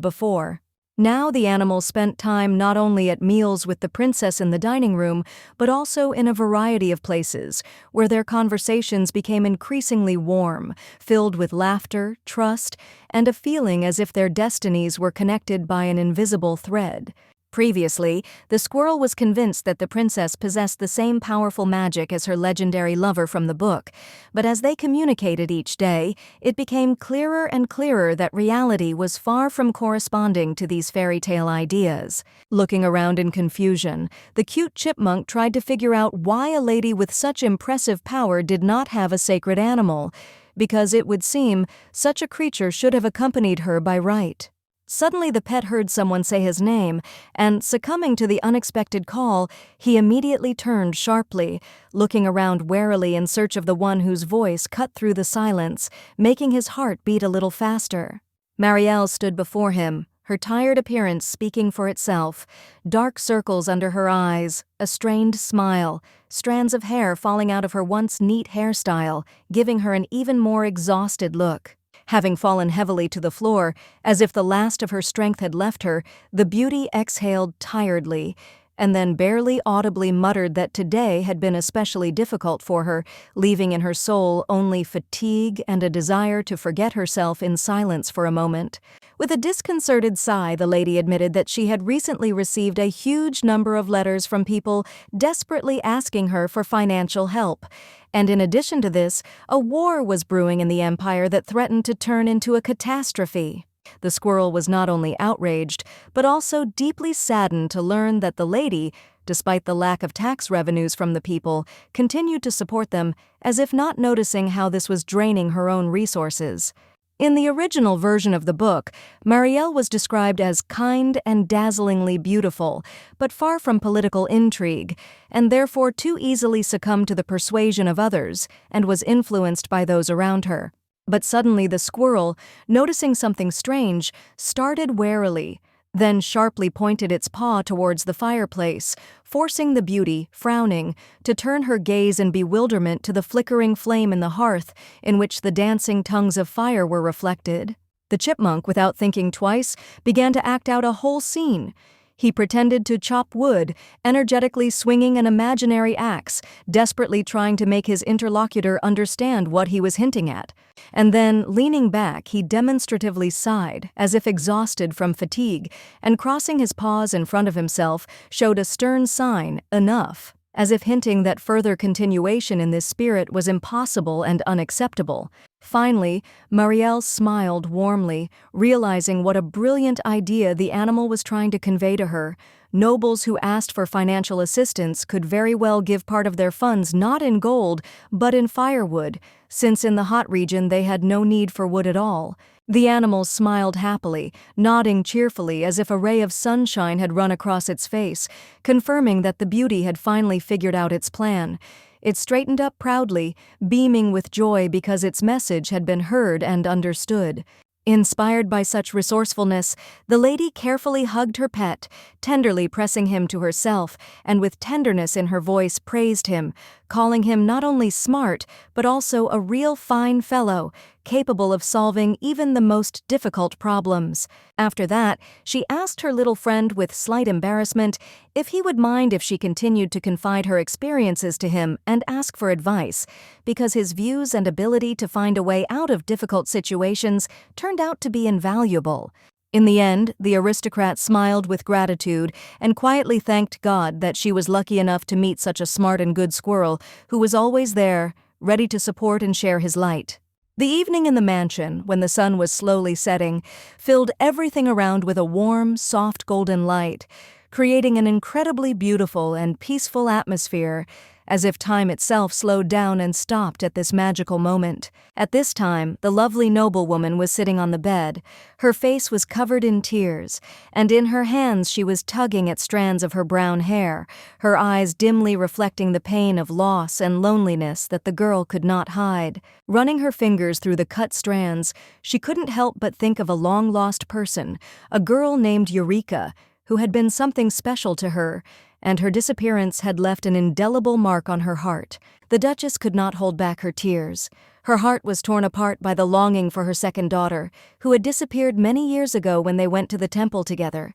before. Now the animal spent time not only at meals with the princess in the dining room, but also in a variety of places, where their conversations became increasingly warm, filled with laughter, trust, and a feeling as if their destinies were connected by an invisible thread. Previously, the squirrel was convinced that the princess possessed the same powerful magic as her legendary lover from the book, but as they communicated each day, it became clearer and clearer that reality was far from corresponding to these fairy tale ideas. Looking around in confusion, the cute chipmunk tried to figure out why a lady with such impressive power did not have a sacred animal, because it would seem such a creature should have accompanied her by right. Suddenly the pet heard someone say his name, and succumbing to the unexpected call, he immediately turned sharply, looking around warily in search of the one whose voice cut through the silence, making his heart beat a little faster. Marielle stood before him, her tired appearance speaking for itself, dark circles under her eyes, a strained smile, strands of hair falling out of her once neat hairstyle, giving her an even more exhausted look. Having fallen heavily to the floor, as if the last of her strength had left her, the beauty exhaled tiredly, and then barely audibly muttered that today had been especially difficult for her, leaving in her soul only fatigue and a desire to forget herself in silence for a moment. With a disconcerted sigh, the lady admitted that she had recently received a huge number of letters from people desperately asking her for financial help. And in addition to this, a war was brewing in the empire that threatened to turn into a catastrophe. The squirrel was not only outraged, but also deeply saddened to learn that the lady, despite the lack of tax revenues from the people, continued to support them, as if not noticing how this was draining her own resources. In the original version of the book, Marielle was described as kind and dazzlingly beautiful, but far from political intrigue, and therefore too easily succumbed to the persuasion of others, and was influenced by those around her. But suddenly the squirrel, noticing something strange, started warily, then sharply pointed its paw towards the fireplace, forcing the beauty, frowning, to turn her gaze in bewilderment to the flickering flame in the hearth, in which the dancing tongues of fire were reflected. The chipmunk, without thinking twice, began to act out a whole scene. He pretended to chop wood, energetically swinging an imaginary axe, desperately trying to make his interlocutor understand what he was hinting at. And then, leaning back, he demonstratively sighed, as if exhausted from fatigue, and crossing his paws in front of himself, showed a stern sign, enough, as if hinting that further continuation in this spirit was impossible and unacceptable. Finally, Marielle smiled warmly, realizing what a brilliant idea the animal was trying to convey to her. Nobles who asked for financial assistance could very well give part of their funds not in gold, but in firewood, since in the hot region they had no need for wood at all. The animal smiled happily, nodding cheerfully as if a ray of sunshine had run across its face, confirming that the beauty had finally figured out its plan. It straightened up proudly, beaming with joy because its message had been heard and understood. Inspired by such resourcefulness, the lady carefully hugged her pet, tenderly pressing him to herself, and with tenderness in her voice praised him, calling him not only smart, but also a real fine fellow, capable of solving even the most difficult problems. After that, she asked her little friend with slight embarrassment if he would mind if she continued to confide her experiences to him and ask for advice, because his views and ability to find a way out of difficult situations turned out to be invaluable. In the end, the aristocrat smiled with gratitude and quietly thanked God that she was lucky enough to meet such a smart and good squirrel who was always there, ready to support and share his light. The evening in the mansion, when the sun was slowly setting, filled everything around with a warm, soft golden light, creating an incredibly beautiful and peaceful atmosphere, as if time itself slowed down and stopped at this magical moment. At this time, the lovely noblewoman was sitting on the bed. Her face was covered in tears, and in her hands she was tugging at strands of her brown hair, her eyes dimly reflecting the pain of loss and loneliness that the girl could not hide. Running her fingers through the cut strands, she couldn't help but think of a long-lost person, a girl named Eureka, who had been something special to her, and her disappearance had left an indelible mark on her heart. The Duchess could not hold back her tears. Her heart was torn apart by the longing for her second daughter, who had disappeared many years ago when they went to the temple together.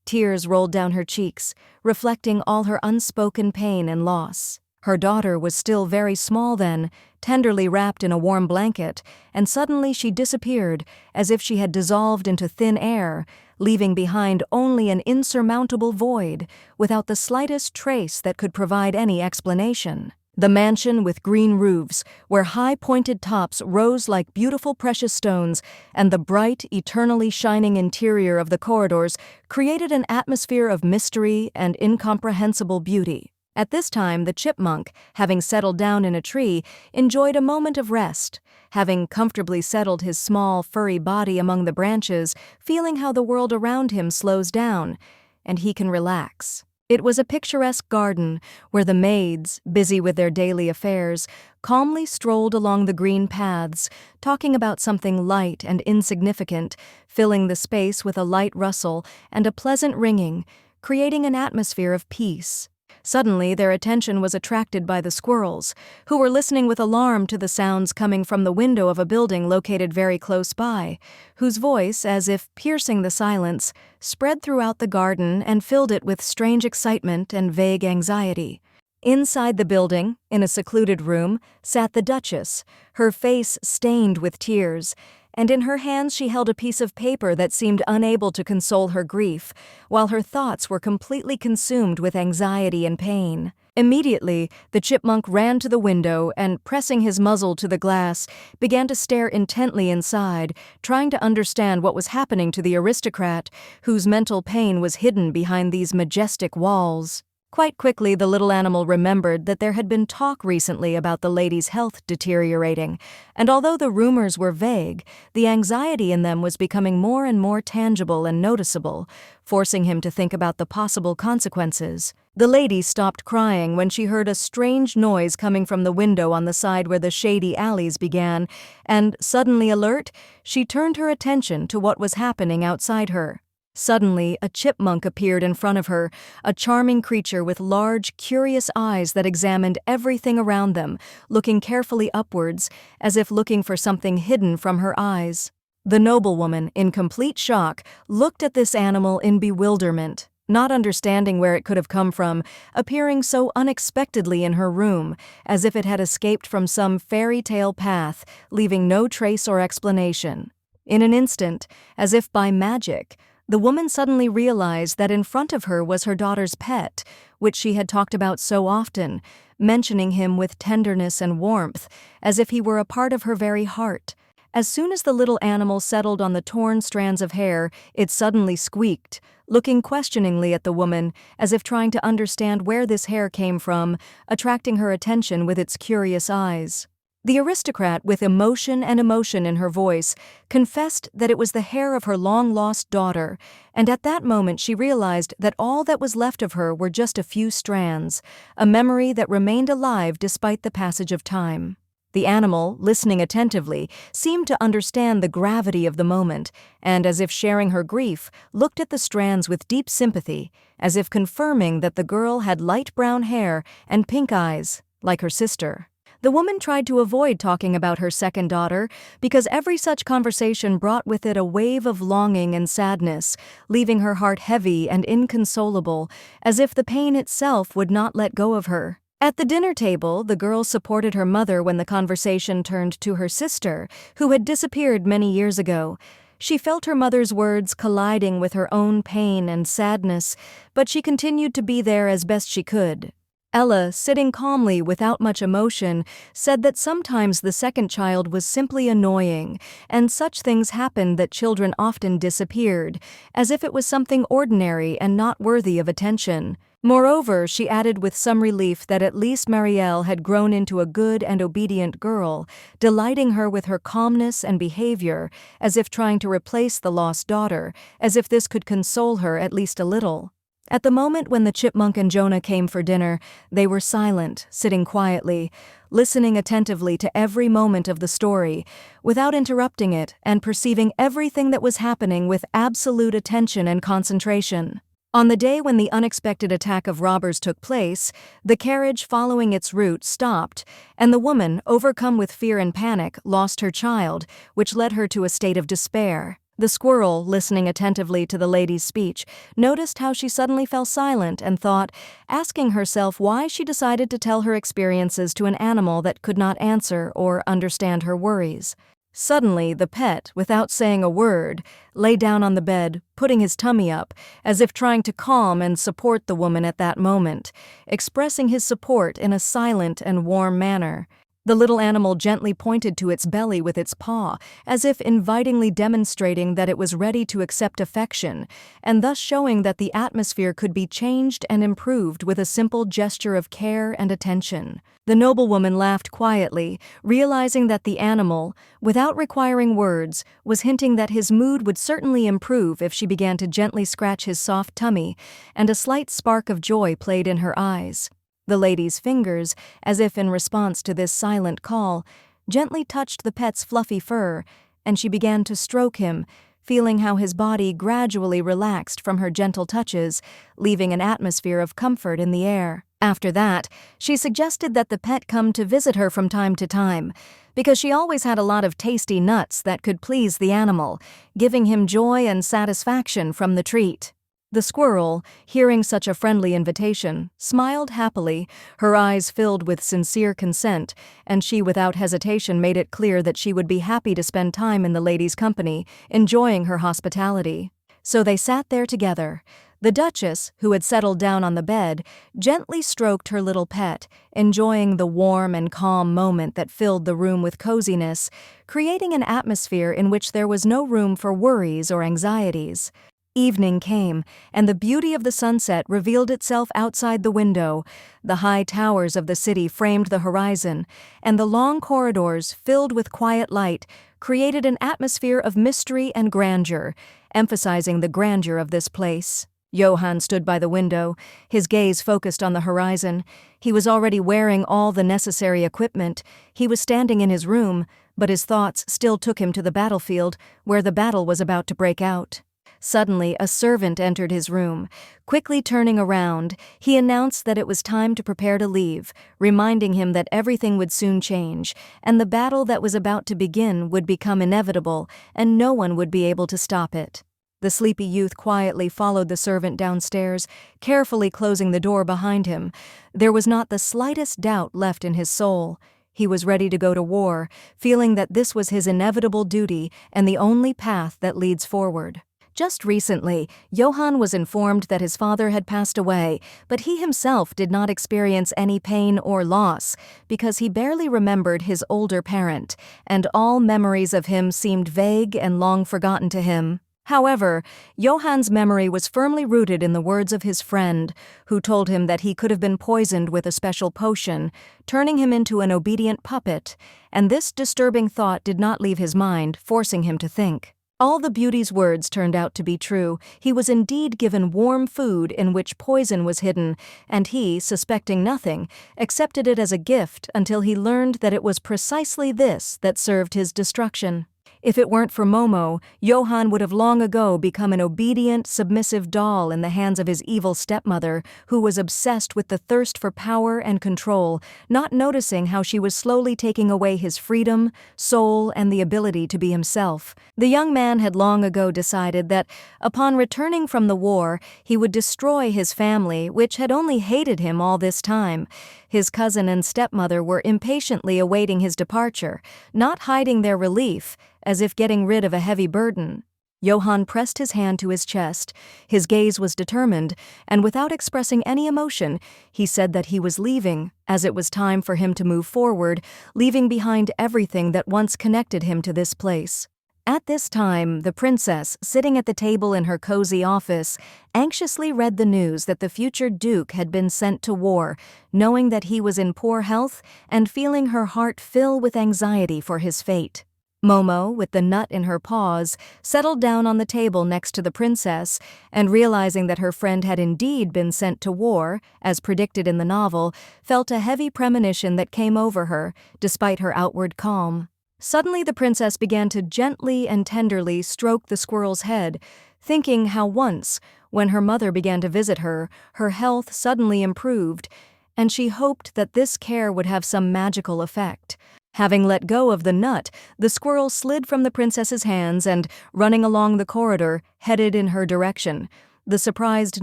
Tears rolled down her cheeks, reflecting all her unspoken pain and loss. Her daughter was still very small then, tenderly wrapped in a warm blanket, and suddenly she disappeared, as if she had dissolved into thin air, leaving behind only an insurmountable void, without the slightest trace that could provide any explanation. The mansion with green roofs, where high pointed tops rose like beautiful precious stones, and the bright, eternally shining interior of the corridors created an atmosphere of mystery and incomprehensible beauty. At this time, the chipmunk, having settled down in a tree, enjoyed a moment of rest, having comfortably settled his small, furry body among the branches, feeling how the world around him slows down, and he can relax. It was a picturesque garden where the maids, busy with their daily affairs, calmly strolled along the green paths, talking about something light and insignificant, filling the space with a light rustle and a pleasant ringing, creating an atmosphere of peace. Suddenly, their attention was attracted by the squirrels, who were listening with alarm to the sounds coming from the window of a building located very close by, whose voice, as if piercing the silence, spread throughout the garden and filled it with strange excitement and vague anxiety. Inside the building, in a secluded room, sat the Duchess, her face stained with tears, and in her hands she held a piece of paper that seemed unable to console her grief, while her thoughts were completely consumed with anxiety and pain. Immediately, the chipmunk ran to the window and, pressing his muzzle to the glass, began to stare intently inside, trying to understand what was happening to the aristocrat, whose mental pain was hidden behind these majestic walls. Quite quickly, the little animal remembered that there had been talk recently about the lady's health deteriorating, and although the rumors were vague, the anxiety in them was becoming more and more tangible and noticeable, forcing him to think about the possible consequences. The lady stopped crying when she heard a strange noise coming from the window on the side where the shady alleys began, and, suddenly alert, she turned her attention to what was happening outside her. Suddenly, a chipmunk appeared in front of her, a charming creature with large, curious eyes that examined everything around them, looking carefully upwards, as if looking for something hidden from her eyes. The noblewoman, in complete shock, looked at this animal in bewilderment, not understanding where it could have come from, appearing so unexpectedly in her room, as if it had escaped from some fairy tale path, leaving no trace or explanation. In an instant, as if by magic, the woman suddenly realized that in front of her was her daughter's pet, which she had talked about so often, mentioning him with tenderness and warmth, as if he were a part of her very heart. As soon as the little animal settled on the torn strands of hair, it suddenly squeaked, looking questioningly at the woman, as if trying to understand where this hair came from, attracting her attention with its curious eyes. The aristocrat, with emotion in her voice, confessed that it was the hair of her long-lost daughter, and at that moment she realized that all that was left of her were just a few strands, a memory that remained alive despite the passage of time. The animal, listening attentively, seemed to understand the gravity of the moment, and, as if sharing her grief, looked at the strands with deep sympathy, as if confirming that the girl had light brown hair and pink eyes, like her sister. The woman tried to avoid talking about her second daughter because every such conversation brought with it a wave of longing and sadness, leaving her heart heavy and inconsolable, as if the pain itself would not let go of her. At the dinner table, the girl supported her mother when the conversation turned to her sister, who had disappeared many years ago. She felt her mother's words colliding with her own pain and sadness, but she continued to be there as best she could. Ella, sitting calmly without much emotion, said that sometimes the second child was simply annoying, and such things happened that children often disappeared, as if it was something ordinary and not worthy of attention. Moreover, she added with some relief that at least Marielle had grown into a good and obedient girl, delighting her with her calmness and behavior, as if trying to replace the lost daughter, as if this could console her at least a little. At the moment when the chipmunk and Jonah came for dinner, they were silent, sitting quietly, listening attentively to every moment of the story, without interrupting it, and perceiving everything that was happening with absolute attention and concentration. On the day when the unexpected attack of robbers took place, the carriage following its route stopped, and the woman, overcome with fear and panic, lost her child, which led her to a state of despair. The squirrel, listening attentively to the lady's speech, noticed how she suddenly fell silent and thought, asking herself why she decided to tell her experiences to an animal that could not answer or understand her worries. Suddenly, the pet, without saying a word, lay down on the bed, putting his tummy up, as if trying to calm and support the woman at that moment, expressing his support in a silent and warm manner. The little animal gently pointed to its belly with its paw, as if invitingly demonstrating that it was ready to accept affection, and thus showing that the atmosphere could be changed and improved with a simple gesture of care and attention. The noblewoman laughed quietly, realizing that the animal, without requiring words, was hinting that his mood would certainly improve if she began to gently scratch his soft tummy, and a slight spark of joy played in her eyes. The lady's fingers, as if in response to this silent call, gently touched the pet's fluffy fur, and she began to stroke him, feeling how his body gradually relaxed from her gentle touches, leaving an atmosphere of comfort in the air. After that, she suggested that the pet come to visit her from time to time, because she always had a lot of tasty nuts that could please the animal, giving him joy and satisfaction from the treat. The squirrel, hearing such a friendly invitation, smiled happily, her eyes filled with sincere consent, and she without hesitation made it clear that she would be happy to spend time in the lady's company, enjoying her hospitality. So they sat there together. The Duchess, who had settled down on the bed, gently stroked her little pet, enjoying the warm and calm moment that filled the room with coziness, creating an atmosphere in which there was no room for worries or anxieties. Evening came, and the beauty of the sunset revealed itself outside the window. The high towers of the city framed the horizon, and the long corridors, filled with quiet light, created an atmosphere of mystery and grandeur, emphasizing the grandeur of this place. Johann stood by the window, his gaze focused on the horizon. He was already wearing all the necessary equipment. He was standing in his room, but his thoughts still took him to the battlefield, where the battle was about to break out. Suddenly, a servant entered his room. Quickly turning around, he announced that it was time to prepare to leave, reminding him that everything would soon change, and the battle that was about to begin would become inevitable, and no one would be able to stop it. The sleepy youth quietly followed the servant downstairs, carefully closing the door behind him. There was not the slightest doubt left in his soul. He was ready to go to war, feeling that this was his inevitable duty and the only path that leads forward. Just recently, Johann was informed that his father had passed away, but he himself did not experience any pain or loss, because he barely remembered his older parent, and all memories of him seemed vague and long forgotten to him. However, Johann's memory was firmly rooted in the words of his friend, who told him that he could have been poisoned with a special potion, turning him into an obedient puppet, and this disturbing thought did not leave his mind, forcing him to think. All the beauty's words turned out to be true. He was indeed given warm food in which poison was hidden, and he, suspecting nothing, accepted it as a gift until he learned that it was precisely this that served his destruction. If it weren't for Momo, Johann would have long ago become an obedient, submissive doll in the hands of his evil stepmother, who was obsessed with the thirst for power and control, not noticing how she was slowly taking away his freedom, soul, and the ability to be himself. The young man had long ago decided that, upon returning from the war, he would destroy his family, which had only hated him all this time. His cousin and stepmother were impatiently awaiting his departure, not hiding their relief, as if getting rid of a heavy burden. Johann pressed his hand to his chest. His gaze was determined, and without expressing any emotion, he said that he was leaving, as it was time for him to move forward, leaving behind everything that once connected him to this place. At this time, the princess, sitting at the table in her cozy office, anxiously read the news that the future duke had been sent to war, knowing that he was in poor health and feeling her heart fill with anxiety for his fate. Momo, with the nut in her paws, settled down on the table next to the princess, and realizing that her friend had indeed been sent to war, as predicted in the novel, felt a heavy premonition that came over her, despite her outward calm. Suddenly the princess began to gently and tenderly stroke the squirrel's head, thinking how once, when her mother began to visit her, her health suddenly improved, and she hoped that this care would have some magical effect. Having let go of the nut, the squirrel slid from the princess's hands and, running along the corridor, headed in her direction. The surprised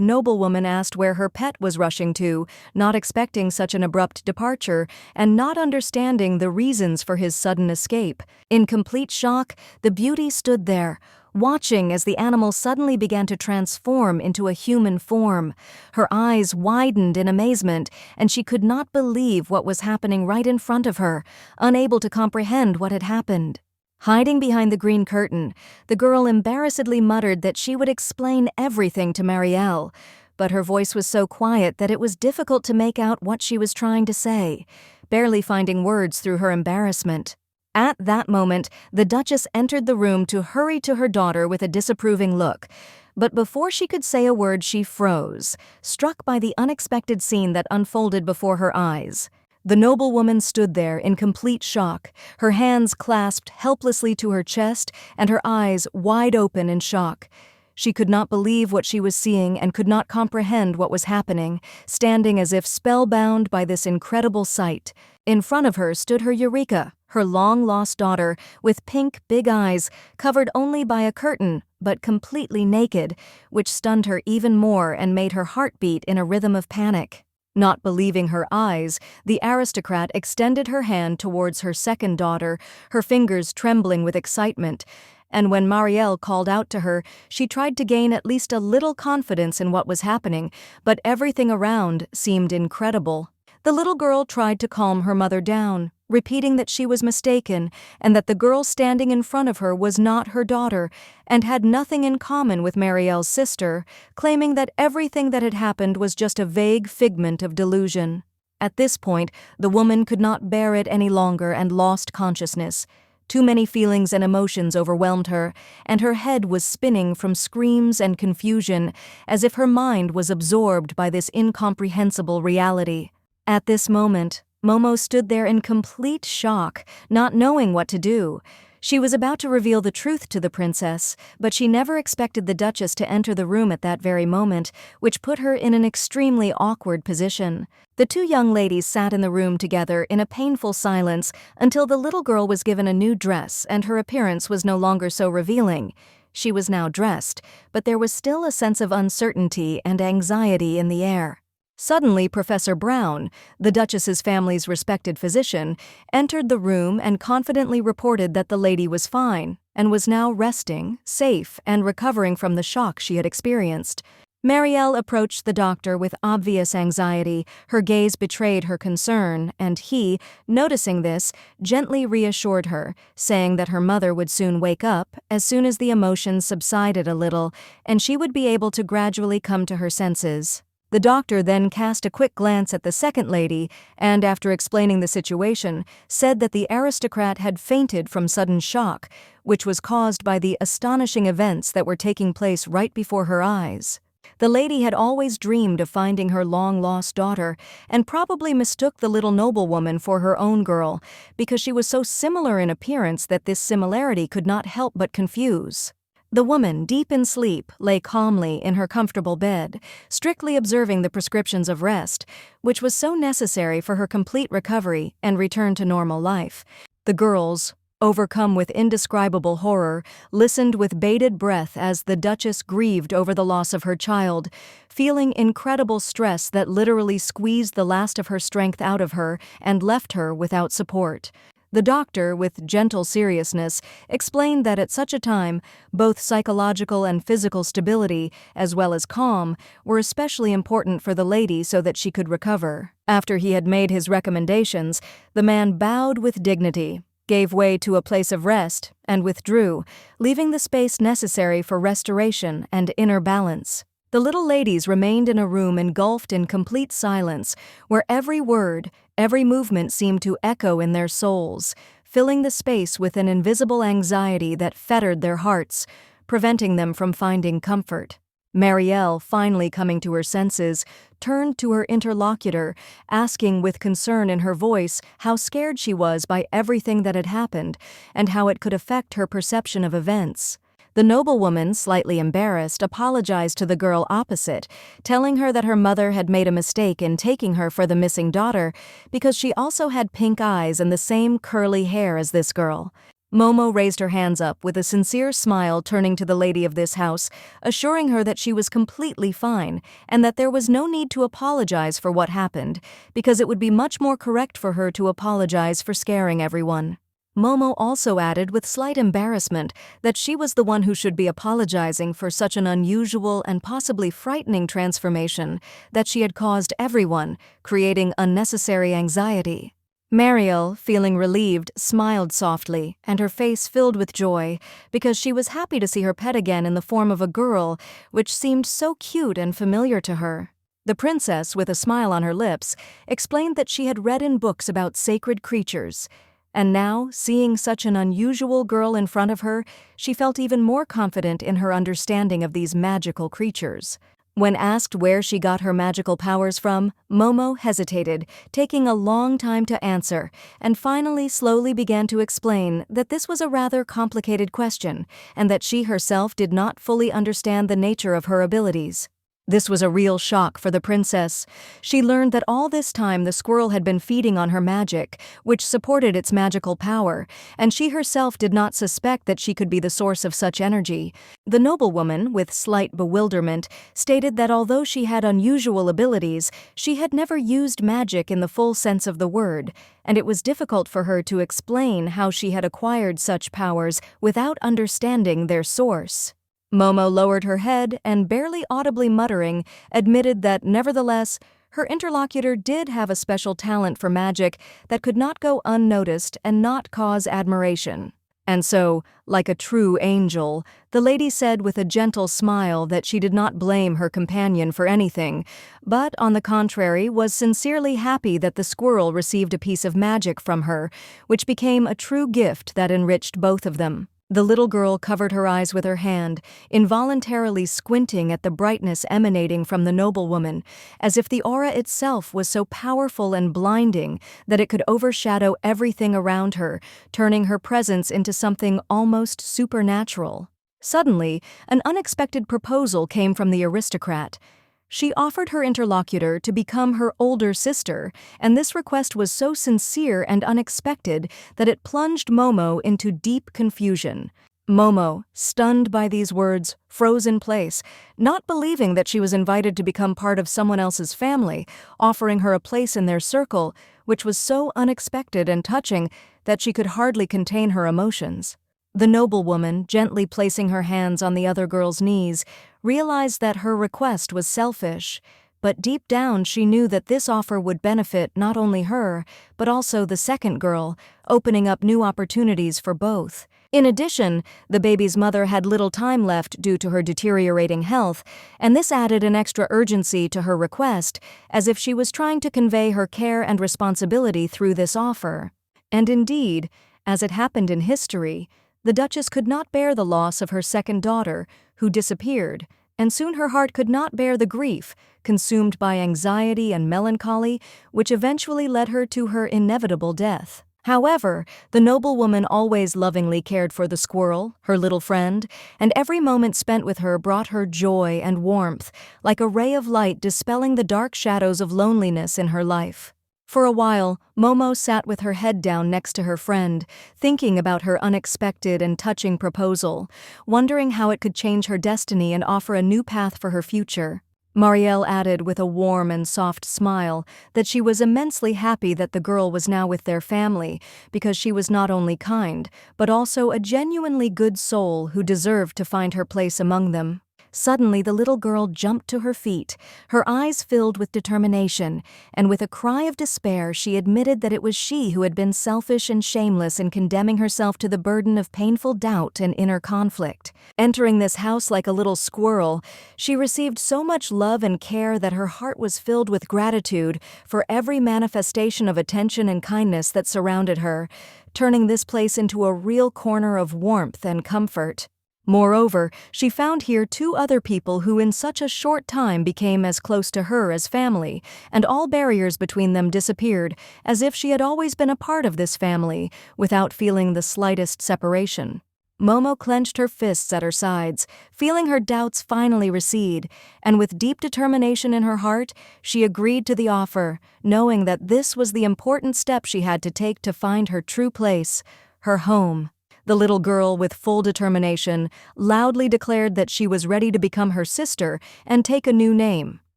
noblewoman asked where her pet was rushing to, not expecting such an abrupt departure and not understanding the reasons for his sudden escape. In complete shock, the beauty stood there, watching as the animal suddenly began to transform into a human form. Her eyes widened in amazement, and she could not believe what was happening right in front of her, unable to comprehend what had happened. Hiding behind the green curtain, the girl embarrassedly muttered that she would explain everything to Marielle, but her voice was so quiet that it was difficult to make out what she was trying to say, barely finding words through her embarrassment. At that moment, the Duchess entered the room to hurry to her daughter with a disapproving look. But before she could say a word, she froze, struck by the unexpected scene that unfolded before her eyes. The noblewoman stood there in complete shock, her hands clasped helplessly to her chest and her eyes wide open in shock. She could not believe what she was seeing and could not comprehend what was happening, standing as if spellbound by this incredible sight. In front of her stood her Eureka, her long-lost daughter, with pink, big eyes, covered only by a curtain, but completely naked, which stunned her even more and made her heart beat in a rhythm of panic. Not believing her eyes, the aristocrat extended her hand towards her second daughter, her fingers trembling with excitement, and when Marielle called out to her, she tried to gain at least a little confidence in what was happening, but everything around seemed incredible. The little girl tried to calm her mother down, repeating that she was mistaken and that the girl standing in front of her was not her daughter and had nothing in common with Marielle's sister, claiming that everything that had happened was just a vague figment of delusion. At this point, the woman could not bear it any longer and lost consciousness. Too many feelings and emotions overwhelmed her, and her head was spinning from screams and confusion, as if her mind was absorbed by this incomprehensible reality. At this moment, Momo stood there in complete shock, not knowing what to do. She was about to reveal the truth to the princess, but she never expected the Duchess to enter the room at that very moment, which put her in an extremely awkward position. The two young ladies sat in the room together in a painful silence until the little girl was given a new dress and her appearance was no longer so revealing. She was now dressed, but there was still a sense of uncertainty and anxiety in the air. Suddenly, Professor Brown, the Duchess's family's respected physician, entered the room and confidently reported that the lady was fine and was now resting, safe, and recovering from the shock she had experienced. Marielle approached the doctor with obvious anxiety. Her gaze betrayed her concern, and he, noticing this, gently reassured her, saying that her mother would soon wake up as soon as the emotions subsided a little, and she would be able to gradually come to her senses. The doctor then cast a quick glance at the second lady and, after explaining the situation, said that the aristocrat had fainted from sudden shock, which was caused by the astonishing events that were taking place right before her eyes. The lady had always dreamed of finding her long-lost daughter and probably mistook the little noblewoman for her own girl because she was so similar in appearance that this similarity could not help but confuse. The woman, deep in sleep, lay calmly in her comfortable bed, strictly observing the prescriptions of rest, which was so necessary for her complete recovery and return to normal life. The girls, overcome with indescribable horror, listened with bated breath as the Duchess grieved over the loss of her child, feeling incredible stress that literally squeezed the last of her strength out of her and left her without support. The doctor, with gentle seriousness, explained that at such a time, both psychological and physical stability, as well as calm, were especially important for the lady so that she could recover. After he had made his recommendations, the man bowed with dignity, gave way to a place of rest, and withdrew, leaving the space necessary for restoration and inner balance. The little ladies remained in a room engulfed in complete silence, where every word, every movement seemed to echo in their souls, filling the space with an invisible anxiety that fettered their hearts, preventing them from finding comfort. Marielle, finally coming to her senses, turned to her interlocutor, asking with concern in her voice how scared she was by everything that had happened and how it could affect her perception of events. The noblewoman, slightly embarrassed, apologized to the girl opposite, telling her that her mother had made a mistake in taking her for the missing daughter because she also had pink eyes and the same curly hair as this girl. Momo raised her hands up with a sincere smile, turning to the lady of this house, assuring her that she was completely fine and that there was no need to apologize for what happened, because it would be much more correct for her to apologize for scaring everyone. Momo also added with slight embarrassment that she was the one who should be apologizing for such an unusual and possibly frightening transformation that she had caused everyone, creating unnecessary anxiety. Mariel, feeling relieved, smiled softly, and her face filled with joy, because she was happy to see her pet again in the form of a girl, which seemed so cute and familiar to her. The princess, with a smile on her lips, explained that she had read in books about sacred creatures, and now, seeing such an unusual girl in front of her, she felt even more confident in her understanding of these magical creatures. When asked where she got her magical powers from, Momo hesitated, taking a long time to answer, and finally slowly began to explain that this was a rather complicated question, and that she herself did not fully understand the nature of her abilities. This was a real shock for the princess. She learned that all this time the squirrel had been feeding on her magic, which supported its magical power, and she herself did not suspect that she could be the source of such energy. The noblewoman, with slight bewilderment, stated that although she had unusual abilities, she had never used magic in the full sense of the word, and it was difficult for her to explain how she had acquired such powers without understanding their source. Momo lowered her head and, barely audibly muttering, admitted that, nevertheless, her interlocutor did have a special talent for magic that could not go unnoticed and not cause admiration. And so, like a true angel, the lady said with a gentle smile that she did not blame her companion for anything, but, on the contrary, was sincerely happy that the squirrel received a piece of magic from her, which became a true gift that enriched both of them. The little girl covered her eyes with her hand, involuntarily squinting at the brightness emanating from the noblewoman, as if the aura itself was so powerful and blinding that it could overshadow everything around her, turning her presence into something almost supernatural. Suddenly, an unexpected proposal came from the aristocrat. She offered her interlocutor to become her older sister, and this request was so sincere and unexpected that it plunged Momo into deep confusion. Momo, stunned by these words, froze in place, not believing that she was invited to become part of someone else's family, offering her a place in their circle, which was so unexpected and touching that she could hardly contain her emotions. The noblewoman, gently placing her hands on the other girl's knees, realized that her request was selfish, but deep down she knew that this offer would benefit not only her, but also the second girl, opening up new opportunities for both. In addition, the baby's mother had little time left due to her deteriorating health, and this added an extra urgency to her request, as if she was trying to convey her care and responsibility through this offer. And indeed, as it happened in history, the Duchess could not bear the loss of her second daughter, who disappeared, and soon her heart could not bear the grief, consumed by anxiety and melancholy, which eventually led her to her inevitable death. However, the noblewoman always lovingly cared for the squirrel, her little friend, and every moment spent with her brought her joy and warmth, like a ray of light dispelling the dark shadows of loneliness in her life. For a while, Momo sat with her head down next to her friend, thinking about her unexpected and touching proposal, wondering how it could change her destiny and offer a new path for her future. Marielle added with a warm and soft smile that she was immensely happy that the girl was now with their family, because she was not only kind, but also a genuinely good soul who deserved to find her place among them. Suddenly the little girl jumped to her feet, her eyes filled with determination, and with a cry of despair she admitted that it was she who had been selfish and shameless in condemning herself to the burden of painful doubt and inner conflict. Entering this house like a little squirrel, she received so much love and care that her heart was filled with gratitude for every manifestation of attention and kindness that surrounded her, turning this place into a real corner of warmth and comfort. Moreover, she found here two other people who in such a short time became as close to her as family, and all barriers between them disappeared, as if she had always been a part of this family, without feeling the slightest separation. Momo clenched her fists at her sides, feeling her doubts finally recede, and with deep determination in her heart, she agreed to the offer, knowing that this was the important step she had to take to find her true place, her home. The little girl, with full determination, loudly declared that she was ready to become her sister and take a new name,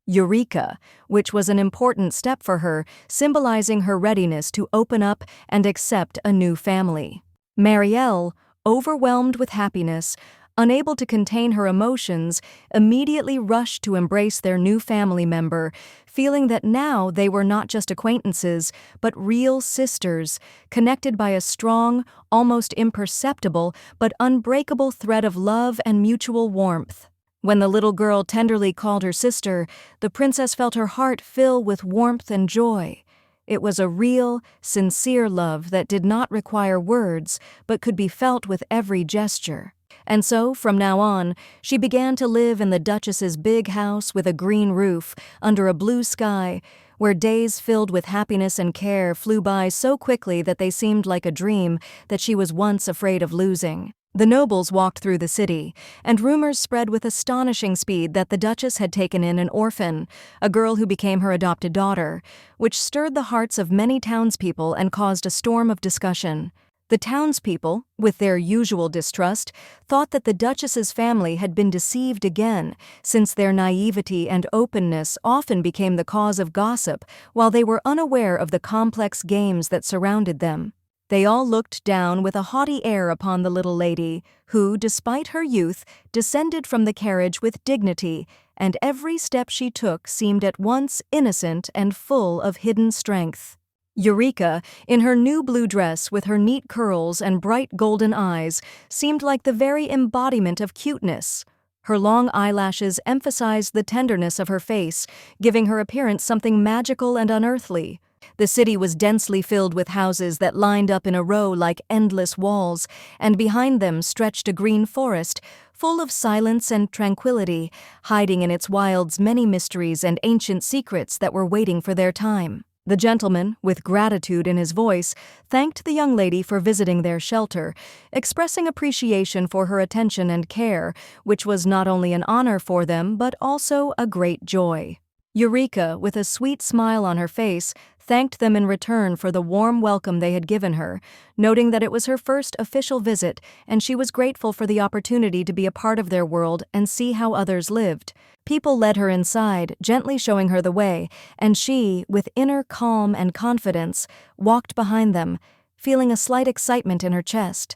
Eureka, which was an important step for her, symbolizing her readiness to open up and accept a new family. Marielle, overwhelmed with happiness, unable to contain her emotions, immediately rushed to embrace their new family member, feeling that now they were not just acquaintances, but real sisters, connected by a strong, almost imperceptible, but unbreakable thread of love and mutual warmth. When the little girl tenderly called her sister, the princess felt her heart fill with warmth and joy. It was a real, sincere love that did not require words, but could be felt with every gesture. And so, from now on, she began to live in the Duchess's big house with a green roof, under a blue sky, where days filled with happiness and care flew by so quickly that they seemed like a dream that she was once afraid of losing. The nobles walked through the city, and rumors spread with astonishing speed that the Duchess had taken in an orphan, a girl who became her adopted daughter, which stirred the hearts of many townspeople and caused a storm of discussion. The townspeople, with their usual distrust, thought that the Duchess's family had been deceived again, since their naivety and openness often became the cause of gossip, while they were unaware of the complex games that surrounded them. They all looked down with a haughty air upon the little lady, who, despite her youth, descended from the carriage with dignity, and every step she took seemed at once innocent and full of hidden strength. Eureka, in her new blue dress with her neat curls and bright golden eyes, seemed like the very embodiment of cuteness. Her long eyelashes emphasized the tenderness of her face, giving her appearance something magical and unearthly. The city was densely filled with houses that lined up in a row like endless walls, and behind them stretched a green forest, full of silence and tranquility, hiding in its wilds many mysteries and ancient secrets that were waiting for their time. The gentleman, with gratitude in his voice, thanked the young lady for visiting their shelter, expressing appreciation for her attention and care, which was not only an honor for them but also a great joy. Eureka, with a sweet smile on her face, thanked them in return for the warm welcome they had given her, noting that it was her first official visit and she was grateful for the opportunity to be a part of their world and see how others lived. People led her inside, gently showing her the way, and she, with inner calm and confidence, walked behind them, feeling a slight excitement in her chest.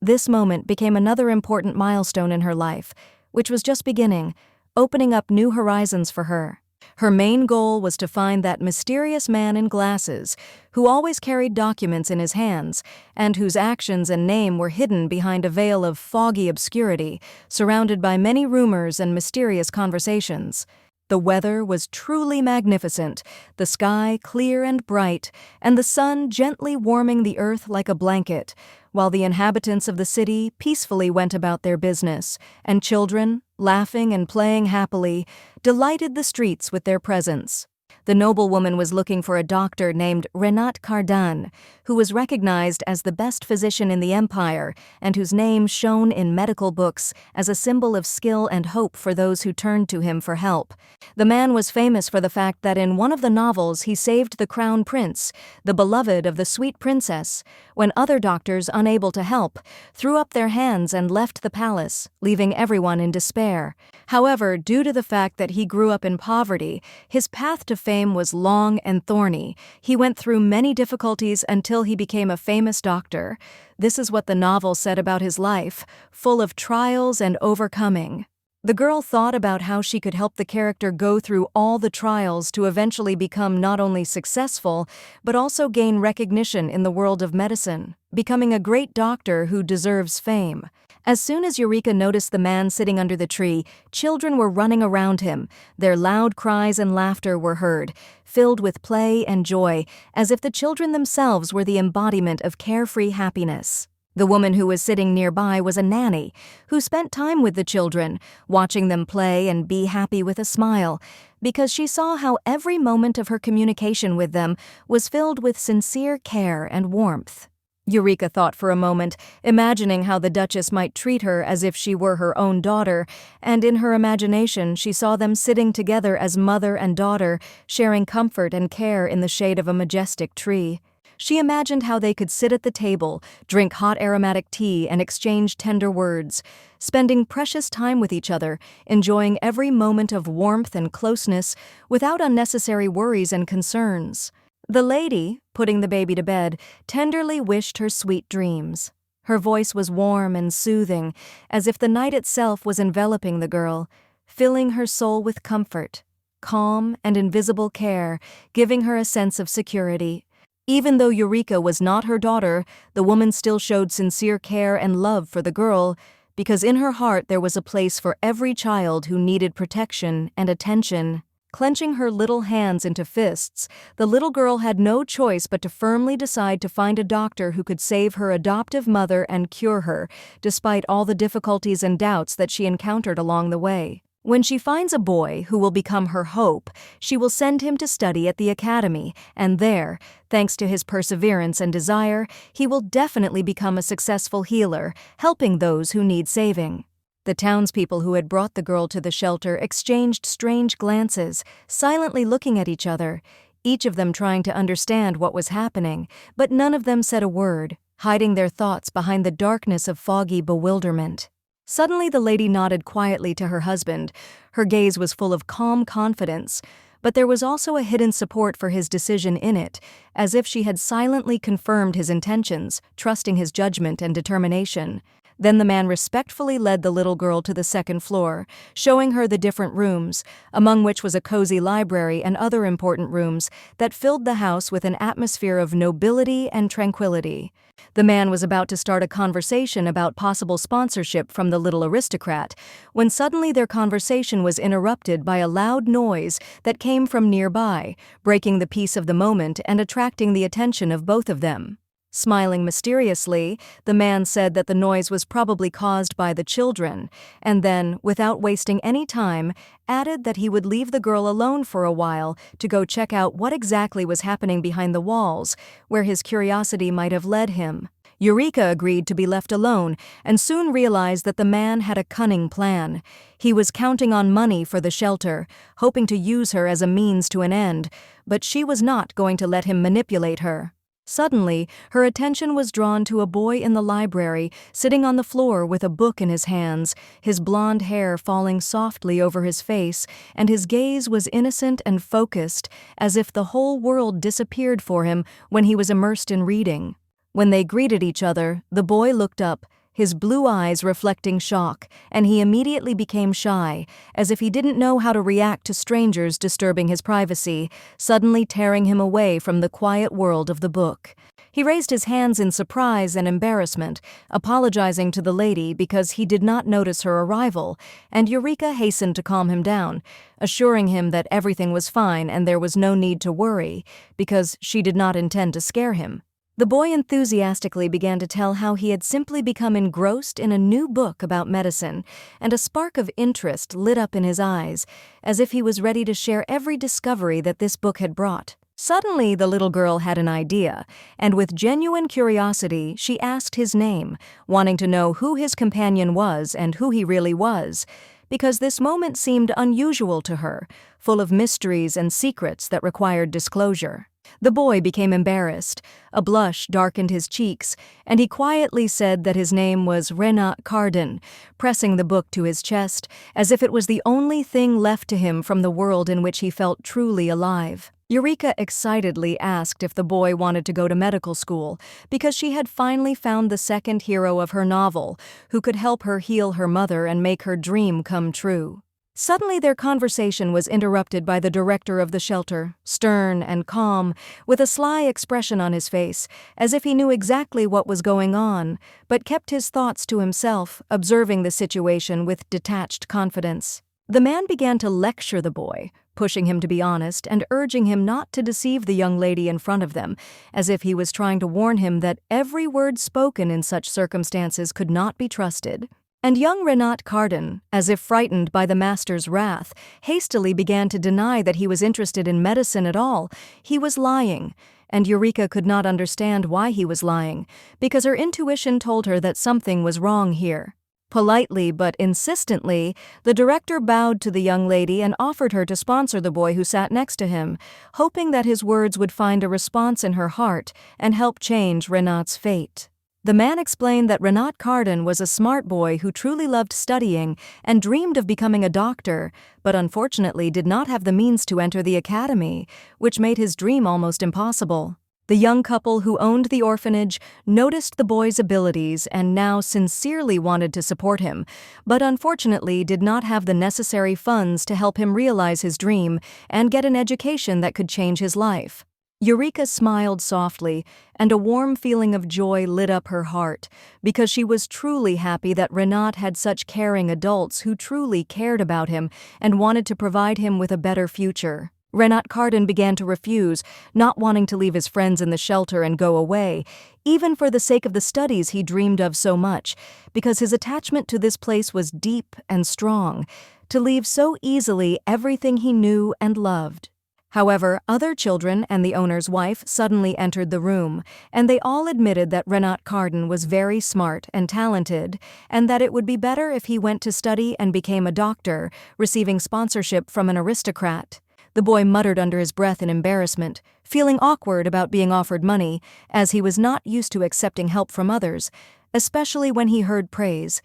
This moment became another important milestone in her life, which was just beginning, opening up new horizons for her. Her main goal was to find that mysterious man in glasses, who always carried documents in his hands, and whose actions and name were hidden behind a veil of foggy obscurity, surrounded by many rumors and mysterious conversations. The weather was truly magnificent, the sky clear and bright, and the sun gently warming the earth like a blanket, while the inhabitants of the city peacefully went about their business, and children, laughing and playing happily, delighted the streets with their presence. The noblewoman was looking for a doctor named Renat Cardan, who was recognized as the best physician in the empire and whose name shone in medical books as a symbol of skill and hope for those who turned to him for help. The man was famous for the fact that in one of the novels he saved the crown prince, the beloved of the sweet princess, when other doctors, unable to help, threw up their hands and left the palace, leaving everyone in despair. However, due to the fact that he grew up in poverty, his path to fame was long and thorny. He went through many difficulties until he became a famous doctor. This is what the novel said about his life, full of trials and overcoming. The girl thought about how she could help the character go through all the trials to eventually become not only successful, but also gain recognition in the world of medicine, becoming a great doctor who deserves fame. As soon as Eureka noticed the man sitting under the tree, children were running around him. Their loud cries and laughter were heard, filled with play and joy, as if the children themselves were the embodiment of carefree happiness. The woman who was sitting nearby was a nanny, who spent time with the children, watching them play and be happy with a smile, because she saw how every moment of her communication with them was filled with sincere care and warmth. Eureka thought for a moment, imagining how the Duchess might treat her as if she were her own daughter, and in her imagination she saw them sitting together as mother and daughter, sharing comfort and care in the shade of a majestic tree. She imagined how they could sit at the table, drink hot aromatic tea, and exchange tender words, spending precious time with each other, enjoying every moment of warmth and closeness without unnecessary worries and concerns. The lady, putting the baby to bed, tenderly wished her sweet dreams. Her voice was warm and soothing, as if the night itself was enveloping the girl, filling her soul with comfort, calm and invisible care, giving her a sense of security. Even though Eureka was not her daughter, the woman still showed sincere care and love for the girl, because in her heart there was a place for every child who needed protection and attention. Clenching her little hands into fists, the little girl had no choice but to firmly decide to find a doctor who could save her adoptive mother and cure her, despite all the difficulties and doubts that she encountered along the way. When she finds a boy who will become her hope, she will send him to study at the academy, and there, thanks to his perseverance and desire, he will definitely become a successful healer, helping those who need saving. The townspeople who had brought the girl to the shelter exchanged strange glances, silently looking at each other, each of them trying to understand what was happening, but none of them said a word, hiding their thoughts behind the darkness of foggy bewilderment. Suddenly the lady nodded quietly to her husband. Her gaze was full of calm confidence, but there was also a hidden support for his decision in it, as if she had silently confirmed his intentions, trusting his judgment and determination. Then the man respectfully led the little girl to the second floor, showing her the different rooms, among which was a cozy library and other important rooms that filled the house with an atmosphere of nobility and tranquility. The man was about to start a conversation about possible sponsorship from the little aristocrat, when suddenly their conversation was interrupted by a loud noise that came from nearby, breaking the peace of the moment and attracting the attention of both of them. Smiling mysteriously, the man said that the noise was probably caused by the children, and then, without wasting any time, added that he would leave the girl alone for a while to go check out what exactly was happening behind the walls, where his curiosity might have led him. Eureka agreed to be left alone and soon realized that the man had a cunning plan. He was counting on money for the shelter, hoping to use her as a means to an end, but she was not going to let him manipulate her. Suddenly, her attention was drawn to a boy in the library, sitting on the floor with a book in his hands, his blonde hair falling softly over his face, and his gaze was innocent and focused, as if the whole world disappeared for him when he was immersed in reading. When they greeted each other, the boy looked up, his blue eyes reflecting shock, and he immediately became shy, as if he didn't know how to react to strangers disturbing his privacy, suddenly tearing him away from the quiet world of the book. He raised his hands in surprise and embarrassment, apologizing to the lady because he did not notice her arrival, and Eureka hastened to calm him down, assuring him that everything was fine and there was no need to worry, because she did not intend to scare him. The boy enthusiastically began to tell how he had simply become engrossed in a new book about medicine, and a spark of interest lit up in his eyes, as if he was ready to share every discovery that this book had brought. Suddenly, the little girl had an idea, and with genuine curiosity, she asked his name, wanting to know who his companion was and who he really was, because this moment seemed unusual to her, full of mysteries and secrets that required disclosure. The boy became embarrassed. A blush darkened his cheeks, and he quietly said that his name was Renat Carden, pressing the book to his chest, as if it was the only thing left to him from the world in which he felt truly alive. Eureka excitedly asked if the boy wanted to go to medical school, because she had finally found the second hero of her novel, who could help her heal her mother and make her dream come true. Suddenly their conversation was interrupted by the director of the shelter, stern and calm, with a sly expression on his face, as if he knew exactly what was going on, but kept his thoughts to himself, observing the situation with detached confidence. The man began to lecture the boy, pushing him to be honest and urging him not to deceive the young lady in front of them, as if he was trying to warn him that every word spoken in such circumstances could not be trusted. And young Renat Carden, as if frightened by the master's wrath, hastily began to deny that he was interested in medicine at all. He was lying, and Eureka could not understand why he was lying, because her intuition told her that something was wrong here. Politely but insistently, the director bowed to the young lady and offered her to sponsor the boy who sat next to him, hoping that his words would find a response in her heart and help change Renat's fate. The man explained that Renat Carden was a smart boy who truly loved studying and dreamed of becoming a doctor, but unfortunately did not have the means to enter the academy, which made his dream almost impossible. The young couple who owned the orphanage noticed the boy's abilities and now sincerely wanted to support him, but unfortunately did not have the necessary funds to help him realize his dream and get an education that could change his life. Eureka smiled softly, and a warm feeling of joy lit up her heart, because she was truly happy that Renat had such caring adults who truly cared about him and wanted to provide him with a better future. Renat Carden began to refuse, not wanting to leave his friends in the shelter and go away, even for the sake of the studies he dreamed of so much, because his attachment to this place was deep and strong, to leave so easily everything he knew and loved. However, other children and the owner's wife suddenly entered the room, and they all admitted that Renat Carden was very smart and talented, and that it would be better if he went to study and became a doctor, receiving sponsorship from an aristocrat. The boy muttered under his breath in embarrassment, feeling awkward about being offered money, as he was not used to accepting help from others, especially when he heard praise.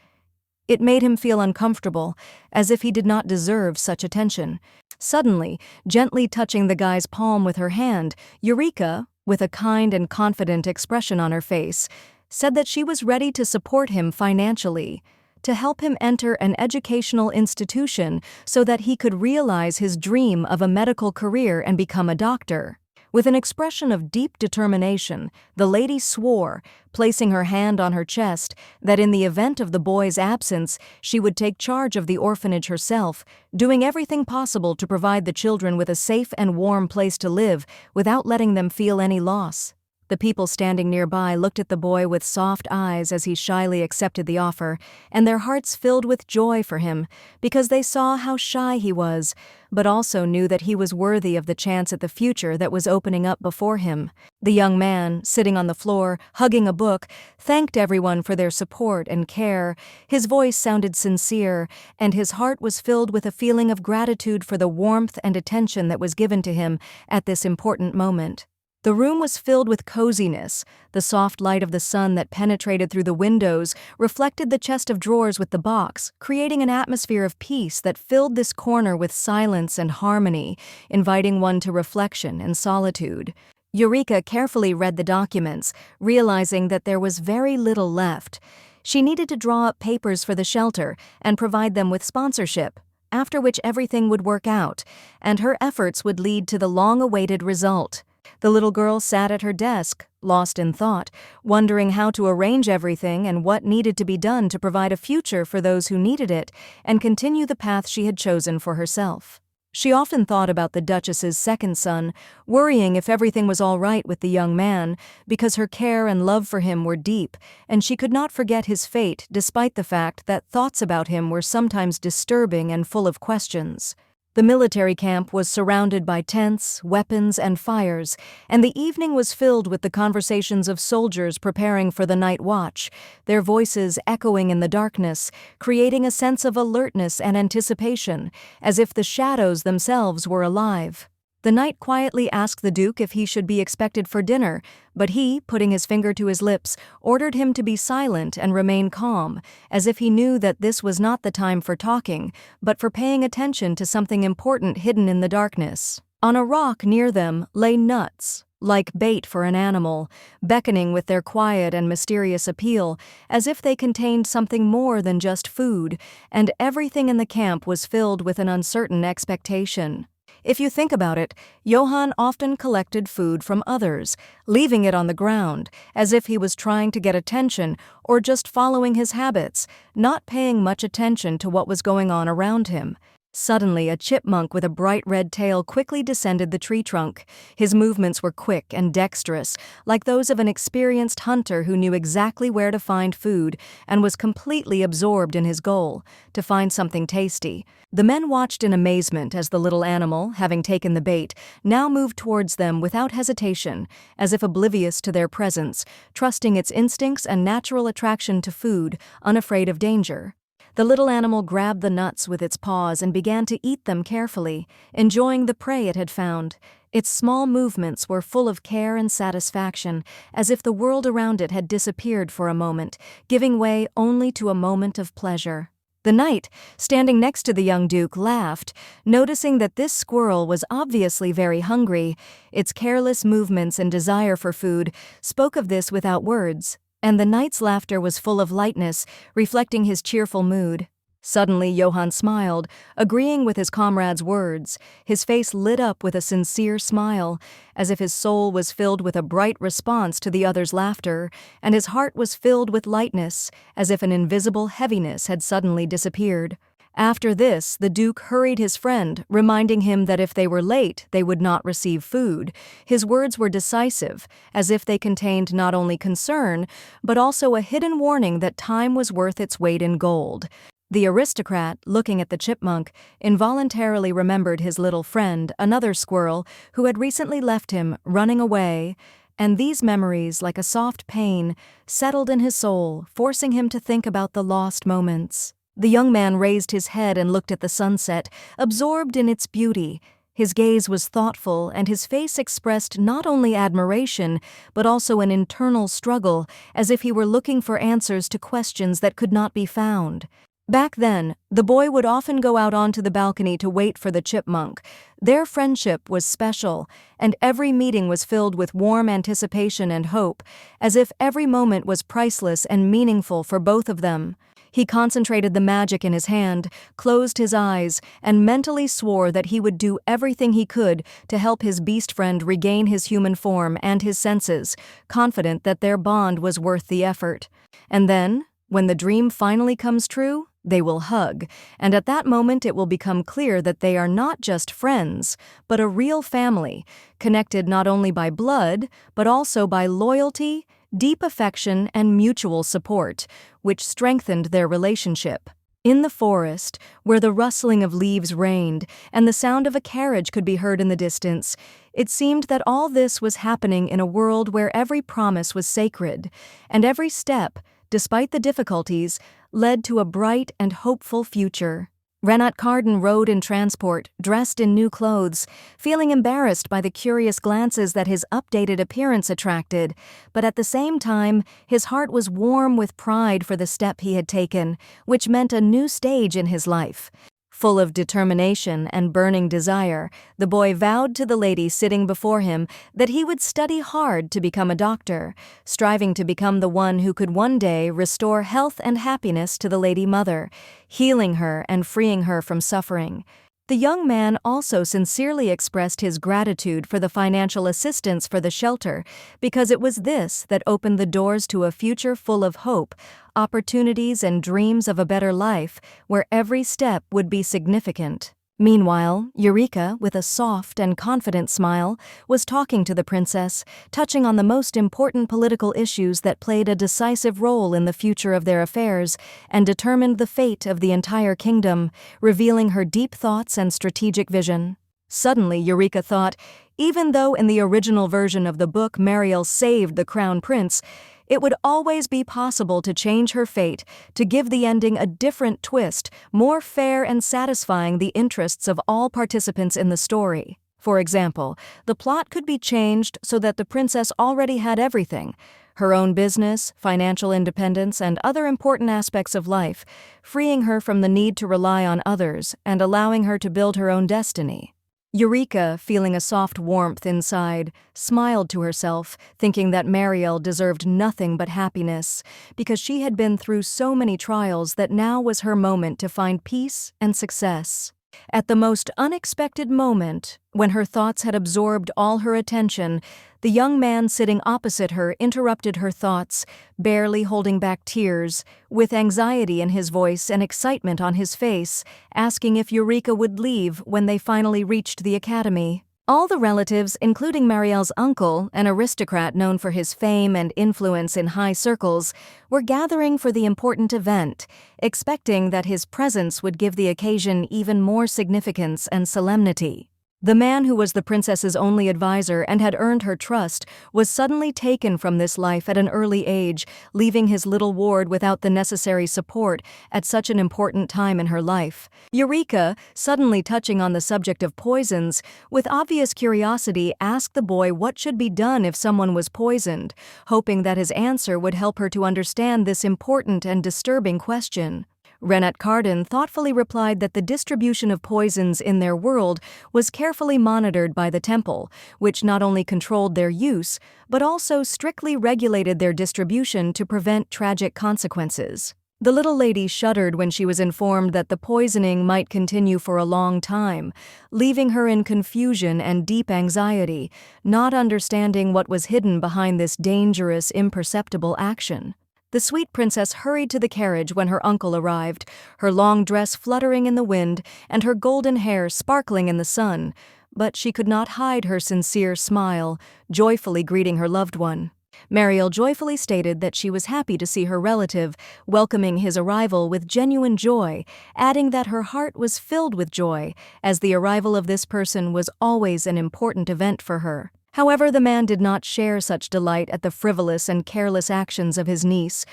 It made him feel uncomfortable, as if he did not deserve such attention. Suddenly, gently touching the guy's palm with her hand, Eureka, with a kind and confident expression on her face, said that she was ready to support him financially, to help him enter an educational institution so that he could realize his dream of a medical career and become a doctor. With an expression of deep determination, the lady swore, placing her hand on her chest, that in the event of the boy's absence, she would take charge of the orphanage herself, doing everything possible to provide the children with a safe and warm place to live without letting them feel any loss. The people standing nearby looked at the boy with soft eyes as he shyly accepted the offer, and their hearts filled with joy for him, because they saw how shy he was, but also knew that he was worthy of the chance at the future that was opening up before him. The young man, sitting on the floor, hugging a book, thanked everyone for their support and care. His voice sounded sincere, and his heart was filled with a feeling of gratitude for the warmth and attention that was given to him at this important moment. The room was filled with coziness. The soft light of the sun that penetrated through the windows reflected the chest of drawers with the box, creating an atmosphere of peace that filled this corner with silence and harmony, inviting one to reflection and solitude. Eureka carefully read the documents, realizing that there was very little left. She needed to draw up papers for the shelter and provide them with sponsorship, after which everything would work out, and her efforts would lead to the long-awaited result. The little girl sat at her desk, lost in thought, wondering how to arrange everything and what needed to be done to provide a future for those who needed it and continue the path she had chosen for herself. She often thought about the Duchess's second son, worrying if everything was all right with the young man, because her care and love for him were deep, and she could not forget his fate despite the fact that thoughts about him were sometimes disturbing and full of questions. The military camp was surrounded by tents, weapons, and fires, and the evening was filled with the conversations of soldiers preparing for the night watch, their voices echoing in the darkness, creating a sense of alertness and anticipation, as if the shadows themselves were alive. The knight quietly asked the Duke if he should be expected for dinner, but he, putting his finger to his lips, ordered him to be silent and remain calm, as if he knew that this was not the time for talking, but for paying attention to something important hidden in the darkness. On a rock near them lay nuts, like bait for an animal, beckoning with their quiet and mysterious appeal, as if they contained something more than just food, and everything in the camp was filled with an uncertain expectation. If you think about it, Johann often collected food from others, leaving it on the ground, as if he was trying to get attention or just following his habits, not paying much attention to what was going on around him. Suddenly, a chipmunk with a bright red tail quickly descended the tree trunk. His movements were quick and dexterous, like those of an experienced hunter who knew exactly where to find food and was completely absorbed in his goal, to find something tasty. The men watched in amazement as the little animal, having taken the bait, now moved towards them without hesitation, as if oblivious to their presence, trusting its instincts and natural attraction to food, unafraid of danger. The little animal grabbed the nuts with its paws and began to eat them carefully, enjoying the prey it had found. Its small movements were full of care and satisfaction, as if the world around it had disappeared for a moment, giving way only to a moment of pleasure. The knight, standing next to the young duke, laughed, noticing that this squirrel was obviously very hungry. Its careless movements and desire for food spoke of this without words, and the knight's laughter was full of lightness, reflecting his cheerful mood. Suddenly Johann smiled, agreeing with his comrade's words. His face lit up with a sincere smile, as if his soul was filled with a bright response to the other's laughter, and his heart was filled with lightness, as if an invisible heaviness had suddenly disappeared. After this, the Duke hurried his friend, reminding him that if they were late, they would not receive food. His words were decisive, as if they contained not only concern, but also a hidden warning that time was worth its weight in gold. The aristocrat, looking at the chipmunk, involuntarily remembered his little friend, another squirrel, who had recently left him, running away, and these memories, like a soft pain, settled in his soul, forcing him to think about the lost moments. The young man raised his head and looked at the sunset, absorbed in its beauty. His gaze was thoughtful, and his face expressed not only admiration, but also an internal struggle, as if he were looking for answers to questions that could not be found. Back then, the boy would often go out onto the balcony to wait for the chipmunk. Their friendship was special, and every meeting was filled with warm anticipation and hope, as if every moment was priceless and meaningful for both of them. He concentrated the magic in his hand, closed his eyes, and mentally swore that he would do everything he could to help his beast friend regain his human form and his senses, confident that their bond was worth the effort. And then, when the dream finally comes true, they will hug, and at that moment it will become clear that they are not just friends, but a real family, connected not only by blood, but also by loyalty, deep affection, and mutual support, which strengthened their relationship. In the forest, where the rustling of leaves reigned and the sound of a carriage could be heard in the distance, it seemed that all this was happening in a world where every promise was sacred, and every step, despite the difficulties, led to a bright and hopeful future. Renat Carden rode in transport, dressed in new clothes, feeling embarrassed by the curious glances that his updated appearance attracted, but at the same time, his heart was warm with pride for the step he had taken, which meant a new stage in his life. Full of determination and burning desire, the boy vowed to the lady sitting before him that he would study hard to become a doctor, striving to become the one who could one day restore health and happiness to the lady mother, healing her and freeing her from suffering. The young man also sincerely expressed his gratitude for the financial assistance for the shelter, because it was this that opened the doors to a future full of hope, opportunities, and dreams of a better life, where every step would be significant. Meanwhile, Eureka, with a soft and confident smile, was talking to the princess, touching on the most important political issues that played a decisive role in the future of their affairs and determined the fate of the entire kingdom, revealing her deep thoughts and strategic vision. Suddenly, Eureka thought, even though in the original version of the book Mariel saved the crown prince, it would always be possible to change her fate, to give the ending a different twist, more fair and satisfying the interests of all participants in the story. For example, the plot could be changed so that the princess already had everything: her own business, financial independence, and other important aspects of life, freeing her from the need to rely on others and allowing her to build her own destiny. Eureka, feeling a soft warmth inside, smiled to herself, thinking that Mariel deserved nothing but happiness, because she had been through so many trials that now was her moment to find peace and success. At the most unexpected moment, when her thoughts had absorbed all her attention, the young man sitting opposite her interrupted her thoughts, barely holding back tears, with anxiety in his voice and excitement on his face, asking if Eureka would leave when they finally reached the academy. All the relatives, including Marielle's uncle, an aristocrat known for his fame and influence in high circles, were gathering for the important event, expecting that his presence would give the occasion even more significance and solemnity. The man who was the princess's only advisor and had earned her trust was suddenly taken from this life at an early age, leaving his little ward without the necessary support at such an important time in her life. Eureka, suddenly touching on the subject of poisons, with obvious curiosity asked the boy what should be done if someone was poisoned, hoping that his answer would help her to understand this important and disturbing question. Renat Carden thoughtfully replied that the distribution of poisons in their world was carefully monitored by the temple, which not only controlled their use, but also strictly regulated their distribution to prevent tragic consequences. The little lady shuddered when she was informed that the poisoning might continue for a long time, leaving her in confusion and deep anxiety, not understanding what was hidden behind this dangerous, imperceptible action. The sweet princess hurried to the carriage when her uncle arrived, her long dress fluttering in the wind and her golden hair sparkling in the sun, but she could not hide her sincere smile, joyfully greeting her loved one. Marielle joyfully stated that she was happy to see her relative, welcoming his arrival with genuine joy, adding that her heart was filled with joy, as the arrival of this person was always an important event for her. However, the man did not share such delight at the frivolous and careless actions of his niece.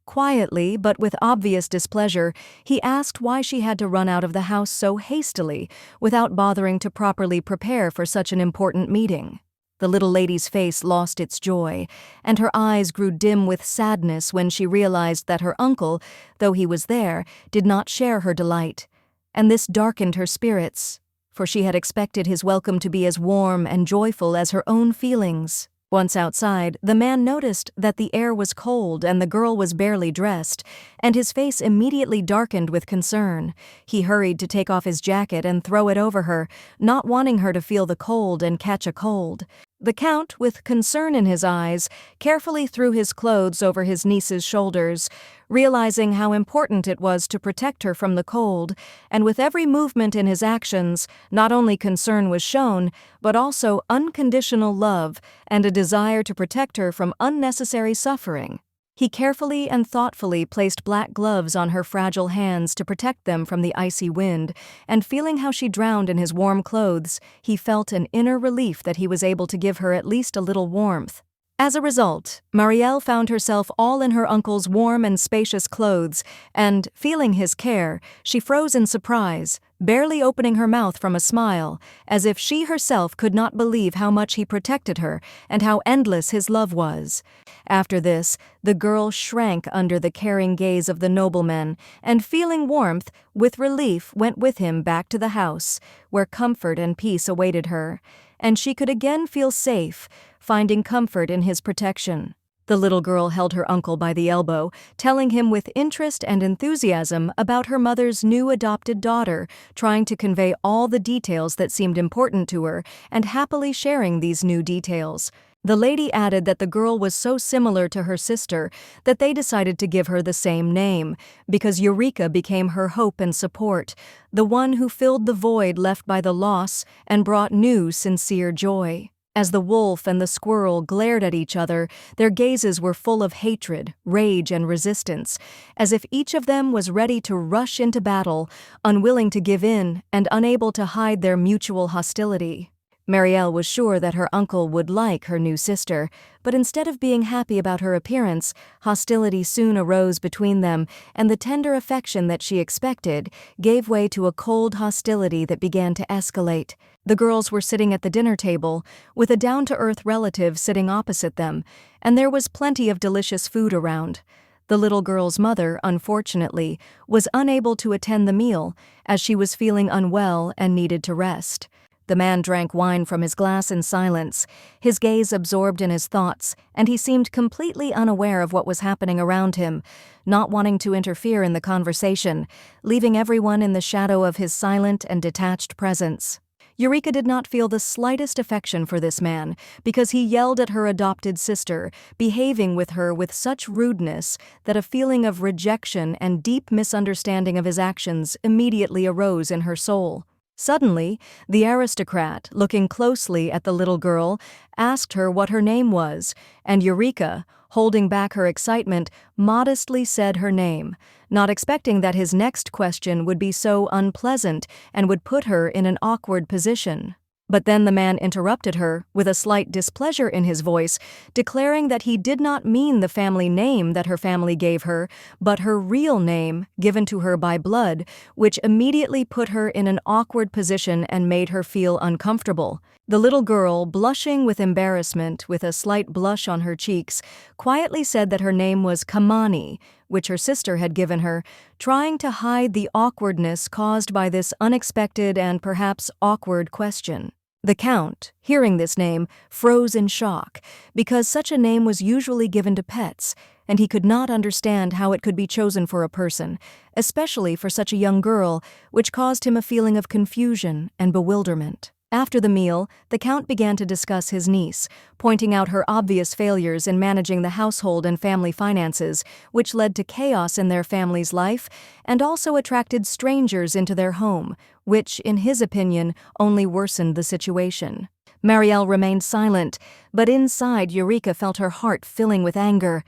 Quietly, but with obvious displeasure, he asked why she had to run out of the house so hastily, without bothering to properly prepare for such an important meeting. The little lady's face lost its joy, and her eyes grew dim with sadness when she realized that her uncle, though he was there, did not share her delight. And this darkened her spirits, for she had expected his welcome to be as warm and joyful as her own feelings. Once outside, the man noticed that the air was cold and the girl was barely dressed, and his face immediately darkened with concern. He hurried to take off his jacket and throw it over her, not wanting her to feel the cold and catch a cold. The Count, with concern in his eyes, carefully threw his clothes over his niece's shoulders, realizing how important it was to protect her from the cold, and with every movement in his actions, not only concern was shown, but also unconditional love and a desire to protect her from unnecessary suffering. He carefully and thoughtfully placed black gloves on her fragile hands to protect them from the icy wind, and feeling how she drowned in his warm clothes, he felt an inner relief that he was able to give her at least a little warmth. As a result, Marielle found herself all in her uncle's warm and spacious clothes, and, feeling his care, she froze in surprise, barely opening her mouth from a smile, as if she herself could not believe how much he protected her and how endless his love was. After this, the girl shrank under the caring gaze of the nobleman, and feeling warmth, with relief went with him back to the house, where comfort and peace awaited her, and she could again feel safe, finding comfort in his protection. The little girl held her uncle by the elbow, telling him with interest and enthusiasm about her mother's new adopted daughter, trying to convey all the details that seemed important to her, and happily sharing these new details. The lady added that the girl was so similar to her sister that they decided to give her the same name, because Eureka became her hope and support, the one who filled the void left by the loss and brought new, sincere joy. As the wolf and the squirrel glared at each other, their gazes were full of hatred, rage, and resistance, as if each of them was ready to rush into battle, unwilling to give in and unable to hide their mutual hostility. Marielle was sure that her uncle would like her new sister, but instead of being happy about her appearance, hostility soon arose between them, and the tender affection that she expected gave way to a cold hostility that began to escalate. The girls were sitting at the dinner table, with a down-to-earth relative sitting opposite them, and there was plenty of delicious food around. The little girl's mother, unfortunately, was unable to attend the meal, as she was feeling unwell and needed to rest. The man drank wine from his glass in silence, his gaze absorbed in his thoughts, and he seemed completely unaware of what was happening around him, not wanting to interfere in the conversation, leaving everyone in the shadow of his silent and detached presence. Eureka did not feel the slightest affection for this man, because he yelled at her adopted sister, behaving with her with such rudeness that a feeling of rejection and deep misunderstanding of his actions immediately arose in her soul. Suddenly, the aristocrat, looking closely at the little girl, asked her what her name was, and Eureka, holding back her excitement, modestly said her name, not expecting that his next question would be so unpleasant and would put her in an awkward position. But then the man interrupted her, with a slight displeasure in his voice, declaring that he did not mean the family name that her family gave her, but her real name, given to her by blood, which immediately put her in an awkward position and made her feel uncomfortable. The little girl, blushing with embarrassment, with a slight blush on her cheeks, quietly said that her name was Kamani, which her sister had given her, trying to hide the awkwardness caused by this unexpected and perhaps awkward question. The Count, hearing this name, froze in shock, because such a name was usually given to pets, and he could not understand how it could be chosen for a person, especially for such a young girl, which caused him a feeling of confusion and bewilderment. After the meal, the Count began to discuss his niece, pointing out her obvious failures in managing the household and family finances, which led to chaos in their family's life, and also attracted strangers into their home, which, in his opinion, only worsened the situation. Marielle remained silent, but inside Eureka felt her heart filling with anger.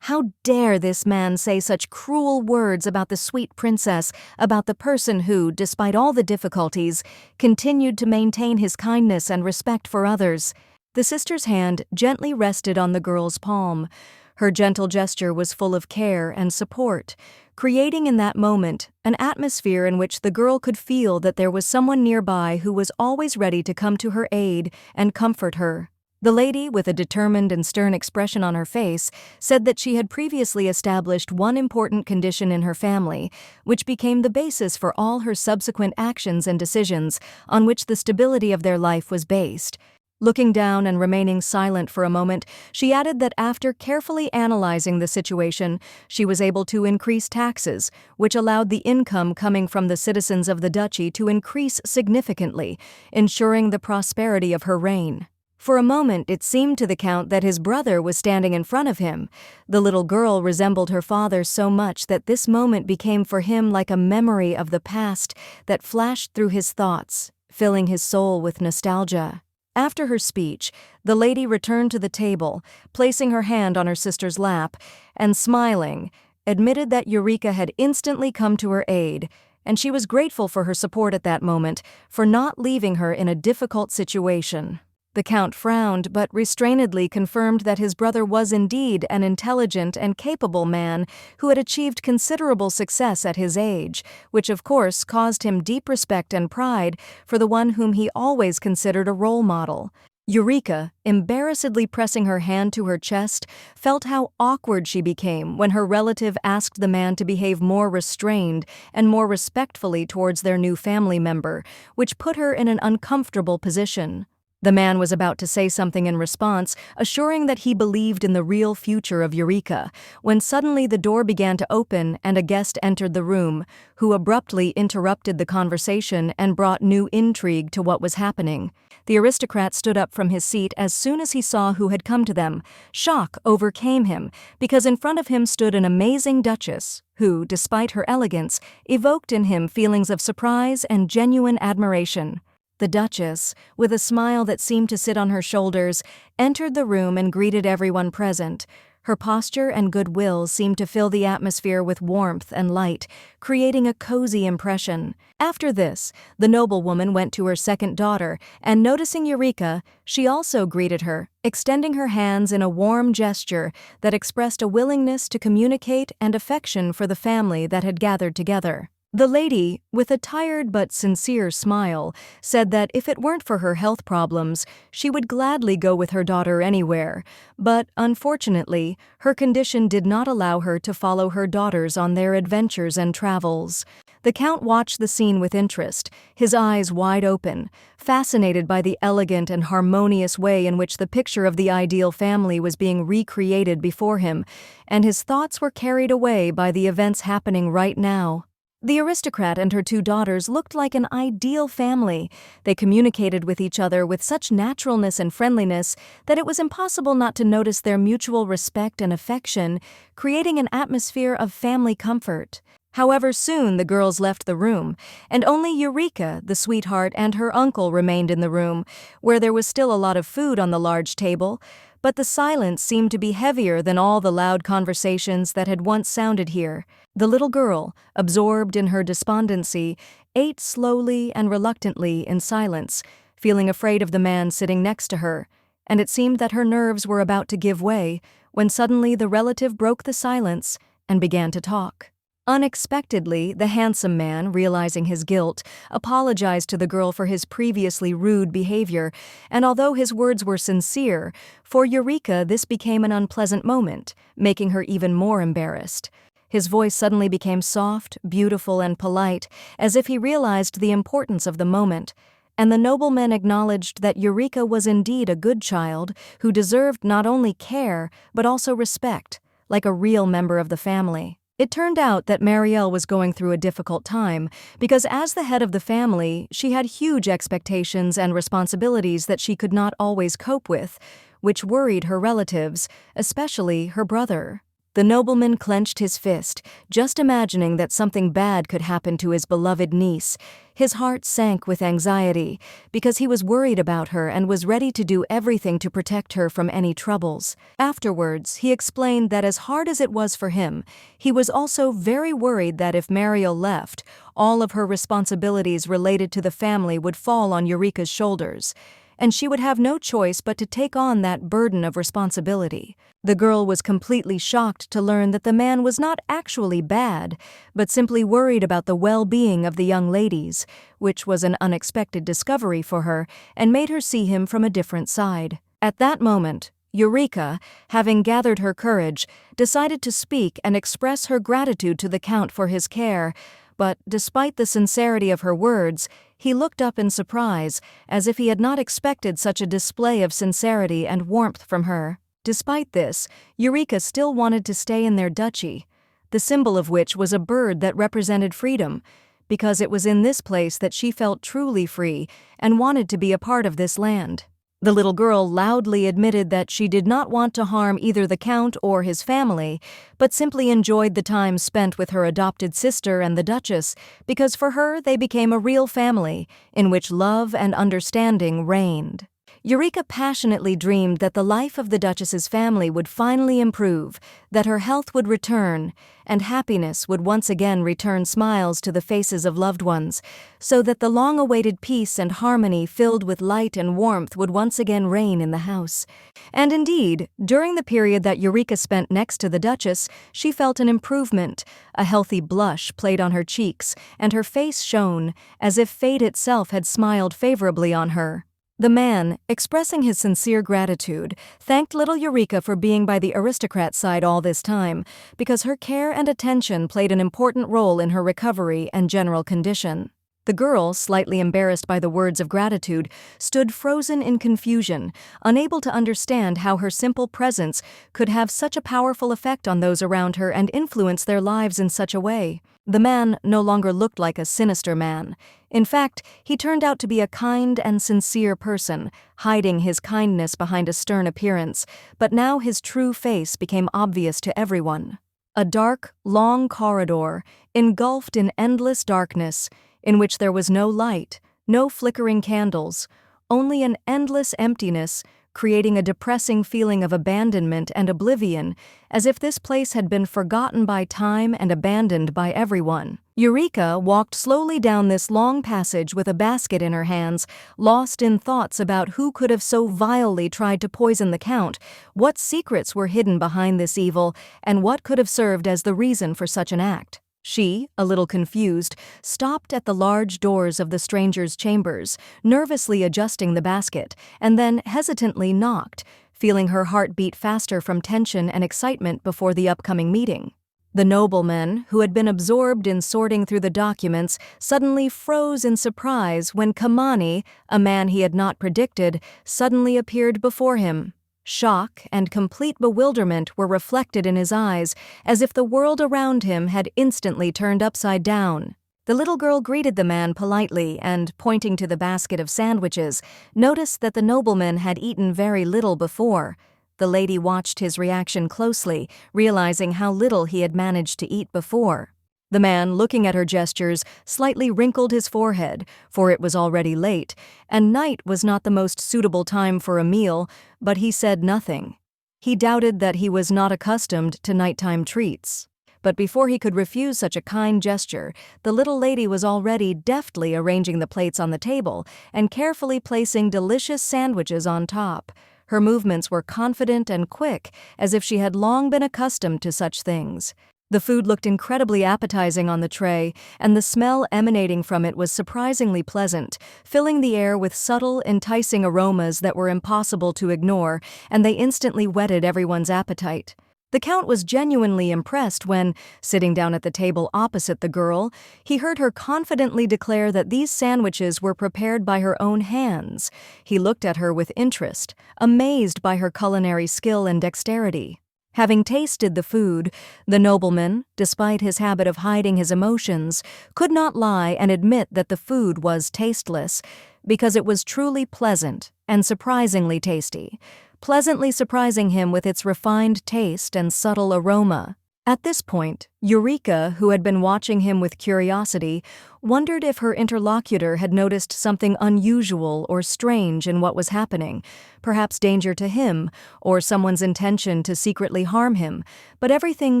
How dare this man say such cruel words about the sweet princess, about the person who, despite all the difficulties, continued to maintain his kindness and respect for others? The sister's hand gently rested on the girl's palm. Her gentle gesture was full of care and support, creating in that moment an atmosphere in which the girl could feel that there was someone nearby who was always ready to come to her aid and comfort her. The lady, with a determined and stern expression on her face, said that she had previously established one important condition in her family, which became the basis for all her subsequent actions and decisions, on which the stability of their life was based. Looking down and remaining silent for a moment, she added that after carefully analyzing the situation, she was able to increase taxes, which allowed the income coming from the citizens of the duchy to increase significantly, ensuring the prosperity of her reign. For a moment it seemed to the Count that his brother was standing in front of him. The little girl resembled her father so much that this moment became for him like a memory of the past that flashed through his thoughts, filling his soul with nostalgia. After her speech, the lady returned to the table, placing her hand on her sister's lap, and smiling, admitted that Eureka had instantly come to her aid, and she was grateful for her support at that moment, for not leaving her in a difficult situation. The Count frowned, but restrainedly confirmed that his brother was indeed an intelligent and capable man who had achieved considerable success at his age, which of course caused him deep respect and pride for the one whom he always considered a role model. Eureka, embarrassedly pressing her hand to her chest, felt how awkward she became when her relative asked the man to behave more restrained and more respectfully towards their new family member, which put her in an uncomfortable position. The man was about to say something in response, assuring that he believed in the real future of Eureka, when suddenly the door began to open and a guest entered the room, who abruptly interrupted the conversation and brought new intrigue to what was happening. The aristocrat stood up from his seat as soon as he saw who had come to them. Shock overcame him, because in front of him stood an amazing duchess, who, despite her elegance, evoked in him feelings of surprise and genuine admiration. The Duchess, with a smile that seemed to sit on her shoulders, entered the room and greeted everyone present. Her posture and goodwill seemed to fill the atmosphere with warmth and light, creating a cozy impression. After this, the noblewoman went to her second daughter, and noticing Eureka, she also greeted her, extending her hands in a warm gesture that expressed a willingness to communicate and affection for the family that had gathered together. The lady, with a tired but sincere smile, said that if it weren't for her health problems, she would gladly go with her daughter anywhere, but unfortunately, her condition did not allow her to follow her daughters on their adventures and travels. The Count watched the scene with interest, his eyes wide open, fascinated by the elegant and harmonious way in which the picture of the ideal family was being recreated before him, and his thoughts were carried away by the events happening right now. The aristocrat and her two daughters looked like an ideal family. They communicated with each other with such naturalness and friendliness that it was impossible not to notice their mutual respect and affection, creating an atmosphere of family comfort. However, soon the girls left the room, and only Eureka, the sweetheart, and her uncle remained in the room, where there was still a lot of food on the large table, but the silence seemed to be heavier than all the loud conversations that had once sounded here. The little girl, absorbed in her despondency, ate slowly and reluctantly in silence, feeling afraid of the man sitting next to her, and it seemed that her nerves were about to give way when suddenly the relative broke the silence and began to talk. Unexpectedly, the handsome man, realizing his guilt, apologized to the girl for his previously rude behavior, and although his words were sincere, for Eureka this became an unpleasant moment, making her even more embarrassed. His voice suddenly became soft, beautiful, and polite, as if he realized the importance of the moment, and the nobleman acknowledged that Eureka was indeed a good child who deserved not only care but also respect, like a real member of the family. It turned out that Marielle was going through a difficult time because as the head of the family, she had huge expectations and responsibilities that she could not always cope with, which worried her relatives, especially her brother. The nobleman clenched his fist, just imagining that something bad could happen to his beloved niece. His heart sank with anxiety because he was worried about her and was ready to do everything to protect her from any troubles. Afterwards, he explained that as hard as it was for him, he was also very worried that if Marielle left, all of her responsibilities related to the family would fall on Eureka's shoulders, and she would have no choice but to take on that burden of responsibility. The girl was completely shocked to learn that the man was not actually bad, but simply worried about the well-being of the young ladies, which was an unexpected discovery for her and made her see him from a different side. At that moment, Eureka, having gathered her courage, decided to speak and express her gratitude to the Count for his care, but despite the sincerity of her words, he looked up in surprise, as if he had not expected such a display of sincerity and warmth from her. Despite this, Eureka still wanted to stay in their duchy, the symbol of which was a bird that represented freedom, because it was in this place that she felt truly free and wanted to be a part of this land. The little girl loudly admitted that she did not want to harm either the Count or his family, but simply enjoyed the time spent with her adopted sister and the Duchess, because for her they became a real family, in which love and understanding reigned. Eureka passionately dreamed that the life of the Duchess's family would finally improve, that her health would return, and happiness would once again return smiles to the faces of loved ones, so that the long-awaited peace and harmony filled with light and warmth would once again reign in the house. And indeed, during the period that Eureka spent next to the Duchess, she felt an improvement. A healthy blush played on her cheeks, and her face shone, as if fate itself had smiled favorably on her. The man, expressing his sincere gratitude, thanked little Eureka for being by the aristocrat's side all this time, because her care and attention played an important role in her recovery and general condition. The girl, slightly embarrassed by the words of gratitude, stood frozen in confusion, unable to understand how her simple presence could have such a powerful effect on those around her and influence their lives in such a way. The man no longer looked like a sinister man. In fact, he turned out to be a kind and sincere person, hiding his kindness behind a stern appearance, but now his true face became obvious to everyone. A dark, long corridor, engulfed in endless darkness, in which there was no light, no flickering candles, only an endless emptiness, creating a depressing feeling of abandonment and oblivion, as if this place had been forgotten by time and abandoned by everyone. Eureka walked slowly down this long passage with a basket in her hands, lost in thoughts about who could have so vilely tried to poison the Count, what secrets were hidden behind this evil, and what could have served as the reason for such an act. She, a little confused, stopped at the large doors of the stranger's chambers, nervously adjusting the basket, and then hesitantly knocked, feeling her heart beat faster from tension and excitement before the upcoming meeting. The nobleman, who had been absorbed in sorting through the documents, suddenly froze in surprise when Kamani, a man he had not predicted, suddenly appeared before him. Shock and complete bewilderment were reflected in his eyes, as if the world around him had instantly turned upside down. The little girl greeted the man politely and, pointing to the basket of sandwiches, noticed that the nobleman had eaten very little before. The lady watched his reaction closely, realizing how little he had managed to eat before. The man, looking at her gestures, slightly wrinkled his forehead, for it was already late, and night was not the most suitable time for a meal, but he said nothing. He doubted that he was not accustomed to nighttime treats. But before he could refuse such a kind gesture, the little lady was already deftly arranging the plates on the table and carefully placing delicious sandwiches on top. Her movements were confident and quick, as if she had long been accustomed to such things. The food looked incredibly appetizing on the tray, and the smell emanating from it was surprisingly pleasant, filling the air with subtle, enticing aromas that were impossible to ignore, and they instantly whetted everyone's appetite. The Count was genuinely impressed when, sitting down at the table opposite the girl, he heard her confidently declare that these sandwiches were prepared by her own hands. He looked at her with interest, amazed by her culinary skill and dexterity. Having tasted the food, the nobleman, despite his habit of hiding his emotions, could not lie and admit that the food was tasteless, because it was truly pleasant and surprisingly tasty, pleasantly surprising him with its refined taste and subtle aroma. At this point, Eureka, who had been watching him with curiosity, wondered if her interlocutor had noticed something unusual or strange in what was happening, perhaps danger to him or someone's intention to secretly harm him, but everything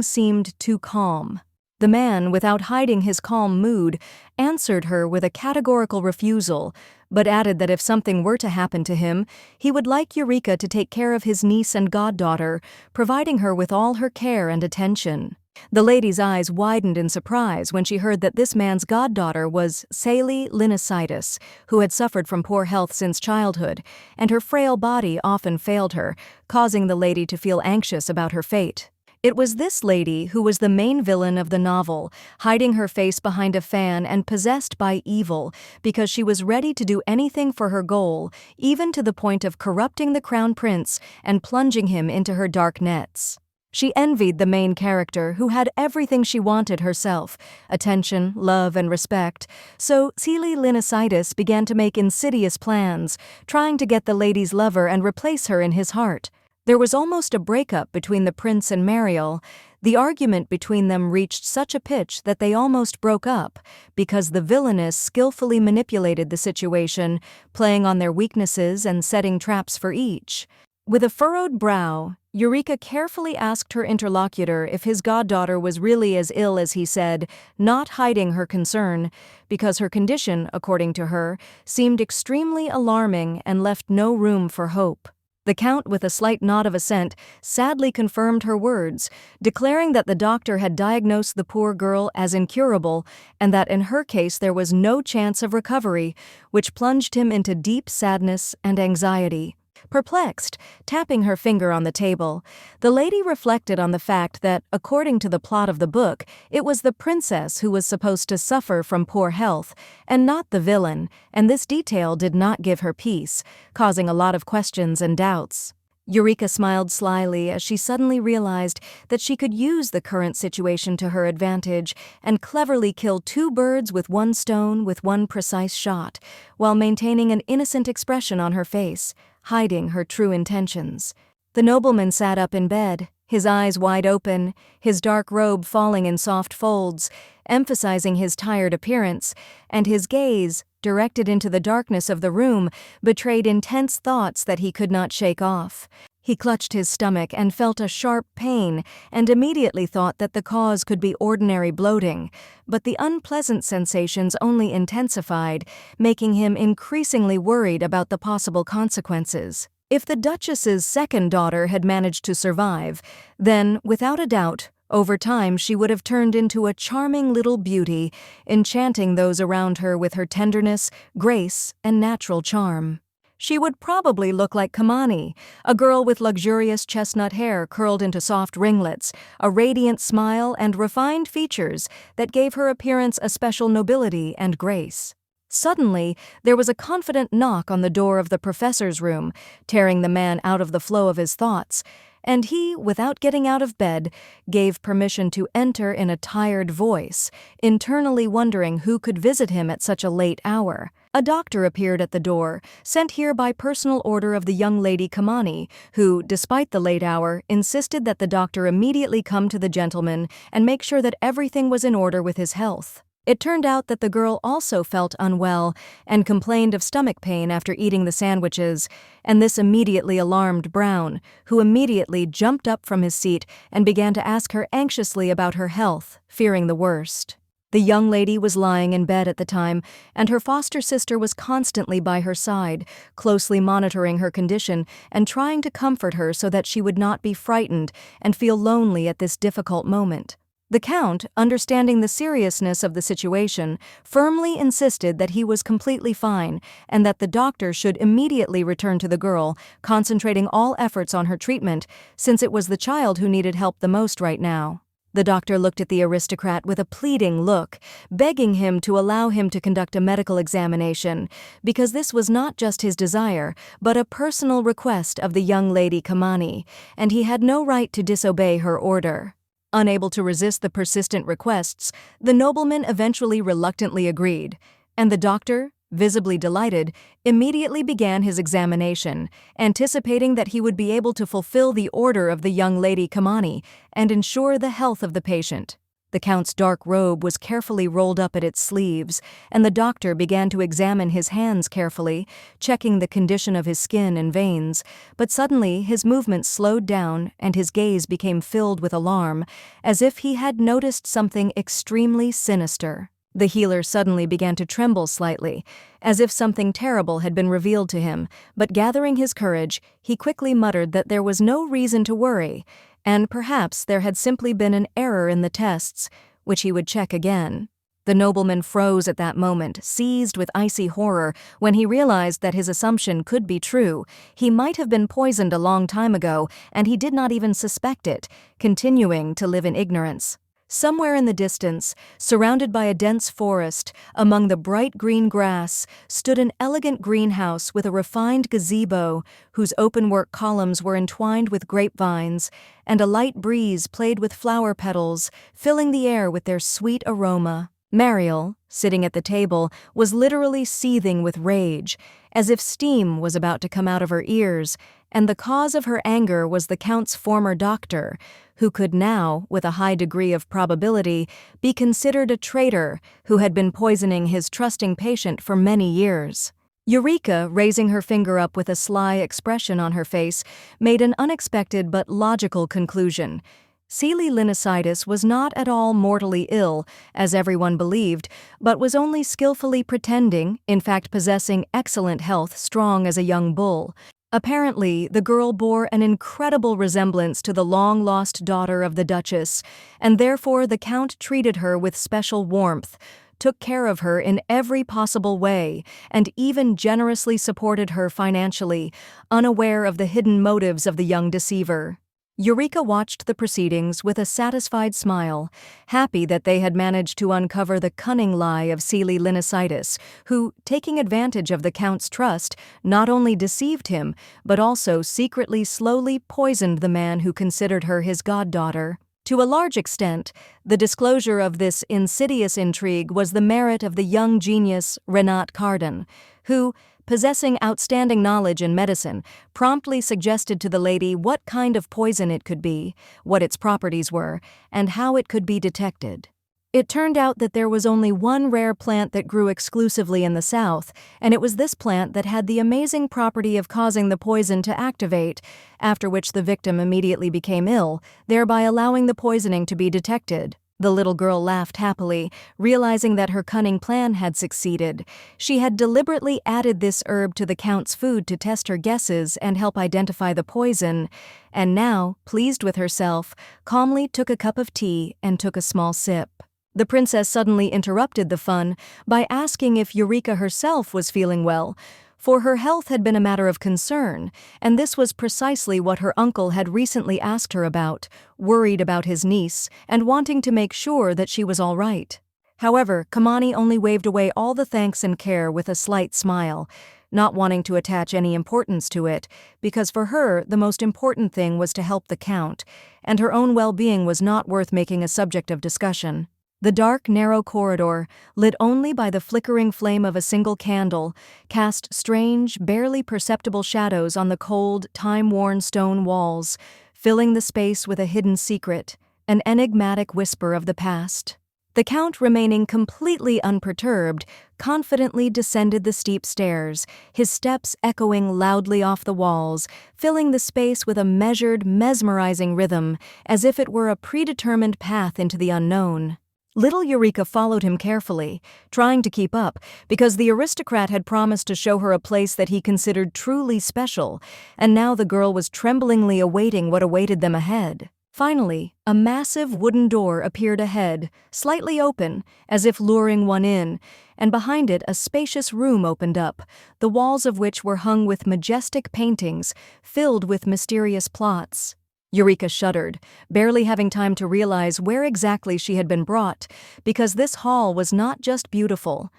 seemed too calm. The man, without hiding his calm mood, answered her with a categorical refusal, but added that if something were to happen to him, he would like Eureka to take care of his niece and goddaughter, providing her with all her care and attention. The lady's eyes widened in surprise when she heard that this man's goddaughter was Sally Linositis, who had suffered from poor health since childhood, and her frail body often failed her, causing the lady to feel anxious about her fate. It was this lady who was the main villain of the novel, hiding her face behind a fan and possessed by evil because she was ready to do anything for her goal, even to the point of corrupting the crown prince and plunging him into her dark nets. She envied the main character, who had everything she wanted herself, attention, love, and respect, so Sally Linositis began to make insidious plans, trying to get the lady's lover and replace her in his heart. There was almost a breakup between the prince and Mariel. The argument between them reached such a pitch that they almost broke up, because the villainess skillfully manipulated the situation, playing on their weaknesses and setting traps for each. With a furrowed brow, Eureka carefully asked her interlocutor if his goddaughter was really as ill as he said, not hiding her concern, because her condition, according to her, seemed extremely alarming and left no room for hope. The Count, with a slight nod of assent, sadly confirmed her words, declaring that the doctor had diagnosed the poor girl as incurable and that in her case there was no chance of recovery, which plunged him into deep sadness and anxiety. Perplexed, tapping her finger on the table, the lady reflected on the fact that, according to the plot of the book, it was the princess who was supposed to suffer from poor health, and not the villain, and this detail did not give her peace, causing a lot of questions and doubts. Eureka smiled slyly as she suddenly realized that she could use the current situation to her advantage and cleverly kill two birds with one stone with one precise shot, while maintaining an innocent expression on her face, hiding her true intentions. The nobleman sat up in bed, his eyes wide open, his dark robe falling in soft folds, emphasizing his tired appearance, and his gaze, directed into the darkness of the room, betrayed intense thoughts that he could not shake off. He clutched his stomach and felt a sharp pain and immediately thought that the cause could be ordinary bloating, but the unpleasant sensations only intensified, making him increasingly worried about the possible consequences. If the Duchess's second daughter had managed to survive, then, without a doubt, over time she would have turned into a charming little beauty, enchanting those around her with her tenderness, grace, and natural charm. She would probably look like Kamani, a girl with luxurious chestnut hair curled into soft ringlets, a radiant smile, and refined features that gave her appearance a special nobility and grace. Suddenly, there was a confident knock on the door of the professor's room, tearing the man out of the flow of his thoughts, and he, without getting out of bed, gave permission to enter in a tired voice, internally wondering who could visit him at such a late hour. A doctor appeared at the door, sent here by personal order of the young lady Kamani, who, despite the late hour, insisted that the doctor immediately come to the gentleman and make sure that everything was in order with his health. It turned out that the girl also felt unwell and complained of stomach pain after eating the sandwiches, and this immediately alarmed Brown, who immediately jumped up from his seat and began to ask her anxiously about her health, fearing the worst. The young lady was lying in bed at the time, and her foster sister was constantly by her side, closely monitoring her condition and trying to comfort her so that she would not be frightened and feel lonely at this difficult moment. The Count, understanding the seriousness of the situation, firmly insisted that he was completely fine and that the doctor should immediately return to the girl, concentrating all efforts on her treatment, since it was the child who needed help the most right now. The doctor looked at the aristocrat with a pleading look, begging him to allow him to conduct a medical examination, because this was not just his desire, but a personal request of the young lady Kamani, and he had no right to disobey her order. Unable to resist the persistent requests, the nobleman eventually reluctantly agreed, and the doctor, visibly delighted, immediately began his examination, anticipating that he would be able to fulfill the order of the young lady Kamani and ensure the health of the patient. The Count's dark robe was carefully rolled up at its sleeves, and the doctor began to examine his hands carefully, checking the condition of his skin and veins, but suddenly his movements slowed down and his gaze became filled with alarm, as if he had noticed something extremely sinister. The healer suddenly began to tremble slightly, as if something terrible had been revealed to him, but gathering his courage, he quickly muttered that there was no reason to worry, and perhaps there had simply been an error in the tests, which he would check again. The nobleman froze at that moment, seized with icy horror, when he realized that his assumption could be true. He might have been poisoned a long time ago, and he did not even suspect it, continuing to live in ignorance. Somewhere in the distance, surrounded by a dense forest, among the bright green grass, stood an elegant greenhouse with a refined gazebo whose openwork columns were entwined with grapevines, and a light breeze played with flower petals, filling the air with their sweet aroma. Mariel, sitting at the table, was literally seething with rage, as if steam was about to come out of her ears, and the cause of her anger was the Count's former doctor, who could now, with a high degree of probability, be considered a traitor who had been poisoning his trusting patient for many years. Eureka, raising her finger up with a sly expression on her face, made an unexpected but logical conclusion. Seelie Linositis was not at all mortally ill, as everyone believed, but was only skillfully pretending, in fact possessing excellent health, strong as a young bull. Apparently, the girl bore an incredible resemblance to the long-lost daughter of the Duchess, and therefore the Count treated her with special warmth, took care of her in every possible way, and even generously supported her financially, unaware of the hidden motives of the young deceiver. Eureka watched the proceedings with a satisfied smile, happy that they had managed to uncover the cunning lie of Seelie Linositis, who, taking advantage of the Count's trust, not only deceived him, but also secretly slowly poisoned the man who considered her his goddaughter. To a large extent, the disclosure of this insidious intrigue was the merit of the young genius Renat Carden, who, possessing outstanding knowledge in medicine, promptly suggested to the lady what kind of poison it could be, what its properties were, and how it could be detected. It turned out that there was only one rare plant that grew exclusively in the south, and it was this plant that had the amazing property of causing the poison to activate, after which the victim immediately became ill, thereby allowing the poisoning to be detected. The little girl laughed happily, realizing that her cunning plan had succeeded. She had deliberately added this herb to the Count's food to test her guesses and help identify the poison, and now, pleased with herself, calmly took a cup of tea and took a small sip. The princess suddenly interrupted the fun by asking if Eureka herself was feeling well, for her health had been a matter of concern, and this was precisely what her uncle had recently asked her about, worried about his niece and wanting to make sure that she was all right. However, Kamani only waved away all the thanks and care with a slight smile, not wanting to attach any importance to it, because for her the most important thing was to help the Count, and her own well-being was not worth making a subject of discussion. The dark, narrow corridor, lit only by the flickering flame of a single candle, cast strange, barely perceptible shadows on the cold, time-worn stone walls, filling the space with a hidden secret, an enigmatic whisper of the past. The Count, remaining completely unperturbed, confidently descended the steep stairs, his steps echoing loudly off the walls, filling the space with a measured, mesmerizing rhythm, as if it were a predetermined path into the unknown. Little Eureka followed him carefully, trying to keep up, because the aristocrat had promised to show her a place that he considered truly special, and now the girl was tremblingly awaiting what awaited them ahead. Finally, a massive wooden door appeared ahead, slightly open, as if luring one in, and behind it a spacious room opened up, the walls of which were hung with majestic paintings, filled with mysterious plots. Eureka shuddered, barely having time to realize where exactly she had been brought, because this hall was not just beautiful.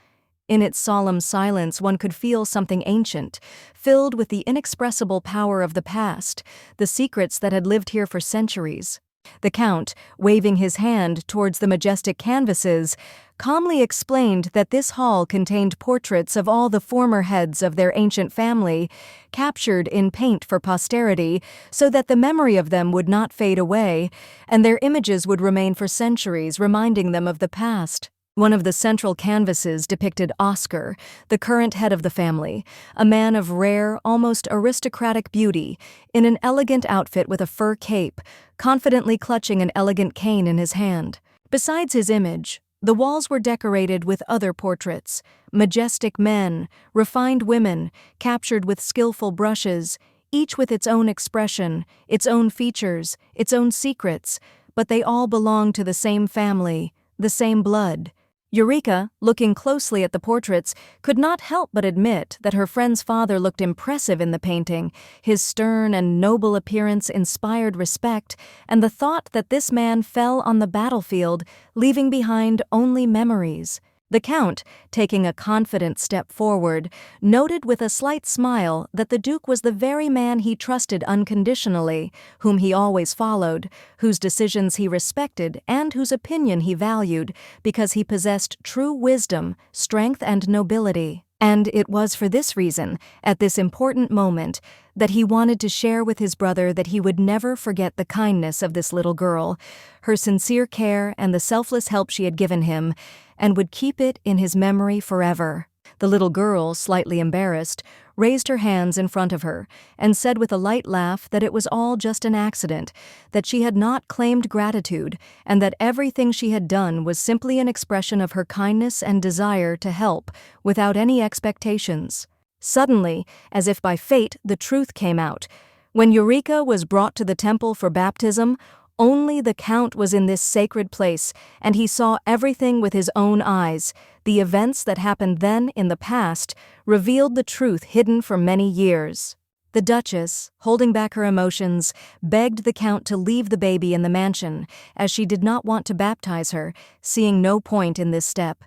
In its solemn silence one could feel something ancient, filled with the inexpressible power of the past, the secrets that had lived here for centuries. The Count, waving his hand towards the majestic canvases, calmly explained that this hall contained portraits of all the former heads of their ancient family, captured in paint for posterity, so that the memory of them would not fade away, and their images would remain for centuries, reminding them of the past. One of the central canvases depicted Oscar, the current head of the family, a man of rare, almost aristocratic beauty, in an elegant outfit with a fur cape, confidently clutching an elegant cane in his hand. Besides his image, the walls were decorated with other portraits, majestic men, refined women, captured with skillful brushes, each with its own expression, its own features, its own secrets, but they all belonged to the same family, the same blood. Eureka, looking closely at the portraits, could not help but admit that her friend's father looked impressive in the painting. His stern and noble appearance inspired respect, and the thought that this man fell on the battlefield, leaving behind only memories. The Count, taking a confident step forward, noted with a slight smile that the Duke was the very man he trusted unconditionally, whom he always followed, whose decisions he respected and whose opinion he valued, because he possessed true wisdom, strength, and nobility. And it was for this reason, at this important moment, that he wanted to share with his brother that he would never forget the kindness of this little girl, her sincere care and the selfless help she had given him, and would keep it in his memory forever. The little girl, slightly embarrassed, raised her hands in front of her and said with a light laugh that it was all just an accident, that she had not claimed gratitude, and that everything she had done was simply an expression of her kindness and desire to help, without any expectations. Suddenly, as if by fate, the truth came out. When Eureka was brought to the temple for baptism, only the Count was in this sacred place, and he saw everything with his own eyes. The events that happened then in the past revealed the truth hidden for many years. The Duchess, holding back her emotions, begged the Count to leave the baby in the mansion, as she did not want to baptize her, seeing no point in this step.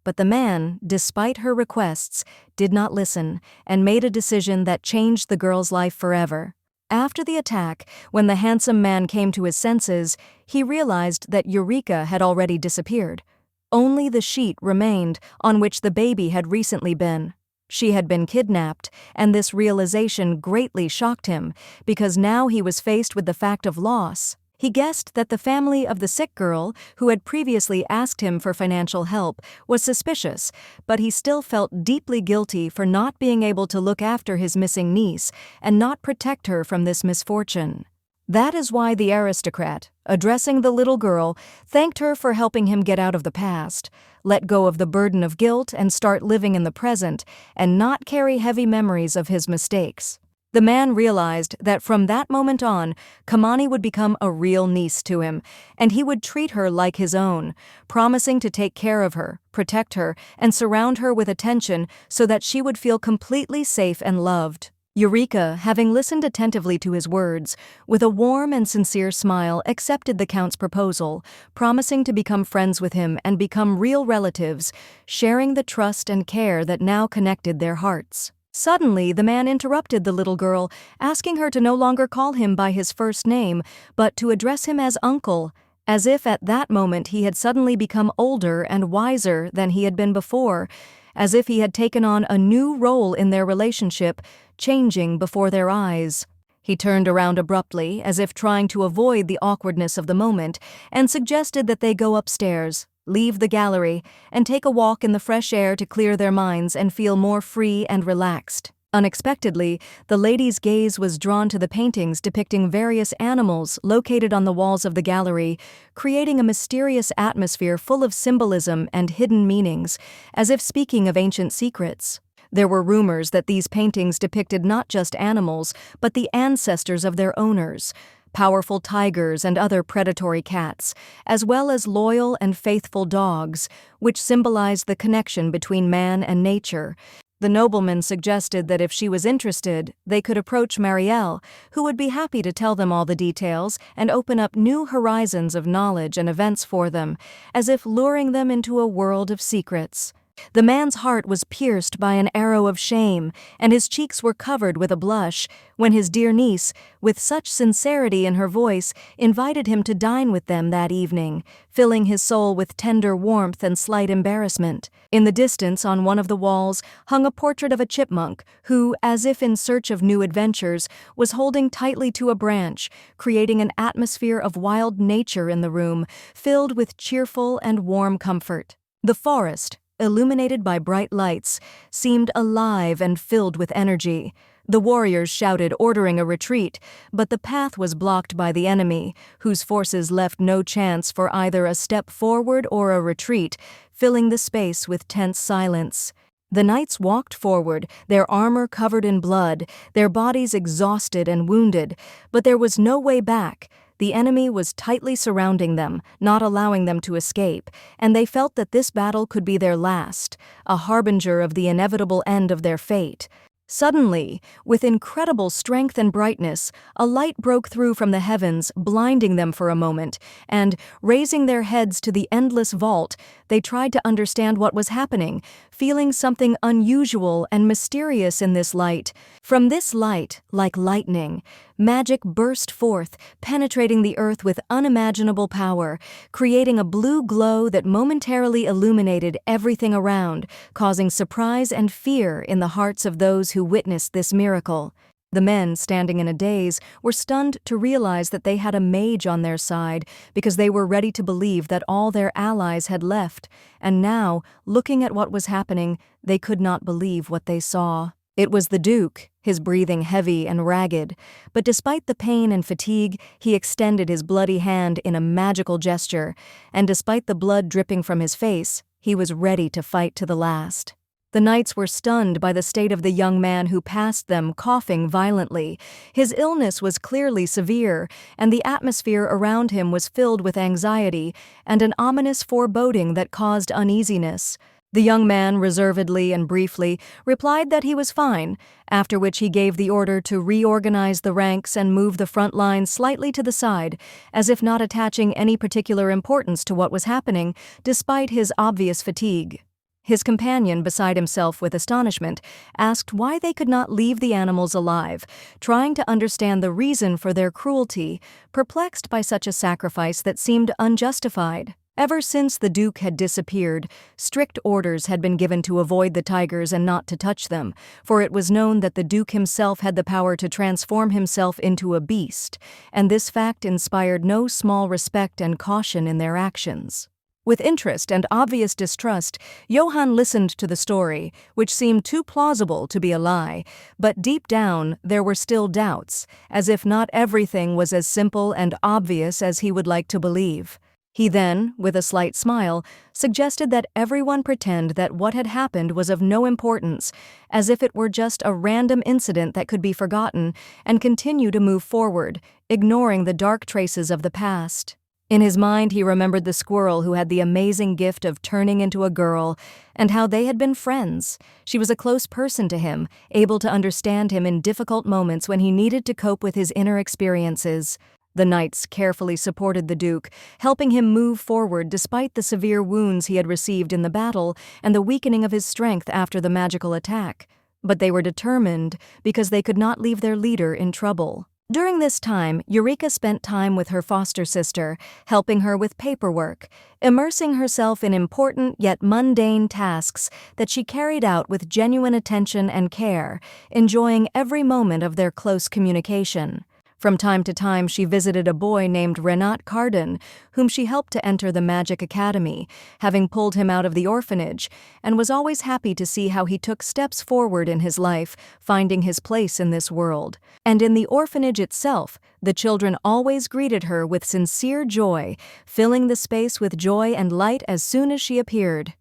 But the man, despite her requests, did not listen, and made a decision that changed the girl's life forever. After the attack, when the handsome man came to his senses, he realized that Eureka had already disappeared. Only the sheet remained on which the baby had recently been. She had been kidnapped, and this realization greatly shocked him, because now he was faced with the fact of loss. He guessed that the family of the sick girl, who had previously asked him for financial help, was suspicious, but he still felt deeply guilty for not being able to look after his missing niece and not protect her from this misfortune. That is why the aristocrat, addressing the little girl, thanked her for helping him get out of the past, let go of the burden of guilt and start living in the present, and not carry heavy memories of his mistakes. The man realized that from that moment on, Kamani would become a real niece to him, and he would treat her like his own, promising to take care of her, protect her, and surround her with attention so that she would feel completely safe and loved. Eureka, having listened attentively to his words, with a warm and sincere smile accepted the Count's proposal, promising to become friends with him and become real relatives, sharing the trust and care that now connected their hearts. Suddenly, the man interrupted the little girl, asking her to no longer call him by his first name, but to address him as uncle, as if at that moment he had suddenly become older and wiser than he had been before, as if he had taken on a new role in their relationship, changing before their eyes. He turned around abruptly, as if trying to avoid the awkwardness of the moment, and suggested that they go upstairs, leave the gallery, and take a walk in the fresh air to clear their minds and feel more free and relaxed. Unexpectedly, the lady's gaze was drawn to the paintings depicting various animals located on the walls of the gallery, creating a mysterious atmosphere full of symbolism and hidden meanings, as if speaking of ancient secrets. There were rumors that these paintings depicted not just animals, but the ancestors of their owners, powerful tigers and other predatory cats, as well as loyal and faithful dogs, which symbolized the connection between man and nature. The nobleman suggested that if she was interested, they could approach Marielle, who would be happy to tell them all the details and open up new horizons of knowledge and events for them, as if luring them into a world of secrets. The man's heart was pierced by an arrow of shame, and his cheeks were covered with a blush, when his dear niece, with such sincerity in her voice, invited him to dine with them that evening, filling his soul with tender warmth and slight embarrassment. In the distance, on one of the walls, hung a portrait of a chipmunk, who, as if in search of new adventures, was holding tightly to a branch, creating an atmosphere of wild nature in the room, filled with cheerful and warm comfort. The forest, illuminated by bright lights, seemed alive and filled with energy. The warriors shouted, ordering a retreat, but the path was blocked by the enemy, whose forces left no chance for either a step forward or a retreat, filling the space with tense silence. The knights walked forward, their armor covered in blood, their bodies exhausted and wounded, but there was no way back. The enemy was tightly surrounding them, not allowing them to escape, and they felt that this battle could be their last, a harbinger of the inevitable end of their fate. Suddenly, with incredible strength and brightness, a light broke through from the heavens, blinding them for a moment, and, raising their heads to the endless vault, they tried to understand what was happening, feeling something unusual and mysterious in this light. From this light, like lightning, magic burst forth, penetrating the earth with unimaginable power, creating a blue glow that momentarily illuminated everything around, causing surprise and fear in the hearts of those who witnessed this miracle. The men, standing in a daze, were stunned to realize that they had a mage on their side, because they were ready to believe that all their allies had left, and now, looking at what was happening, they could not believe what they saw. It was the Duke, his breathing heavy and ragged, but despite the pain and fatigue, he extended his bloody hand in a magical gesture, and despite the blood dripping from his face, he was ready to fight to the last. The knights were stunned by the state of the young man who passed them, coughing violently. His illness was clearly severe, and the atmosphere around him was filled with anxiety and an ominous foreboding that caused uneasiness. The young man, reservedly and briefly, replied that he was fine, after which he gave the order to reorganize the ranks and move the front line slightly to the side, as if not attaching any particular importance to what was happening, despite his obvious fatigue. His companion, beside himself with astonishment, asked why they could not leave the animals alive, trying to understand the reason for their cruelty, perplexed by such a sacrifice that seemed unjustified. Ever since the Duke had disappeared, strict orders had been given to avoid the tigers and not to touch them, for it was known that the Duke himself had the power to transform himself into a beast, and this fact inspired no small respect and caution in their actions. With interest and obvious distrust, Johann listened to the story, which seemed too plausible to be a lie, but deep down there were still doubts, as if not everything was as simple and obvious as he would like to believe. He then, with a slight smile, suggested that everyone pretend that what had happened was of no importance, as if it were just a random incident that could be forgotten, and continue to move forward, ignoring the dark traces of the past. In his mind, he remembered the squirrel who had the amazing gift of turning into a girl, and how they had been friends. She was a close person to him, able to understand him in difficult moments when he needed to cope with his inner experiences. The knights carefully supported the Duke, helping him move forward despite the severe wounds he had received in the battle and the weakening of his strength after the magical attack. But they were determined because they could not leave their leader in trouble. During this time, Eureka spent time with her foster sister, helping her with paperwork, immersing herself in important yet mundane tasks that she carried out with genuine attention and care, enjoying every moment of their close communication. From time to time, she visited a boy named Renat Carden, whom she helped to enter the Magic Academy, having pulled him out of the orphanage, and was always happy to see how he took steps forward in his life, finding his place in this world. And in the orphanage itself, the children always greeted her with sincere joy, filling the space with joy and light as soon as she appeared.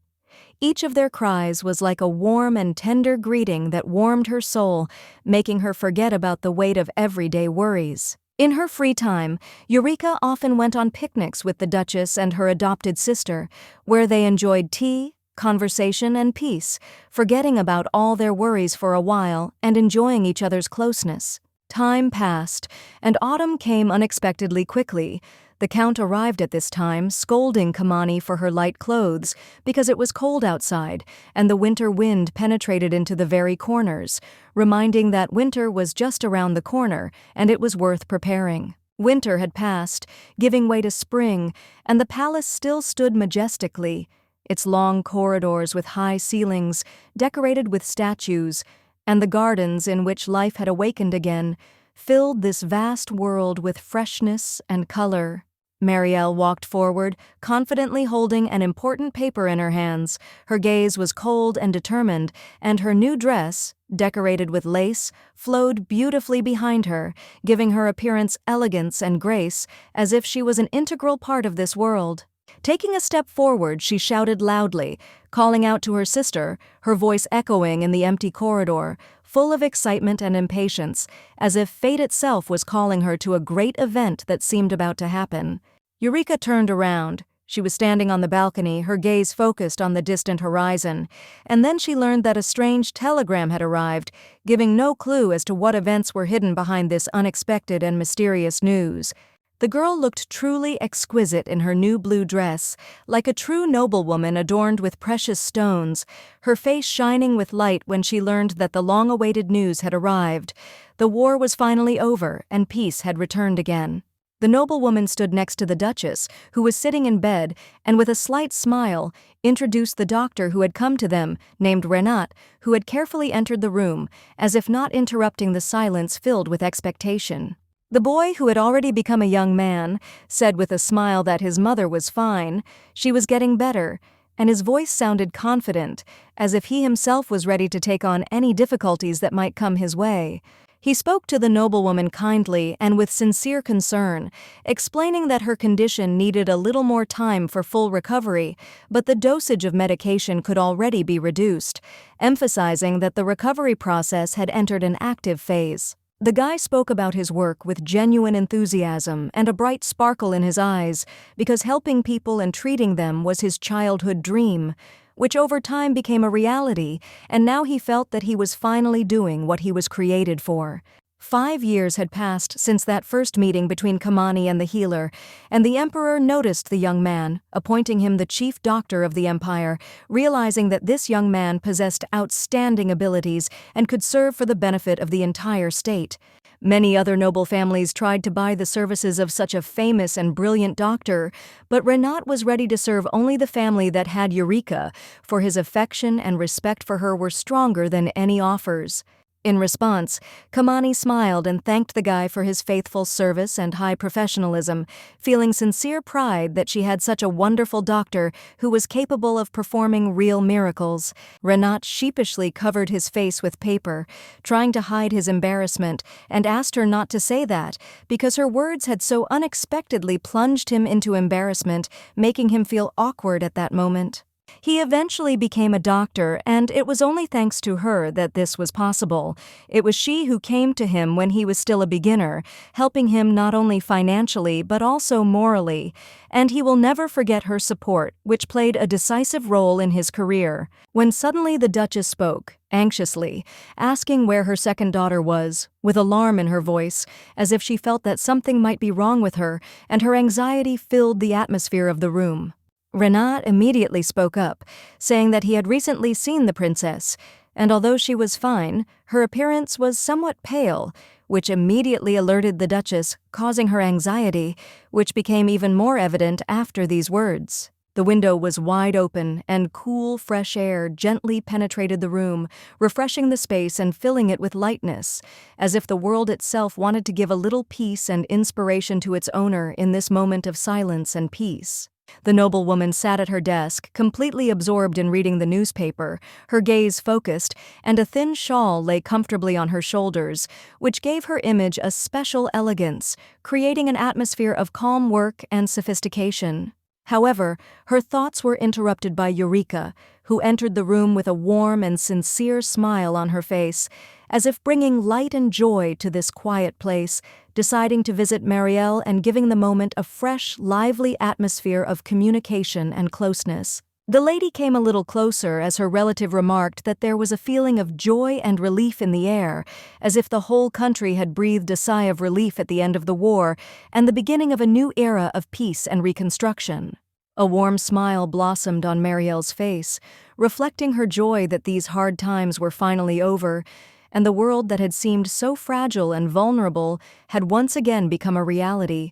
Each of their cries was like a warm and tender greeting that warmed her soul, making her forget about the weight of everyday worries. In her free time, Eureka often went on picnics with the Duchess and her adopted sister, where they enjoyed tea, conversation, and peace, forgetting about all their worries for a while and enjoying each other's closeness. Time passed, and autumn came unexpectedly quickly. The Count arrived at this time, scolding Kamani for her light clothes because it was cold outside and the winter wind penetrated into the very corners, reminding that winter was just around the corner and it was worth preparing. Winter had passed, giving way to spring, and the palace still stood majestically, its long corridors with high ceilings, decorated with statues, and the gardens in which life had awakened again, filled this vast world with freshness and color. Marielle walked forward, confidently holding an important paper in her hands. Her gaze was cold and determined, and her new dress, decorated with lace, flowed beautifully behind her, giving her appearance elegance and grace, as if she was an integral part of this world. Taking a step forward, she shouted loudly, calling out to her sister, her voice echoing in the empty corridor, full of excitement and impatience, as if fate itself was calling her to a great event that seemed about to happen. Eureka turned around. She was standing on the balcony, her gaze focused on the distant horizon, and then she learned that a strange telegram had arrived, giving no clue as to what events were hidden behind this unexpected and mysterious news. The girl looked truly exquisite in her new blue dress, like a true noblewoman adorned with precious stones, her face shining with light when she learned that the long-awaited news had arrived. The war was finally over, and peace had returned again. The noblewoman stood next to the Duchess, who was sitting in bed, and with a slight smile, introduced the doctor who had come to them, named Renat, who had carefully entered the room, as if not interrupting the silence filled with expectation. The boy, who had already become a young man, said with a smile that his mother was fine, she was getting better, and his voice sounded confident, as if he himself was ready to take on any difficulties that might come his way. He spoke to the noblewoman kindly and with sincere concern, explaining that her condition needed a little more time for full recovery, but the dosage of medication could already be reduced, emphasizing that the recovery process had entered an active phase. The guy spoke about his work with genuine enthusiasm and a bright sparkle in his eyes, because helping people and treating them was his childhood dream, which over time became a reality, and now he felt that he was finally doing what he was created for. 5 years had passed since that first meeting between Kamani and the healer, and the emperor noticed the young man, appointing him the chief doctor of the empire, realizing that this young man possessed outstanding abilities and could serve for the benefit of the entire state. Many other noble families tried to buy the services of such a famous and brilliant doctor, but Renat was ready to serve only the family that had Eureka, for his affection and respect for her were stronger than any offers. In response, Kamani smiled and thanked the guy for his faithful service and high professionalism, feeling sincere pride that she had such a wonderful doctor who was capable of performing real miracles. Renat sheepishly covered his face with paper, trying to hide his embarrassment, and asked her not to say that, because her words had so unexpectedly plunged him into embarrassment, making him feel awkward at that moment. He eventually became a doctor, and it was only thanks to her that this was possible. It was she who came to him when he was still a beginner, helping him not only financially but also morally, and he will never forget her support, which played a decisive role in his career. When suddenly the Duchess spoke, anxiously, asking where her second daughter was, with alarm in her voice, as if she felt that something might be wrong with her, and her anxiety filled the atmosphere of the room. Renat immediately spoke up, saying that he had recently seen the princess, and although she was fine, her appearance was somewhat pale, which immediately alerted the Duchess, causing her anxiety, which became even more evident after these words. The window was wide open, and cool, fresh air gently penetrated the room, refreshing the space and filling it with lightness, as if the world itself wanted to give a little peace and inspiration to its owner in this moment of silence and peace. The noblewoman sat at her desk, completely absorbed in reading the newspaper, her gaze focused, and a thin shawl lay comfortably on her shoulders, which gave her image a special elegance, creating an atmosphere of calm work and sophistication. However, her thoughts were interrupted by Eureka, who entered the room with a warm and sincere smile on her face, as if bringing light and joy to this quiet place, deciding to visit Marielle and giving the moment a fresh, lively atmosphere of communication and closeness. The lady came a little closer as her relative remarked that there was a feeling of joy and relief in the air, as if the whole country had breathed a sigh of relief at the end of the war and the beginning of a new era of peace and reconstruction. A warm smile blossomed on Marielle's face, reflecting her joy that these hard times were finally over, and the world that had seemed so fragile and vulnerable had once again become a reality,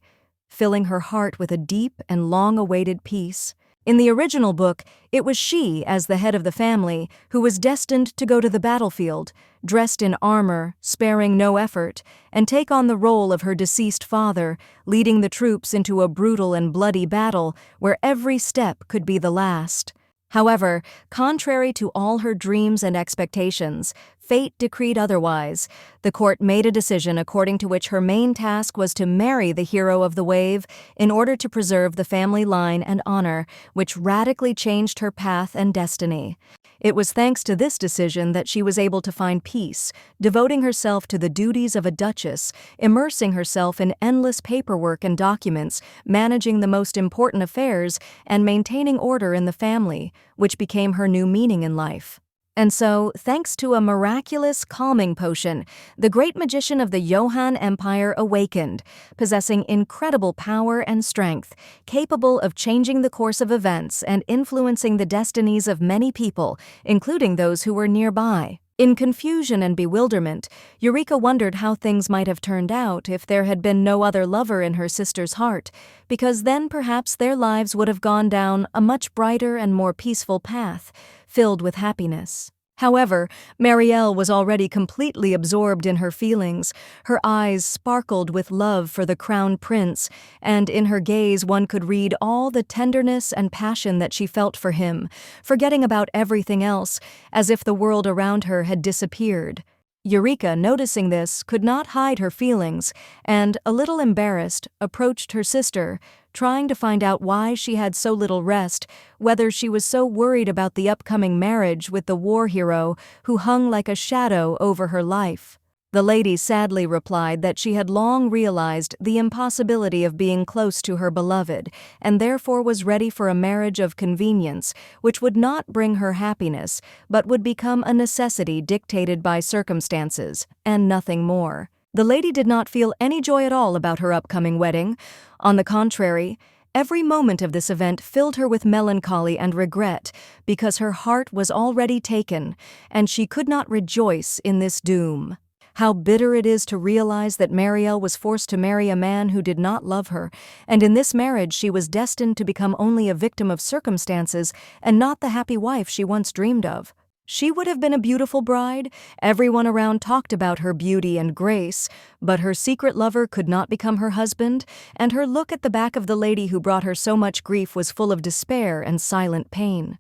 filling her heart with a deep and long-awaited peace. In the original book, it was she, as the head of the family, who was destined to go to the battlefield, dressed in armor, sparing no effort, and take on the role of her deceased father, leading the troops into a brutal and bloody battle where every step could be the last. However, contrary to all her dreams and expectations, fate decreed otherwise. The court made a decision according to which her main task was to marry the hero of the wave in order to preserve the family line and honor, which radically changed her path and destiny. It was thanks to this decision that she was able to find peace, devoting herself to the duties of a duchess, immersing herself in endless paperwork and documents, managing the most important affairs, and maintaining order in the family, which became her new meaning in life. And so, thanks to a miraculous calming potion, the great magician of the Johan Empire awakened, possessing incredible power and strength, capable of changing the course of events and influencing the destinies of many people, including those who were nearby. In confusion and bewilderment, Eureka wondered how things might have turned out if there had been no other lover in her sister's heart, because then perhaps their lives would have gone down a much brighter and more peaceful path, filled with happiness. However, Marielle was already completely absorbed in her feelings. Her eyes sparkled with love for the crown prince, and in her gaze one could read all the tenderness and passion that she felt for him, forgetting about everything else, as if the world around her had disappeared. Eureka, noticing this, could not hide her feelings, and, a little embarrassed, approached her sister, trying to find out why she had so little rest, whether she was so worried about the upcoming marriage with the war hero who hung like a shadow over her life. The lady sadly replied that she had long realized the impossibility of being close to her beloved, and therefore was ready for a marriage of convenience, which would not bring her happiness, but would become a necessity dictated by circumstances, and nothing more. The lady did not feel any joy at all about her upcoming wedding. On the contrary, every moment of this event filled her with melancholy and regret, because her heart was already taken, and she could not rejoice in this doom. How bitter it is to realize that Marielle was forced to marry a man who did not love her, and in this marriage she was destined to become only a victim of circumstances and not the happy wife she once dreamed of. She would have been a beautiful bride. Everyone around talked about her beauty and grace, but her secret lover could not become her husband, and her look at the back of the lady who brought her so much grief was full of despair and silent pain.